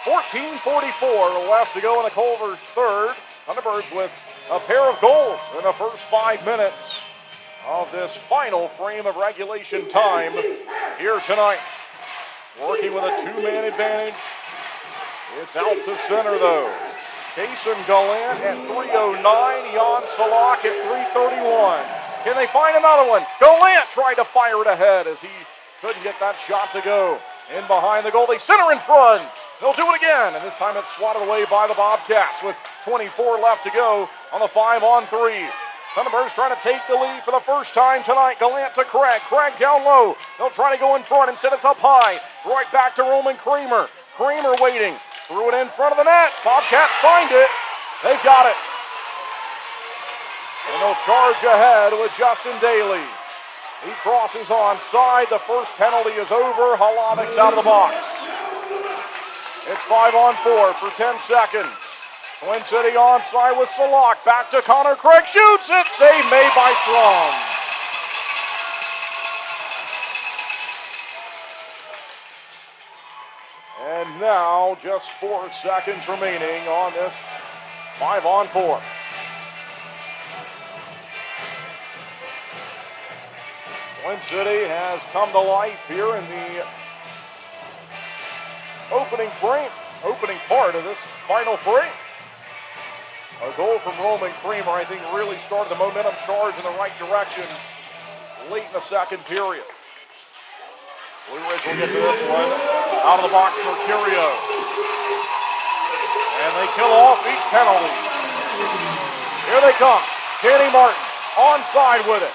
14:44 left to go in the Culver's third. Thunderbirds with a pair of goals in the first 5 minutes of this final frame of regulation time here tonight. Working with a two-man advantage. It's out to center, though. Kason Gallant at 3:09. Jan Salak at 3:31. Can they find another one? Gallant tried to fire it ahead as he couldn't get that shot to go. In behind the goal, they center in front. They'll do it again, and this time it's swatted away by the Bobcats with 24 left to go on the 5-on-3. Thunderbirds trying to take the lead for the first time tonight. Gallant to Craig. Craig down low. They'll try to go in front. Instead, it's up high. Right back to Roman Kramer. Kramer waiting. Threw it in front of the net. Bobcats find it. They've got it. And they'll charge ahead with Justin Daly. He crosses onside. The first penalty is over. Halovic's out of the box. It's 5-on-4 for 10 seconds. Twin City onside with Salak. Back to Connor Craig. Shoots it. Save made by Strom. And now just 4 seconds remaining on this 5-on-4. Twin City has come to life here in the opening part of this final frame. A goal from Roman Kramer, I think, really started the momentum charge in the right direction late in the second period. Blue Ridge will get to this one. Out of the box, Mercurio. And they kill off each penalty. Here they come. Danny Martin onside with it.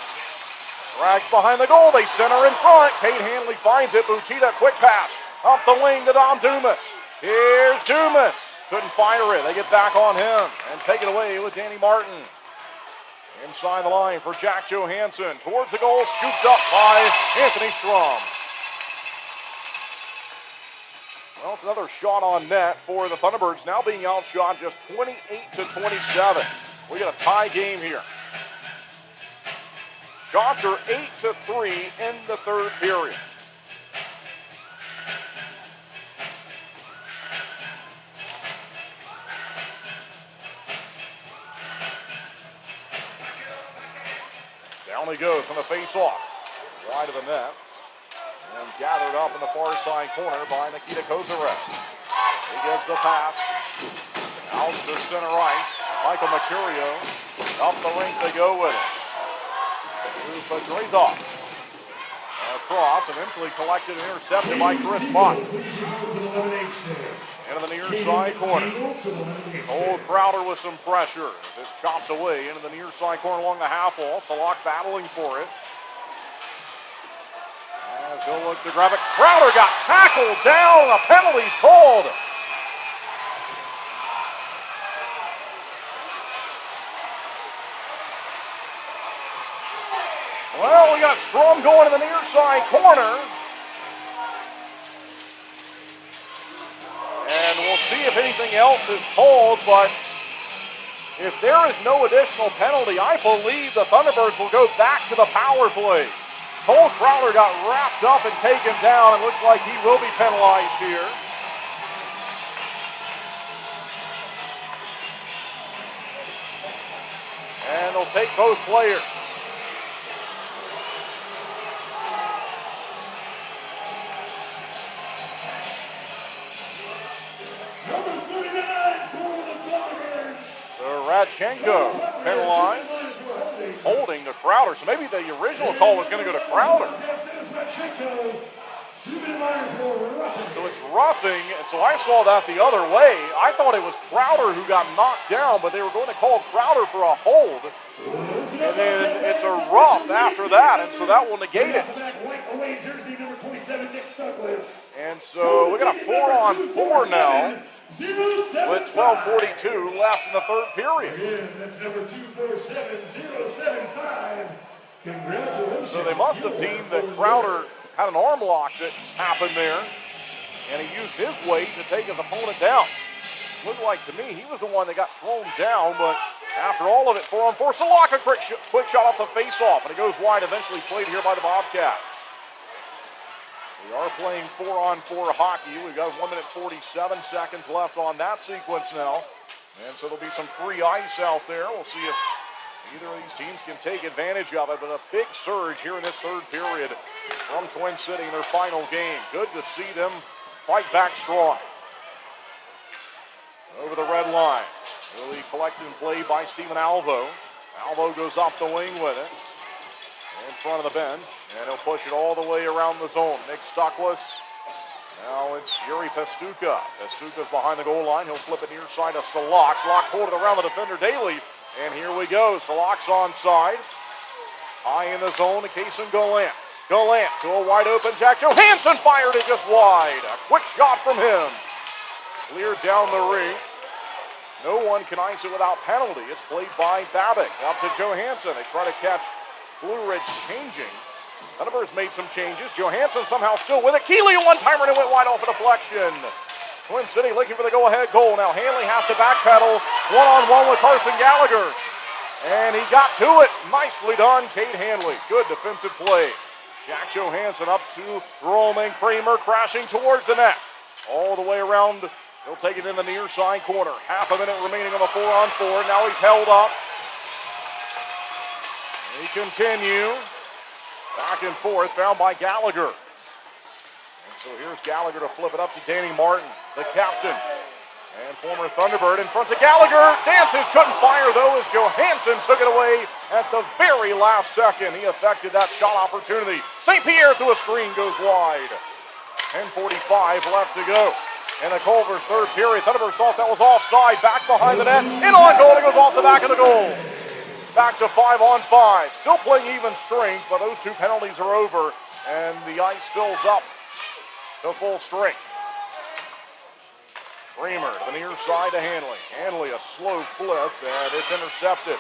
Drags behind the goal. They center in front. Kate Hanley finds it. Butita, quick pass. Up the wing to Dom Dumas. Here's Dumas. Couldn't fire it. They get back on him and take it away with Danny Martin. Inside the line for Jack Johansson. Towards the goal. Scooped up by Anthony Strom. Well, it's another shot on net for the Thunderbirds, now being outshot just 28-27. We got a tie game here. Shots are 8-3 in the third period. Down he goes from the face-off. Wide of the net. And gathered up in the far side corner by Nikita Kozarev. He gives the pass. Out to center ice. Michael Mercurio. Up the rink they go with it. To Pedrazov. Across, eventually collected and intercepted by Chris Buck. Into the near side corner. Old Crowder with some pressure. It's chopped away into the near side corner along the half wall. Salak battling for it. As he'll look to grab it. Crowder got tackled down. A penalty's called. Well, we got Strom going to the near side corner. And we'll see if anything else is called, but if there is no additional penalty, I believe the Thunderbirds will go back to the power play. Cole Crowder got wrapped up and taken down, and looks like he will be penalized here. And they'll take both players. So Radchenko penalized. Holding to Crowder. So maybe the original call was going to go to Crowder. So it's roughing, and so I saw that the other way. I thought it was Crowder who got knocked down, but they were going to call Crowder for a hold. And then it's a rough after that, and so that will negate it. And so we got a 4-on-4 now. With 12:42 left in the third period. That's number 247075. Congratulations. So they must have deemed that Crowder had an arm lock that happened there, and he used his weight to take his opponent down. Looked like to me he was the one that got thrown down, but After all of it, 4-on-4. Salak, a quick shot off the face-off, and it goes wide, eventually played here by the Bobcats. We are playing 4-on-4 hockey. We've got 1 minute 47 seconds left on that sequence now. And so there'll be some free ice out there. We'll see if either of these teams can take advantage of it, but a big surge here in this third period from Twin City in their final game. Good to see them fight back strong. Over the red line. Really collected and played by Steven Alvo. Alvo goes off the wing with it. In front of the bench, and he'll push it all the way around the zone. Nick Stuckless. Now it's Yuri Pestuka. Pestuka's behind the goal line. He'll flip it near side to Salak. Salak pulled it around the defender Daly. And here we go. Salak's onside. High in the zone to Kason Gallant. Gallant to a wide open Jack Johansson fired it just wide. A quick shot from him. Cleared down the ring. No one can ice it without penalty. It's played by Babbitt. Up to Johansson. They try to catch Blue Ridge changing. Thunderbirds made some changes. Johansson somehow still with it. Keeley a one-timer and it went wide off a deflection. Twin City looking for the go-ahead goal. Now Hanley has to backpedal. One-on-one with Carson Gallagher. And he got to it. Nicely done, Cade Hanley. Good defensive play. Jack Johansson up to Roman Kramer crashing towards the net. All the way around. He'll take it in the near side corner. Half a minute remaining on the 4-on-4. Now he's held up. They continue. Back and forth, found by Gallagher. And so here's Gallagher to flip it up to Danny Martin, the captain. And former Thunderbird in front to Gallagher. Dances, couldn't fire though as Johansson took it away at the very last second. He affected that shot opportunity. St. Pierre through a screen goes wide. 10:45 left to go. In the Culver's third period, Thunderbirds thought that was offside. Back behind the net. In on goal. It goes off the back of the goal. Back to 5-on-5. Still playing even strength, but those two penalties are over, and the ice fills up to full strength. Kramer to the near side to Hanley. Hanley a slow flip, and it's intercepted.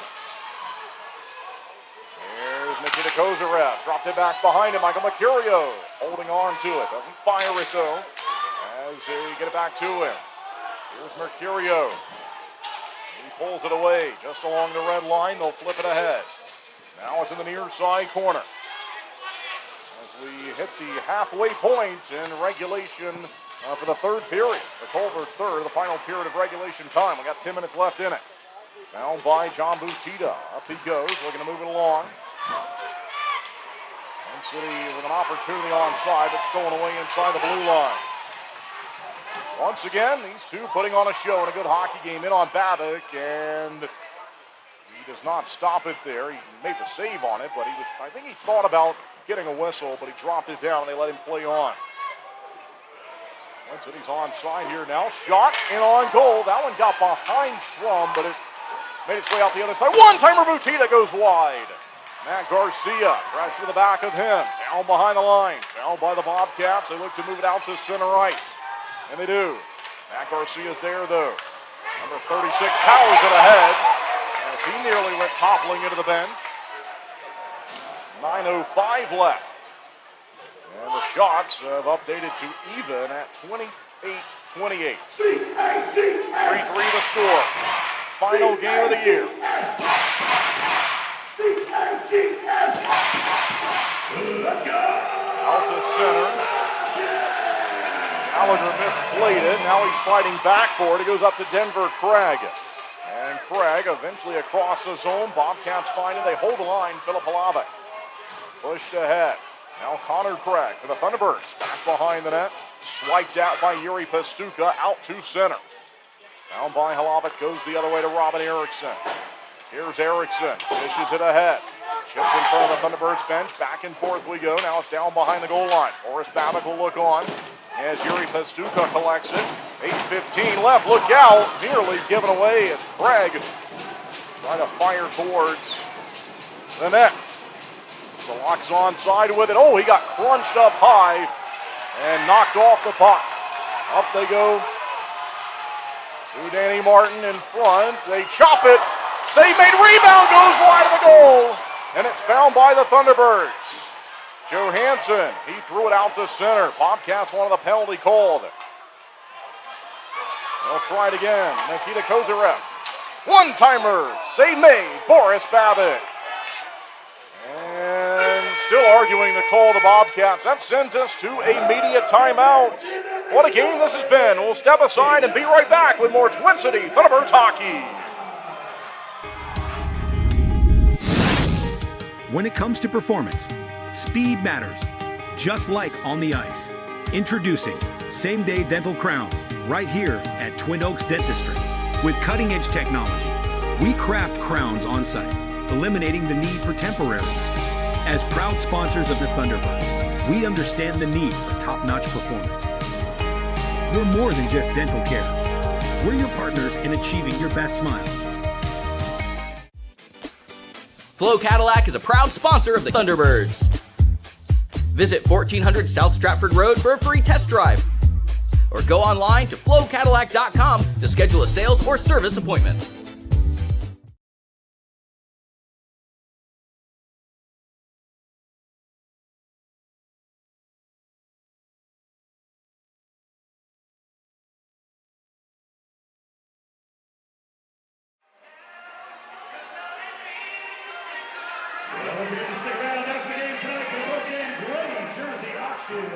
Here's Nikita Kozarev. Dropped it back behind him. Michael Mercurio holding on to it. Doesn't fire it, though, as they get it back to him. Here's Mercurio. He pulls it away just along the red line. They'll flip it ahead. Now it's in the near side corner. As we hit the halfway point in regulation for the third period. The Culver's third, the final period of regulation time. We got 10 minutes left in it. Found by John Butita. Up he goes, looking to move it along. Twin City with an opportunity onside, but stolen away inside the blue line. Once again, these two putting on a show and a good hockey game in on Babbitt, and he does not stop it there. He made the save on it, but I think he thought about getting a whistle, but he dropped it down and they let him play on. Twin City's onside here now. Shot in on goal. That one got behind Schrum, but it made its way out the other side. One-timer Butita goes wide. Matt Garcia, pressure to the back of him. Down behind the line. Fouled by the Bobcats. They look to move it out to center ice. And they do. Matt Garcia's there, though. Number 36 powers it ahead as he nearly went toppling into the bench. 9:05 left. And the shots have updated to even at 28-28. 3-3 the score. Final game of the year. Let's go! Out to center. Gallagher misplayed it. Now he's fighting back for it. It goes up to Denver Craig. And Craig eventually across the zone. Bobcats find it. They hold the line. Philip Halavic pushed ahead. Now Connor Craig for the Thunderbirds. Back behind the net. Swiped out by Yuri Pestuka. Out to center. Found by Halavic. Goes the other way to Robin Erickson. Here's Erickson. Dishes it ahead. Chipped in front of the Thunderbirds bench. Back and forth we go. Now it's down behind the goal line. Boris Babbitt will look on as Yuri Pestuka collects it. 8:15 left. Look out. Nearly given away as Craig trying to fire towards the net. Salak's onside with it. Oh, he got crunched up high and knocked off the puck. Up they go to Danny Martin in front. They chop it. Save made. Rebound goes wide of the goal. And it's found by the Thunderbirds. Johansson, he threw it out to center. Bobcats wanted the penalty called. They'll try it again. Nikita Kozarev One-timer, save made, Boris Babick. And still arguing the call of the Bobcats. That sends us to a media timeout. What a game this has been. We'll step aside and be right back with more Twin City Thunderbirds hockey. When it comes to performance, speed matters, just like on the ice. Introducing same-day dental crowns right here at Twin Oaks Dentistry. With cutting-edge technology, we craft crowns on site, eliminating the need for temporary. As proud sponsors of the Thunderbirds, we understand the need for top-notch performance. We're more than just dental care. We're your partners in achieving your best smile. Flo Cadillac is a proud sponsor of the Thunderbirds. Visit 1400 South Stratford Road for a free test drive. Or go online to flowcadillac.com to schedule a sales or service appointment. Don't forget to stick around after the game tonight for the Postgame Gray Jersey auction.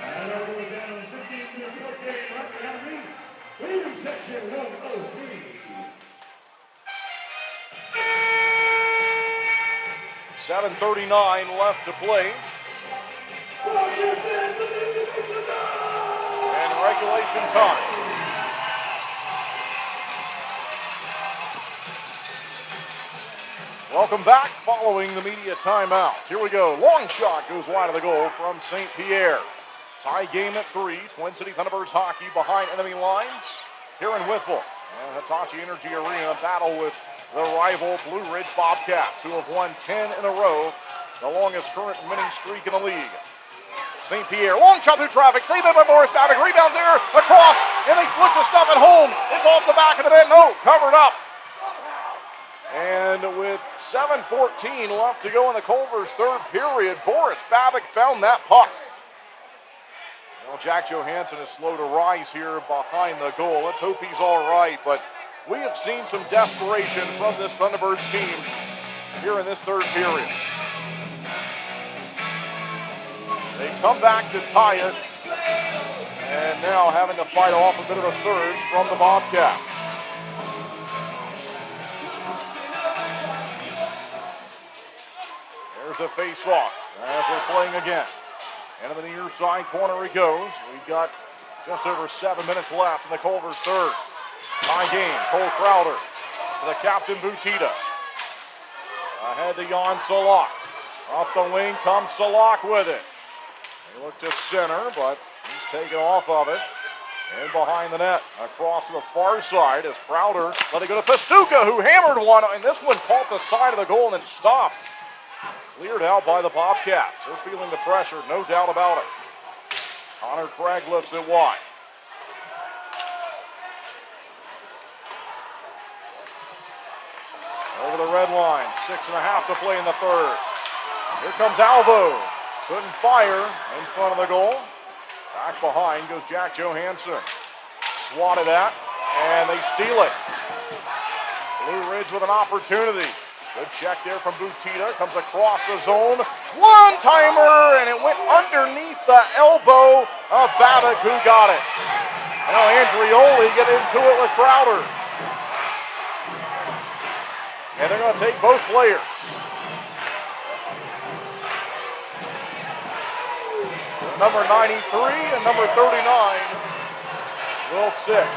And our goes down 15 minutes postgame right behind me. Leading section 103. 7:39 left to play. And regulation time. Welcome back following the media timeout. Here we go. Long shot goes wide of the goal from St. Pierre. Tie game at 3. Twin City Thunderbirds hockey behind enemy lines. Here in Whitville. And Hitachi Energy Arena battle with the rival Blue Ridge Bobcats, who have won 10 in a row, the longest current winning streak in the league. St. Pierre, long shot through traffic, saved by Boris Babick, rebounds there, across, and they look to stuff it home. It's off the back of the net, no, covered up. And with 7:14 left to go in the Culver's third period, Boris Babick found that puck. Well, Jack Johansson is slow to rise here behind the goal. Let's hope he's all right, but we have seen some desperation from this Thunderbirds team here in this third period. They come back to tie it, and now having to fight off a bit of a surge from the Bobcats. There's a face-off as we're playing again. And in the near side corner he goes. We've got just over 7 minutes left in the Culver's third. Tie game, Cole Crowder to the captain Butita. Ahead to Jan Salak. Up the wing comes Salak with it. They look to center, but he's taken off of it. And behind the net, across to the far side is Crowder. Let it go to Pastuca, who hammered one, and this one caught the side of the goal and then stopped. Cleared out by the Bobcats. They're feeling the pressure, no doubt about it. Connor Craig lifts it wide. Over the red line, 6.5 to play in the third. Here comes Alvo. Couldn't fire in front of the goal. Back behind goes Jack Johansson. Swatted at, and they steal it. Blue Ridge with an opportunity. Good check there from Butita. Comes across the zone. One-timer, and it went underneath the elbow of Babick, who got it. Now Andrioli get into it with Crowder. And they're going to take both players. Number 93 and number 39 will sit.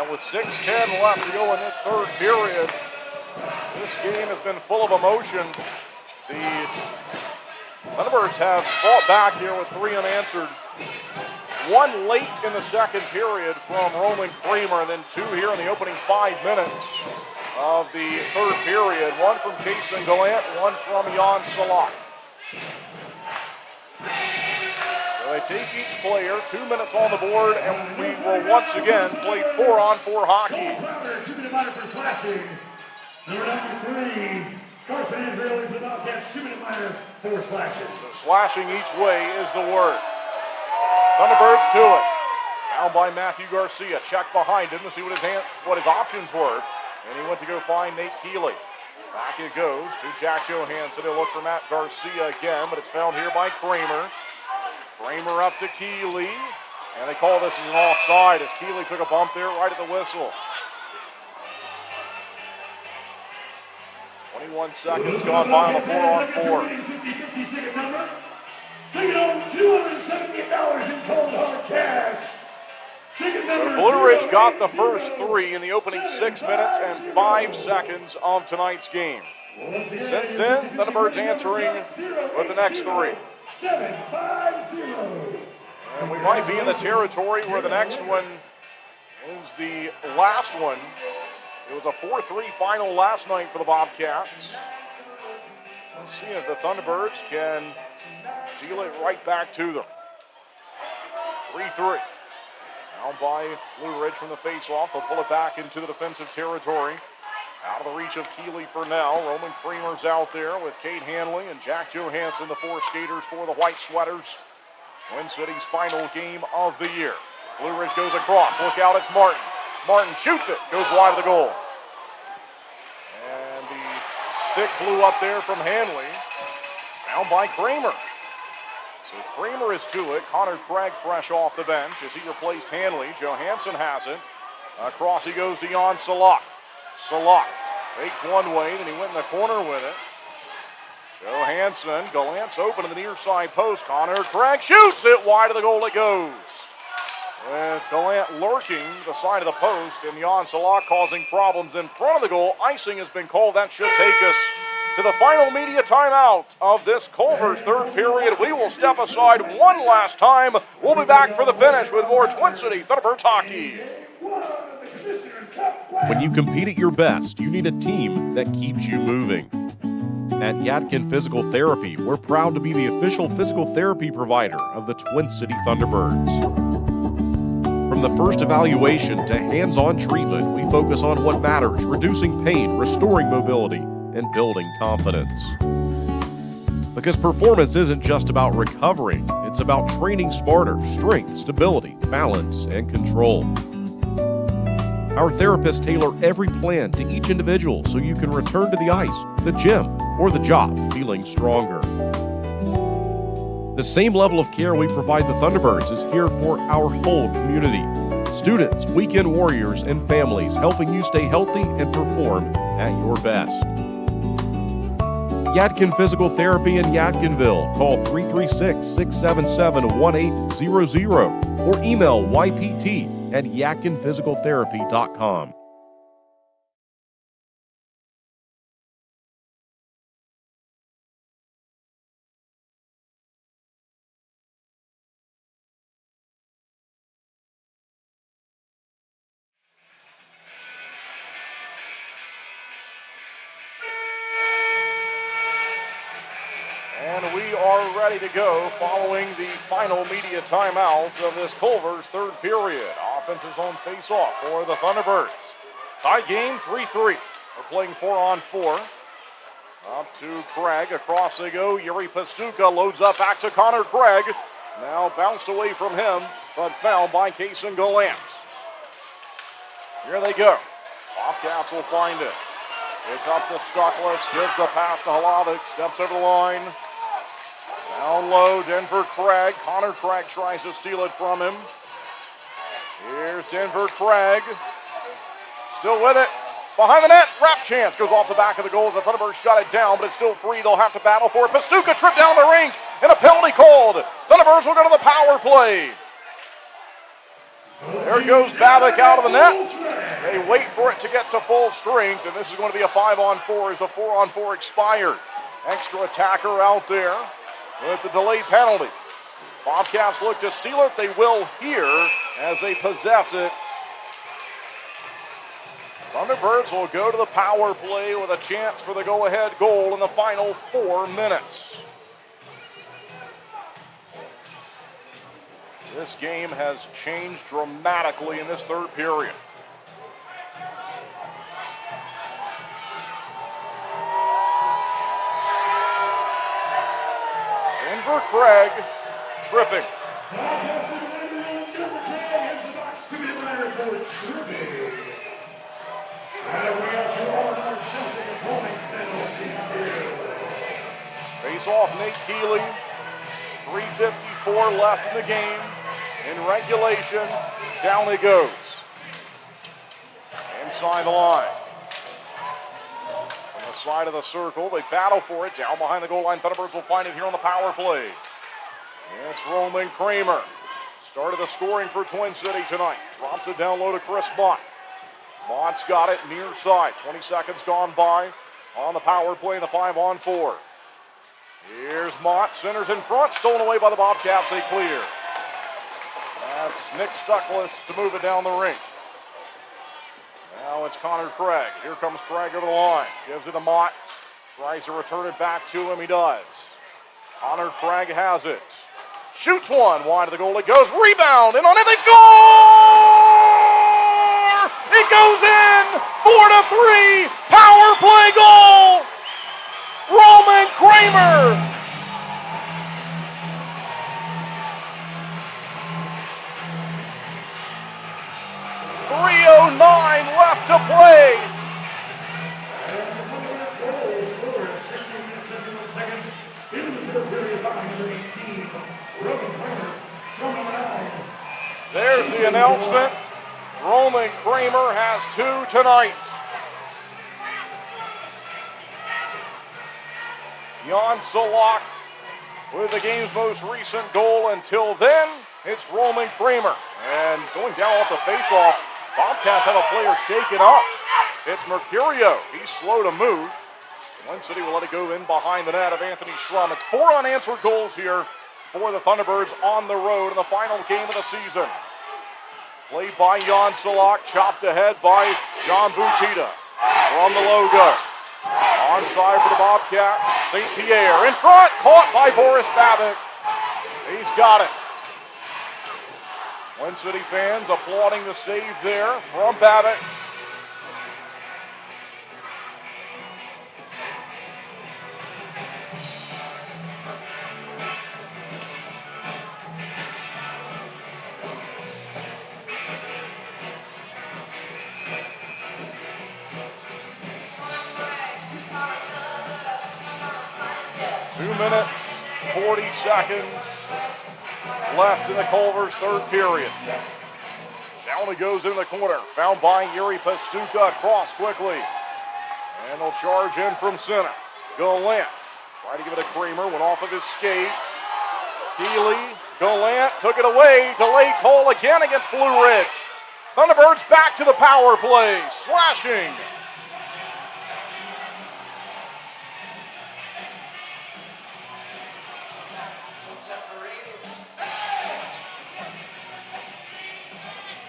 With 6:10 left to go in this third period, this game has been full of emotion. The Thunderbirds have fought back here with 3 unanswered. 1 late in the second period from Roman Kramer, and then 2 here in the opening 5 minutes of the third period. 1 from Kason Gallant, 1 from Jan Salak. So they take each player, 2 minutes on the board, and we will once again play 4-on-4 hockey. 2-minute minor for slashing. Number 93, Carson Israeli for the Bobcats, 2-minute minor for slashing. So slashing each way is the word. Thunderbirds to it. Found by Matthew Garcia. Check behind him to see what his options were. And he went to go find Nate Keeley. Back it goes to Jack Johansson. He'll look for Matt Garcia again, but it's found here by Kramer. Kramer up to Keeley. And they call this as an offside as Keeley took a bump there right at the whistle. 21 seconds gone by on the 4-on-4. 50-50 ticket number. Ticket home, $278 in cold hard cash. Ticket number. So Blue Ridge got the first 3 in the opening 6 minutes and 5 seconds of tonight's game. Since then, Thunderbirds answering with the next 3. 7-5-0. And we might be in the territory where the next one is the last one. It was a 4-3 final last night for the Bobcats. Let's see if the Thunderbirds can deal it right back to them. 3-3. Now by Blue Ridge from the face-off. They'll pull it back into the defensive territory. Out of the reach of Keeley for now. Roman Kramer's out there with Cade Hanley and Jack Johansson, the 4 skaters for the White Sweaters. Twin City's final game of the year. Blue Ridge goes across. Look out, it's Martin. Martin shoots it. Goes wide of the goal. And the stick blew up there from Hanley. Found by Kramer. So Kramer is to it. Connor Craig fresh off the bench as he replaced Hanley. Johansson hasn't. Across he goes to Jan Salak. Salak faked one way, then he went in the corner with it. Johansson, Gallant's open to the near side post. Connor Craig shoots it wide of the goal it goes. With Gallant lurking the side of the post and Jan Salak causing problems in front of the goal. Icing has been called. That should take us to the final media timeout of this Culver's third period. We will step aside one last time. We'll be back for the finish with more Twin City Thunderbirds hockey. When you compete at your best, you need a team that keeps you moving. At Yadkin Physical Therapy, we're proud to be the official physical therapy provider of the Twin City Thunderbirds. From the first evaluation to hands-on treatment, we focus on what matters, reducing pain, restoring mobility, and building confidence. Because performance isn't just about recovering, it's about training smarter, strength, stability, balance, and control. Our therapists tailor every plan to each individual so you can return to the ice, the gym, or the job feeling stronger. The same level of care we provide the Thunderbirds is here for our whole community. Students, weekend warriors, and families helping you stay healthy and perform at your best. Yadkin Physical Therapy in Yadkinville. Call 336-677-1800 or email ypt@yadkinphysicaltherapy.com. And we are ready to go following the final media timeout of this Culver's third period. Offense's on face-off for the Thunderbirds. Tie game 3-3. We're playing 4-on-4. Up to Craig. Across they go. Yuri Pastuka loads up back to Connor Craig. Now bounced away from him, but fouled by Kason Gallant. Here they go. Bobcats will find it. It's up to Stuckless. Gives the pass to Halavic. Steps over the line. Down low, Denver Craig. Connor Craig tries to steal it from him. Here's Denver Craig. Still with it. Behind the net. Wrap chance. Goes off the back of the goal as the Thunderbirds shut it down, but it's still free. They'll have to battle for it. Pastuka tripped down the rink and a penalty called. Thunderbirds will go to the power play. There goes Babick out of the net. They wait for it to get to full strength, and this is going to be a 5-on-4 as the 4-on-4 expired. Extra attacker out there. with the delayed penalty. Bobcats look to steal it. They will here as they possess it. Thunderbirds will go to the power play with a chance for the go-ahead goal in the final 4 minutes. This game has changed dramatically in this third period. Denver Craig tripping. Face off Nate Keeley. 3:54 left in the game. In regulation, down it goes. Inside the line. On the side of the circle, they battle for it. Down behind the goal line, Thunderbirds will find it here on the power play. It's Roman Kramer. Started the scoring for Twin City tonight. Drops it down low to Chris Mott. Mott's got it near side. 20 seconds gone by on the power play in the 5-on-4. Here's Mott. Centers in front. Stolen away by the Bobcats. They clear. That's Nick Stuckless to move it down the rink. Now it's Connor Craig. Here comes Craig over the line. Gives it to Mott. Tries to return it back to him. He does. Connor Craig has it. Shoots one wide of the goal. It goes. Rebound. And on it they score! It goes in. 4-3. Power play goal. Roman Kramer. .309 left to play. There's the announcement. Roman Kramer has 2 tonight. Jan Salak with the game's most recent goal. Until then, it's Roman Kramer. And going down off the faceoff, Bobcats have a player shaken up. It's Mercurio. He's slow to move. Twin City will let it go in behind the net of Anthony Schrum. It's 4 unanswered goals here for the Thunderbirds on the road in the final game of the season. Played by Jan Salak, chopped ahead by John Butita from the logo. Onside for the Bobcats. St. Pierre in front, caught by Boris Babbitt. He's got it. Twin City fans applauding the save there from Babbitt. Two minutes, 40 seconds left in the Culver's third period. Down it goes in the corner. Found by Yuri Pastuka. Cross quickly. And they'll charge in from center. Gallant. Try to give it to Kramer. Went off of his skate. Keeley. Gallant took it away. Delayed call again against Blue Ridge. Thunderbirds back to the power play. Slashing.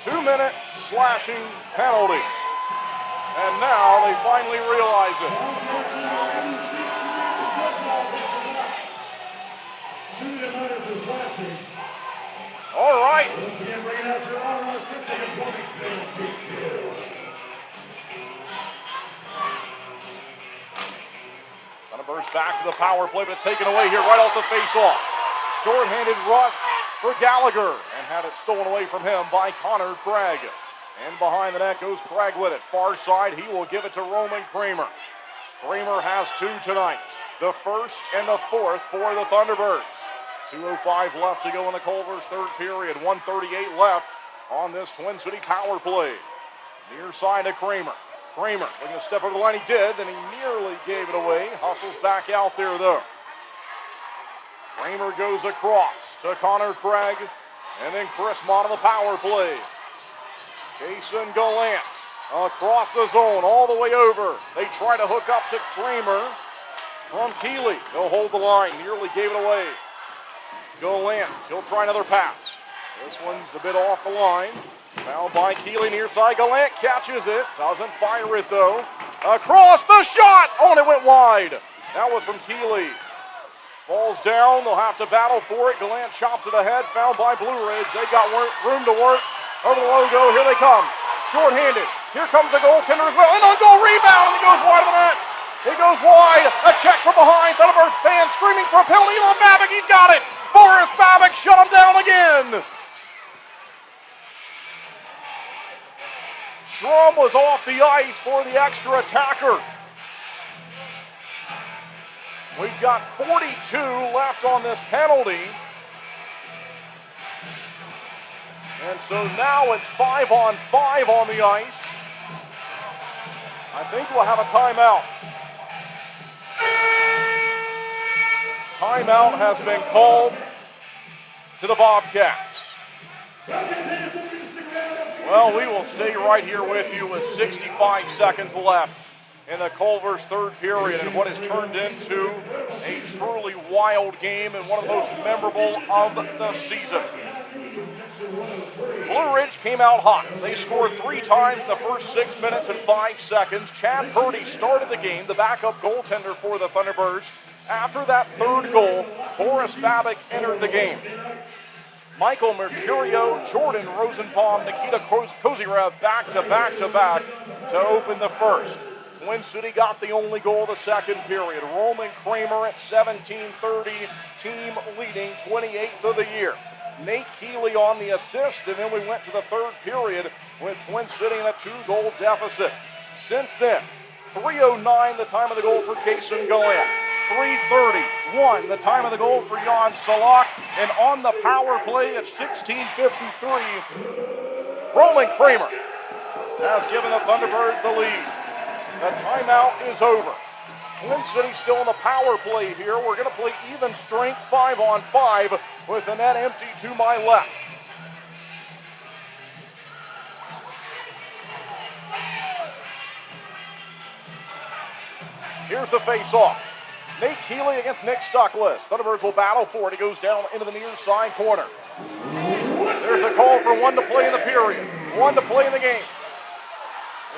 Two-minute slashing penalty. And now they finally realize it. All right. Thunderbirds back to the power play, but it's taken away here right off the face-off. Short-handed rush for Gallagher, and had it stolen away from him by Connor Craig. And behind the net goes Craig with it. Far side, he will give it to Roman Kramer. Kramer has 2 tonight. The first and the fourth for the Thunderbirds. 2:05 left to go in the Culver's third period. 1:38 left on this Twin City power play. Near side to Kramer. Kramer looking to step over the line. He did, then he nearly gave it away. Hustles back out there though. Kramer goes across to Connor Craig, and then Chris Mott on the power play. Jason Gallant across the zone all the way over. They try to hook up to Kramer. from Keeley. He'll hold the line, nearly gave it away. Goalie, he'll try another pass. This one's a bit off the line. Fouled by Keeley near side. Gallant catches it. Doesn't fire it though. Across the shot. Oh, and it went wide. That was from Keeley. Falls down. They'll have to battle for it. Gallant chops it ahead. Fouled by Blue Ridge. They got room to work. Over the logo. Here they come. Short-handed. Here comes the goaltender as well. And on goal rebound. And it goes wide of the net. It goes wide. A check from behind. Thunderbirds fans screaming for a penalty. On Babick. He's got it. Boris Babick shut him down again. Schramm was off the ice for the extra attacker. We've got 42 left on this penalty. And so now it's 5-on-5 on the ice. I think we'll have a timeout. Timeout has been called to the Bobcats. Well, we will stay right here with you with 65 seconds left in the Culver's third period and what has turned into a truly wild game and one of the most memorable of the season. Blue Ridge came out hot. They scored 3 times in the first 6 minutes and 5 seconds. Chad Purdy started the game, the backup goaltender for the Thunderbirds. After that third goal, Boris Babick entered the game. Michael Mercurio, Jordan Rosenbaum, Nikita Kozyrev back-to-back to open the first. Twin City got the only goal of the second period. Roman Kramer at 17-30, team leading 28th of the year. Nate Keeley on the assist, and then we went to the third period with Twin City in a 2-goal deficit. Since then, 3:09 the time of the goal for Kason Gallant. 3:31 the time of the goal for Jan Salak, and on the power play at 16:53, Roman Kramer has given the Thunderbirds the lead. The timeout is over. Twin City still in the power play here. We're going to play even strength 5-on-5 with the net empty to my left. Here's the face-off. Nate Keeley against Nick Stuckless. Thunderbirds will battle for it. He goes down into the near side corner. There's the call for 1 to play in the period. 1 to play in the game.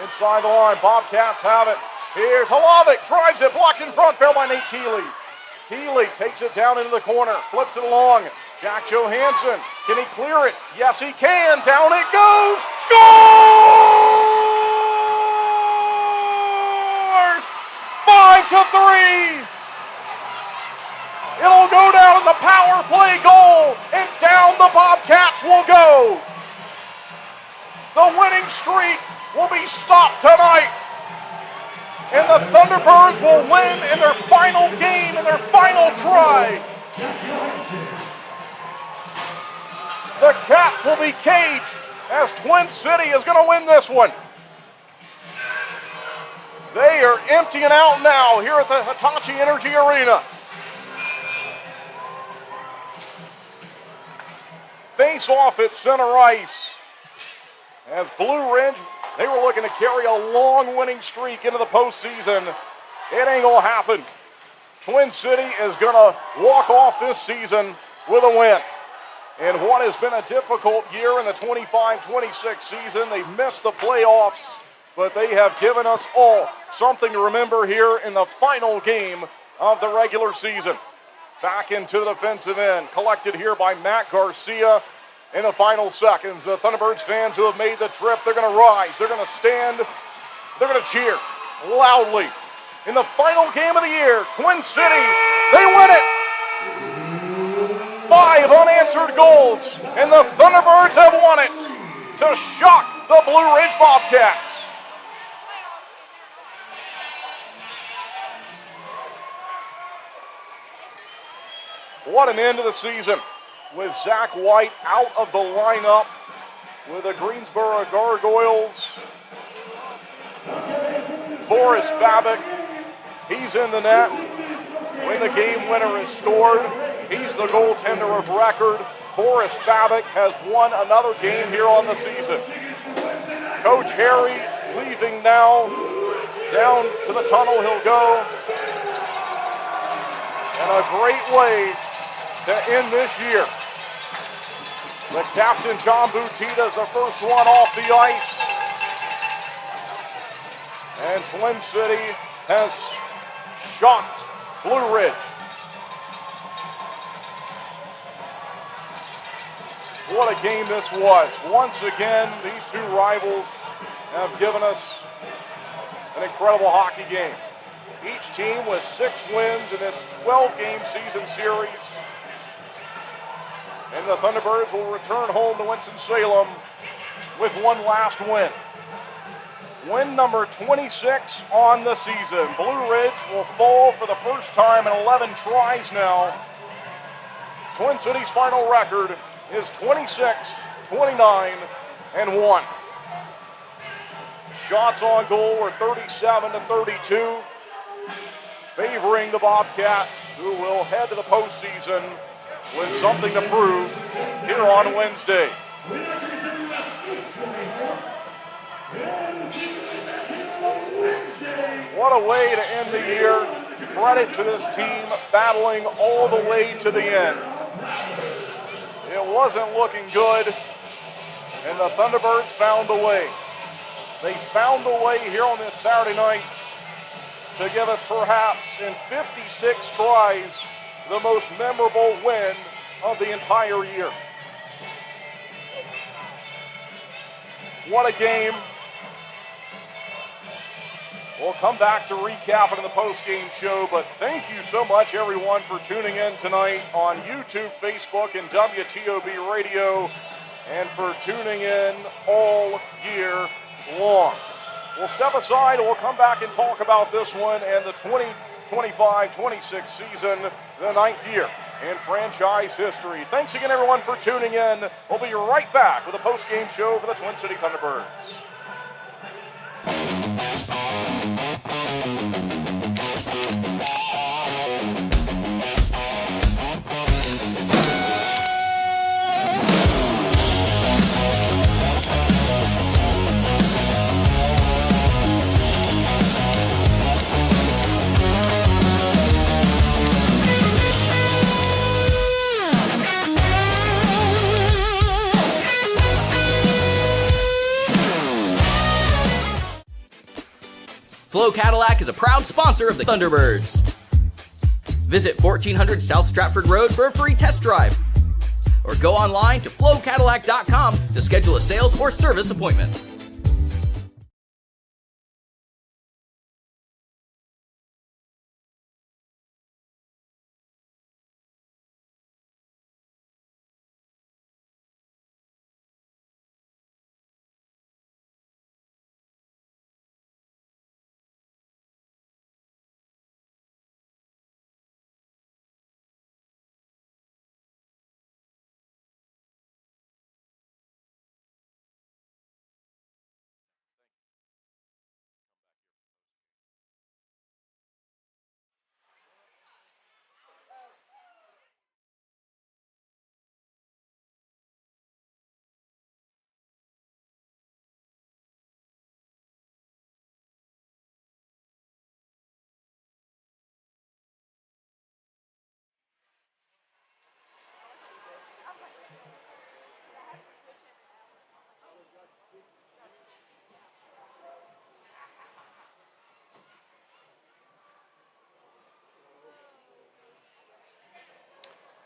Inside the line, Bobcats have it. Here's Holovic, drives it, blocked in front, fouled by Nate Keeley. Keeley takes it down into the corner, flips it along. Jack Johansson, can he clear it? Yes, he can. Down it goes. Scores! 5-3. It'll go down as a power play goal, and down the Bobcats will go. The winning streak will be stopped tonight, and the Thunderbirds will win in their final game, in their final try. The Cats will be caged as Twin City is going to win this one. They are emptying out now here at the Hitachi Energy Arena. Face off at center ice as Blue Ridge, they were looking to carry a long winning streak into the postseason. It ain't gonna happen. Twin City is gonna walk off this season with a win. In what has been a difficult year in the 25-26 season, they've missed the playoffs, but they have given us all something to remember here in the final game of the regular season. Back into the defensive end, collected here by Matt Garcia in the final seconds. The Thunderbirds fans who have made the trip, they're going to rise, they're going to stand, they're going to cheer loudly. In the final game of the year, Twin City, they win it. 5 unanswered goals, and the Thunderbirds have won it to shock the Blue Ridge Bobcats. What an end to the season with Zach White out of the lineup with the Greensboro Gargoyles. Boris Babick, he's in the net when the game winner is scored. He's the goaltender of record. Boris Babick has won another game here on the season. Coach Harry leaving now. Down to the tunnel he'll go. And a great way to end this year. The captain, John Butita, is the first one off the ice. And Twin City has shocked Blue Ridge. What a game this was. Once again, these two rivals have given us an incredible hockey game. Each team with 6 wins in this 12-game season series. And the Thunderbirds will return home to Winston-Salem with one last win. Win number 26 on the season. Blue Ridge will fall for the first time in 11 tries now. Twin City's final record is 26, 29, and 1. Shots on goal were 37-32, favoring the Bobcats, who will head to the postseason with something to prove here on Wednesday. What a way to end the year. Credit to this team battling all the way to the end. It wasn't looking good, and the Thunderbirds found a way. They found a way here on this Saturday night to give us perhaps in 56 tries the most memorable win of the entire year. What a game. We'll come back to recap it in the post-game show, but thank you so much, everyone, for tuning in tonight on YouTube, Facebook, and WTOB Radio, and for tuning in all year long. We'll step aside and we'll come back and talk about this one and the 2025-26 season, the 9th year in franchise history. Thanks again, everyone, for tuning in. We'll be right back with a post-game show for the Twin City Thunderbirds. Flo Cadillac is a proud sponsor of the Thunderbirds. Visit 1400 South Stratford Road for a free test drive. Or go online to flowcadillac.com to schedule a sales or service appointment.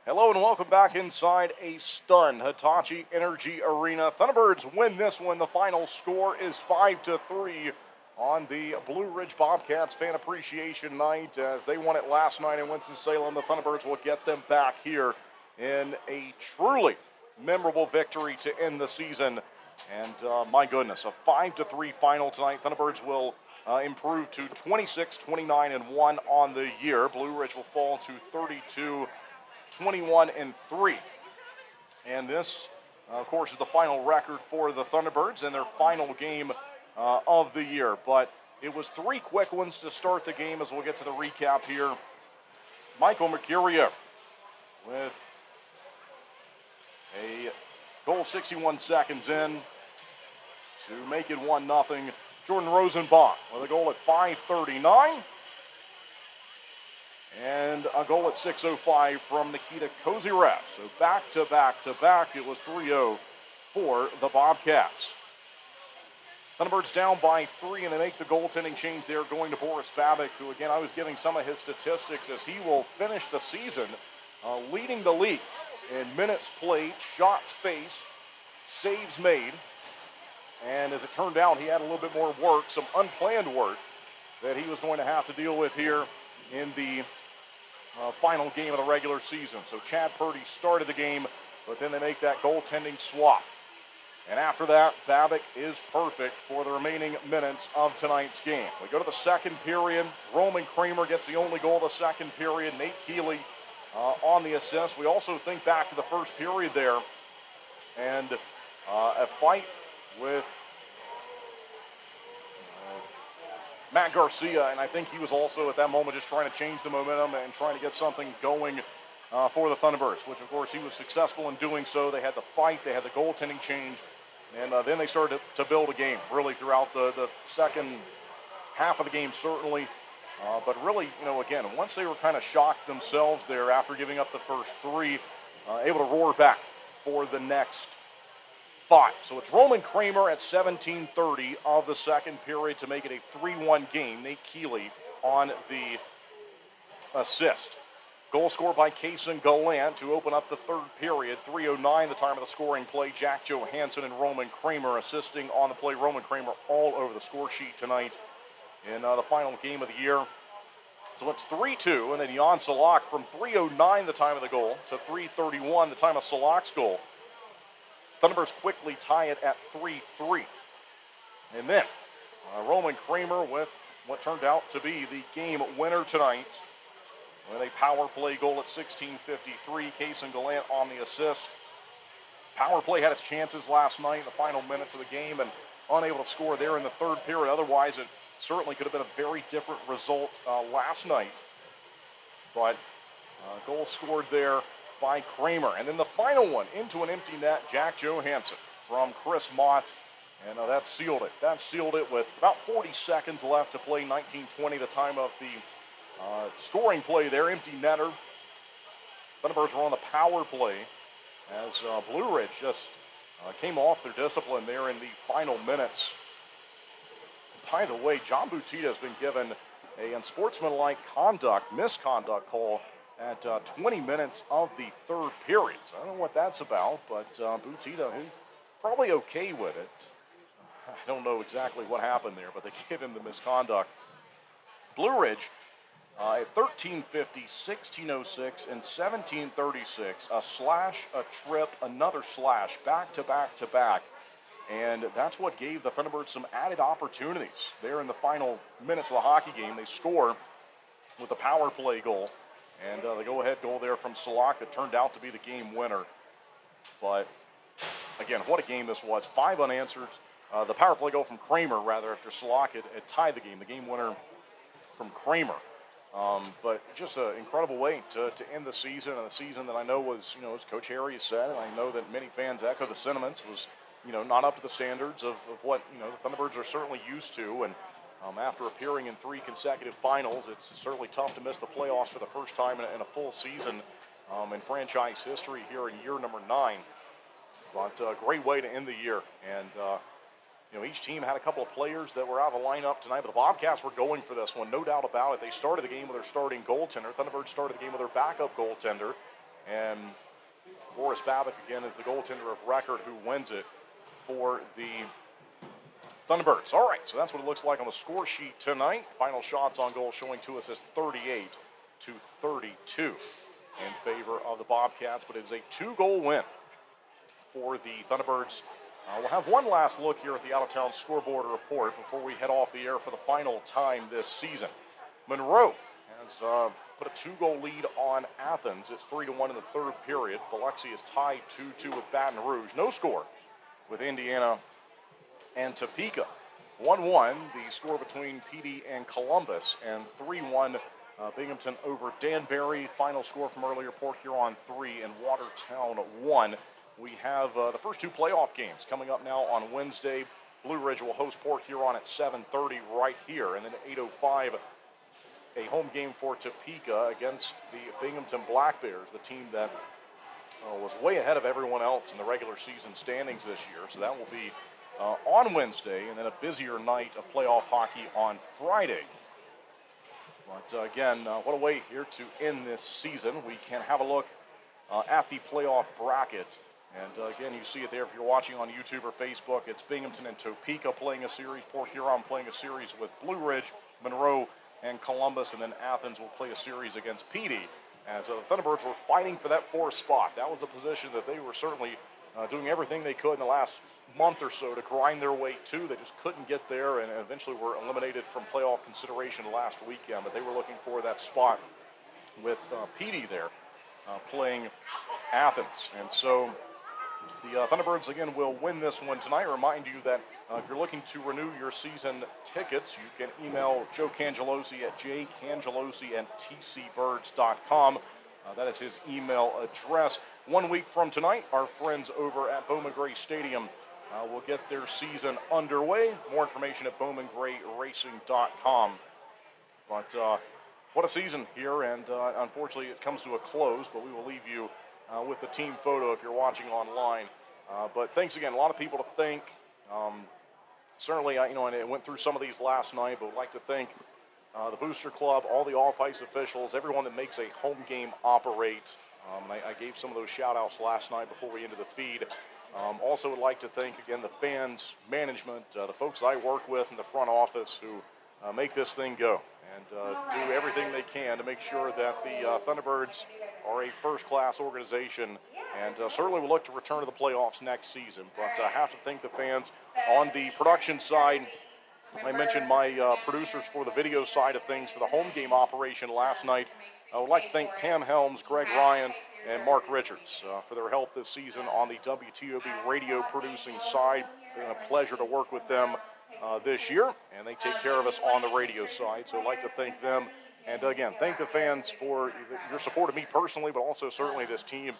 Hello and welcome back inside a stunned Hitachi Energy Arena. Thunderbirds win this one. The final score is 5-3 on the Blue Ridge Bobcats Fan Appreciation Night. As they won it last night in Winston-Salem, the Thunderbirds will get them back here in a truly memorable victory to end the season. And my goodness, a 5-3 final tonight. Thunderbirds will improve to 26, 29, and 1 on the year. Blue Ridge will fall to 32, 21, and 3. And this, of course, is the final record for the Thunderbirds in their final game of the year. But it was 3 quick ones to start the game as we'll get to the recap here. Michael Mercurio with a goal 61 seconds in to make it 1-0. Jordan Rosenbach with a goal at 5:39. And a goal at 6:05 from Nikita Kozyrev. So back to back to back, it was 3-0 for the Bobcats. Thunderbirds down by 3, and they make the goaltending change there, going to Boris Babic, who, again, I was giving some of his statistics as he will finish the season leading the league in minutes played, shots faced, saves made. And as it turned out, he had a little bit more work, some unplanned work that he was going to have to deal with here in the final game of the regular season. So Chad Purdy started the game, but then they make that goaltending swap. And after that, Babic is perfect for the remaining minutes of tonight's game. We go to the second period. Roman Kramer gets the only goal of the second period. Nate Keeley on the assist. We also think back to the first period there, and a fight with Matt Garcia, and I think he was also at that moment just trying to change the momentum and trying to get something going for the Thunderbirds, which of course he was successful in doing so. They had the fight, they had the goaltending change, and then they started to build a game really throughout the second half of the game, certainly. But really, again, once they were kind of shocked themselves there after giving up the first 3, able to roar back for the next 5. So it's Roman Kramer at 17:30 of the second period to make it a 3-1 game. Nate Keeley on the assist. Goal scored by Kason Gallant to open up the third period. 3:09 the time of the scoring play. Jack Johansson and Roman Kramer assisting on the play. Roman Kramer all over the score sheet tonight in the final game of the year. So it's 3-2, and then Jan Salak from 3:09 the time of the goal to 3:31 the time of Salak's goal. Thunderbirds quickly tie it at 3-3. And then Roman Kramer with what turned out to be the game winner tonight with a power play goal at 16:53. Kason Gallant on the assist. Power play had its chances last night in the final minutes of the game and unable to score there in the third period. Otherwise, it certainly could have been a very different result last night. But goal scored there by Kramer. And then the final one into an empty net, Jack Johansson from Chris Mott. And that sealed it. That sealed it with about 40 seconds left to play. 19:20 the time of the scoring play there, empty netter. Thunderbirds were on the power play as Blue Ridge just came off their discipline there in the final minutes. By the way, John Butita has been given a unsportsmanlike misconduct call at 20 minutes of the third period. So I don't know what that's about, but Butita, he's probably okay with it. I don't know exactly what happened there, but they give him the misconduct. Blue Ridge at 13:50, 16:06, and 17:36. A slash, a trip, another slash, back to back to back. And that's what gave the Thunderbirds some added opportunities. There in the final minutes of the hockey game, they score with a power play goal. And the go-ahead goal there from Salak that turned out to be the game winner. But, again, what a game this was. 5 unanswered. The power play goal from Kramer, rather, after Salak had tied the game winner from Kramer. But just an incredible way to end the season, and a season that I know was, as Coach Harry has said, and I know that many fans echo the sentiments, was, not up to the standards of what, the Thunderbirds are certainly used to. And after appearing in 3 consecutive finals, it's certainly tough to miss the playoffs for the first time in a full season in franchise history here in year number 9. But a great way to end the year. And, each team had a couple of players that were out of the lineup tonight, but the Bobcats were going for this one, no doubt about it. They started the game with their starting goaltender. Thunderbirds started the game with their backup goaltender. And Boris Babic, again, is the goaltender of record who wins it for the Thunderbirds. All right, so that's what it looks like on the score sheet tonight. Final shots on goal showing to us as 38-32 in favor of the Bobcats, but it is a 2-goal win for the Thunderbirds. We'll have one last look here at the out-of-town scoreboard report before we head off the air for the final time this season. Monroe has put a 2-goal lead on Athens. It's 3-1 in the third period. Biloxi is tied 2-2 with Baton Rouge. No score with Indiana and Topeka. 1-1, the score between PD and Columbus, and 3-1 Binghamton over Danbury. Final score from earlier, Port Huron 3 and Watertown 1. We have the first 2 playoff games coming up now on Wednesday. Blue Ridge will host Port Huron at 7:30 right here, and then at 8:05 a home game for Topeka against the Binghamton Black Bears, the team that was way ahead of everyone else in the regular season standings this year. So that will be on Wednesday, and then a busier night of playoff hockey on Friday. But again, what a way here to end this season. We can have a look at the playoff bracket. And again, you see it there if you're watching on YouTube or Facebook. It's Binghamton and Topeka playing a series, Port Huron playing a series with Blue Ridge, Monroe, and Columbus, and then Athens will play a series against Petey. As the Thunderbirds were fighting for that 4th spot. That was the position that they were certainly doing everything they could in the last month or so to grind their way to. They just couldn't get there, and eventually were eliminated from playoff consideration last weekend. But they were looking for that spot with Petey there playing Athens. And so the Thunderbirds, again, will win this one tonight. Remind you that if you're looking to renew your season tickets, you can email Joe Cangelosi at jcangelosi@tcbirds.com. That is his email address. 1 week from tonight, our friends over at Bowman Gray Stadium will get their season underway. More information at bowmangrayracing.com. But what a season here, and unfortunately it comes to a close, but we will leave you with the team photo if you're watching online. But thanks again. A lot of people to thank. Certainly, and I went through some of these last night, but would like to thank the Booster Club, all the off-ice officials, everyone that makes a home game operate. I gave some of those shout-outs last night before we ended the feed. Also would like to thank, again, the fans, management, the folks I work with in the front office who make this thing go and do everything they can to make sure that the Thunderbirds are a first-class organization, and certainly will look to return to the playoffs next season. But I have to thank the fans on the production side. I mentioned my producers for the video side of things for the home game operation last night. I would like to thank Pam Helms, Greg Ryan, and Mark Richards for their help this season on the WTOB radio producing side. It's been a pleasure to work with them this year, and they take care of us on the radio side. So I'd like to thank them. And again, thank the fans for your support of me personally, but also certainly this team,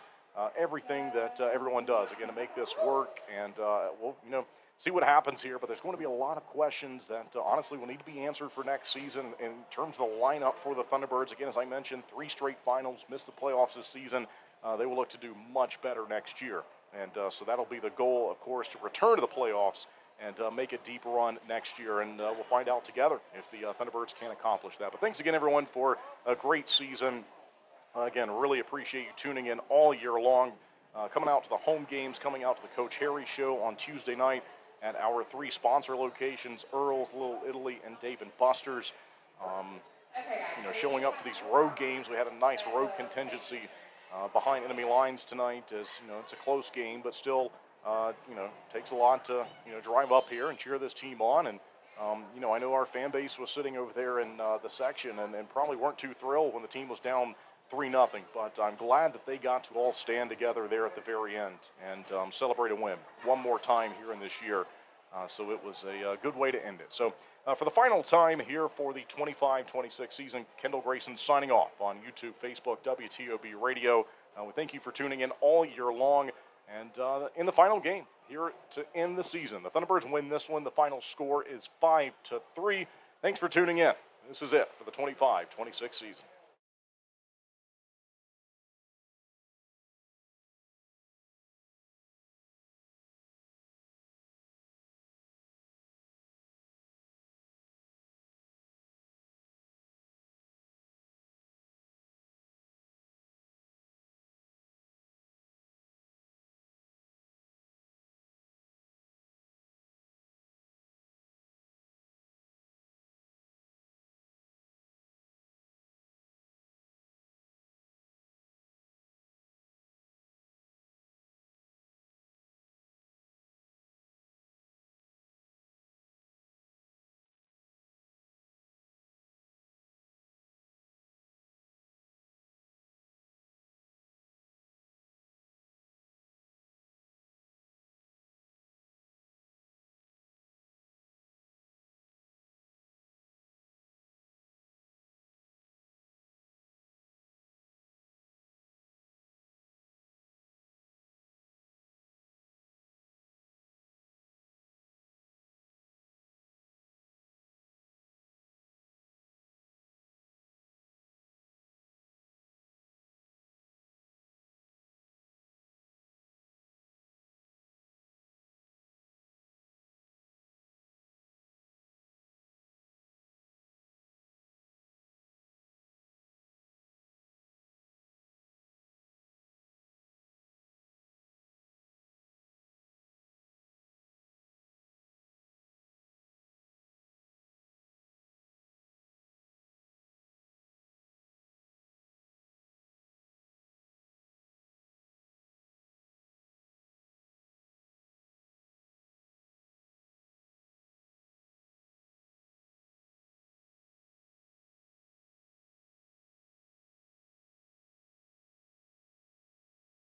everything that everyone does, again, to make this work. And we'll, see what happens here, but there's going to be a lot of questions that honestly will need to be answered for next season in terms of the lineup for the Thunderbirds. Again, as I mentioned, 3 straight finals, missed the playoffs this season. They will look to do much better next year. And so that'll be the goal, of course, to return to the playoffs and make a deep run next year. And we'll find out together if the Thunderbirds can accomplish that. But thanks again, everyone, for a great season. Again, really appreciate you tuning in all year long, coming out to the home games, coming out to the Coach Harry Show on Tuesday night at our 3 sponsor locations, Earl's, Little Italy, and Dave & Buster's. Showing up for these road games. We had a nice road contingency behind enemy lines tonight, as it's a close game, but still, takes a lot to drive up here and cheer this team on. And I know our fan base was sitting over there in the section and probably weren't too thrilled when the team was down 3-0, but I'm glad that they got to all stand together there at the very end and celebrate a win one more time here in this year. So it was a good way to end it. So for the final time here for the 25-26 season, Kendall Grayson signing off on YouTube, Facebook, WTOB Radio. We thank you for tuning in all year long. And in the final game here to end the season, the Thunderbirds win this one. The final score is 5-3. Thanks for tuning in. This is it for the 25-26 season.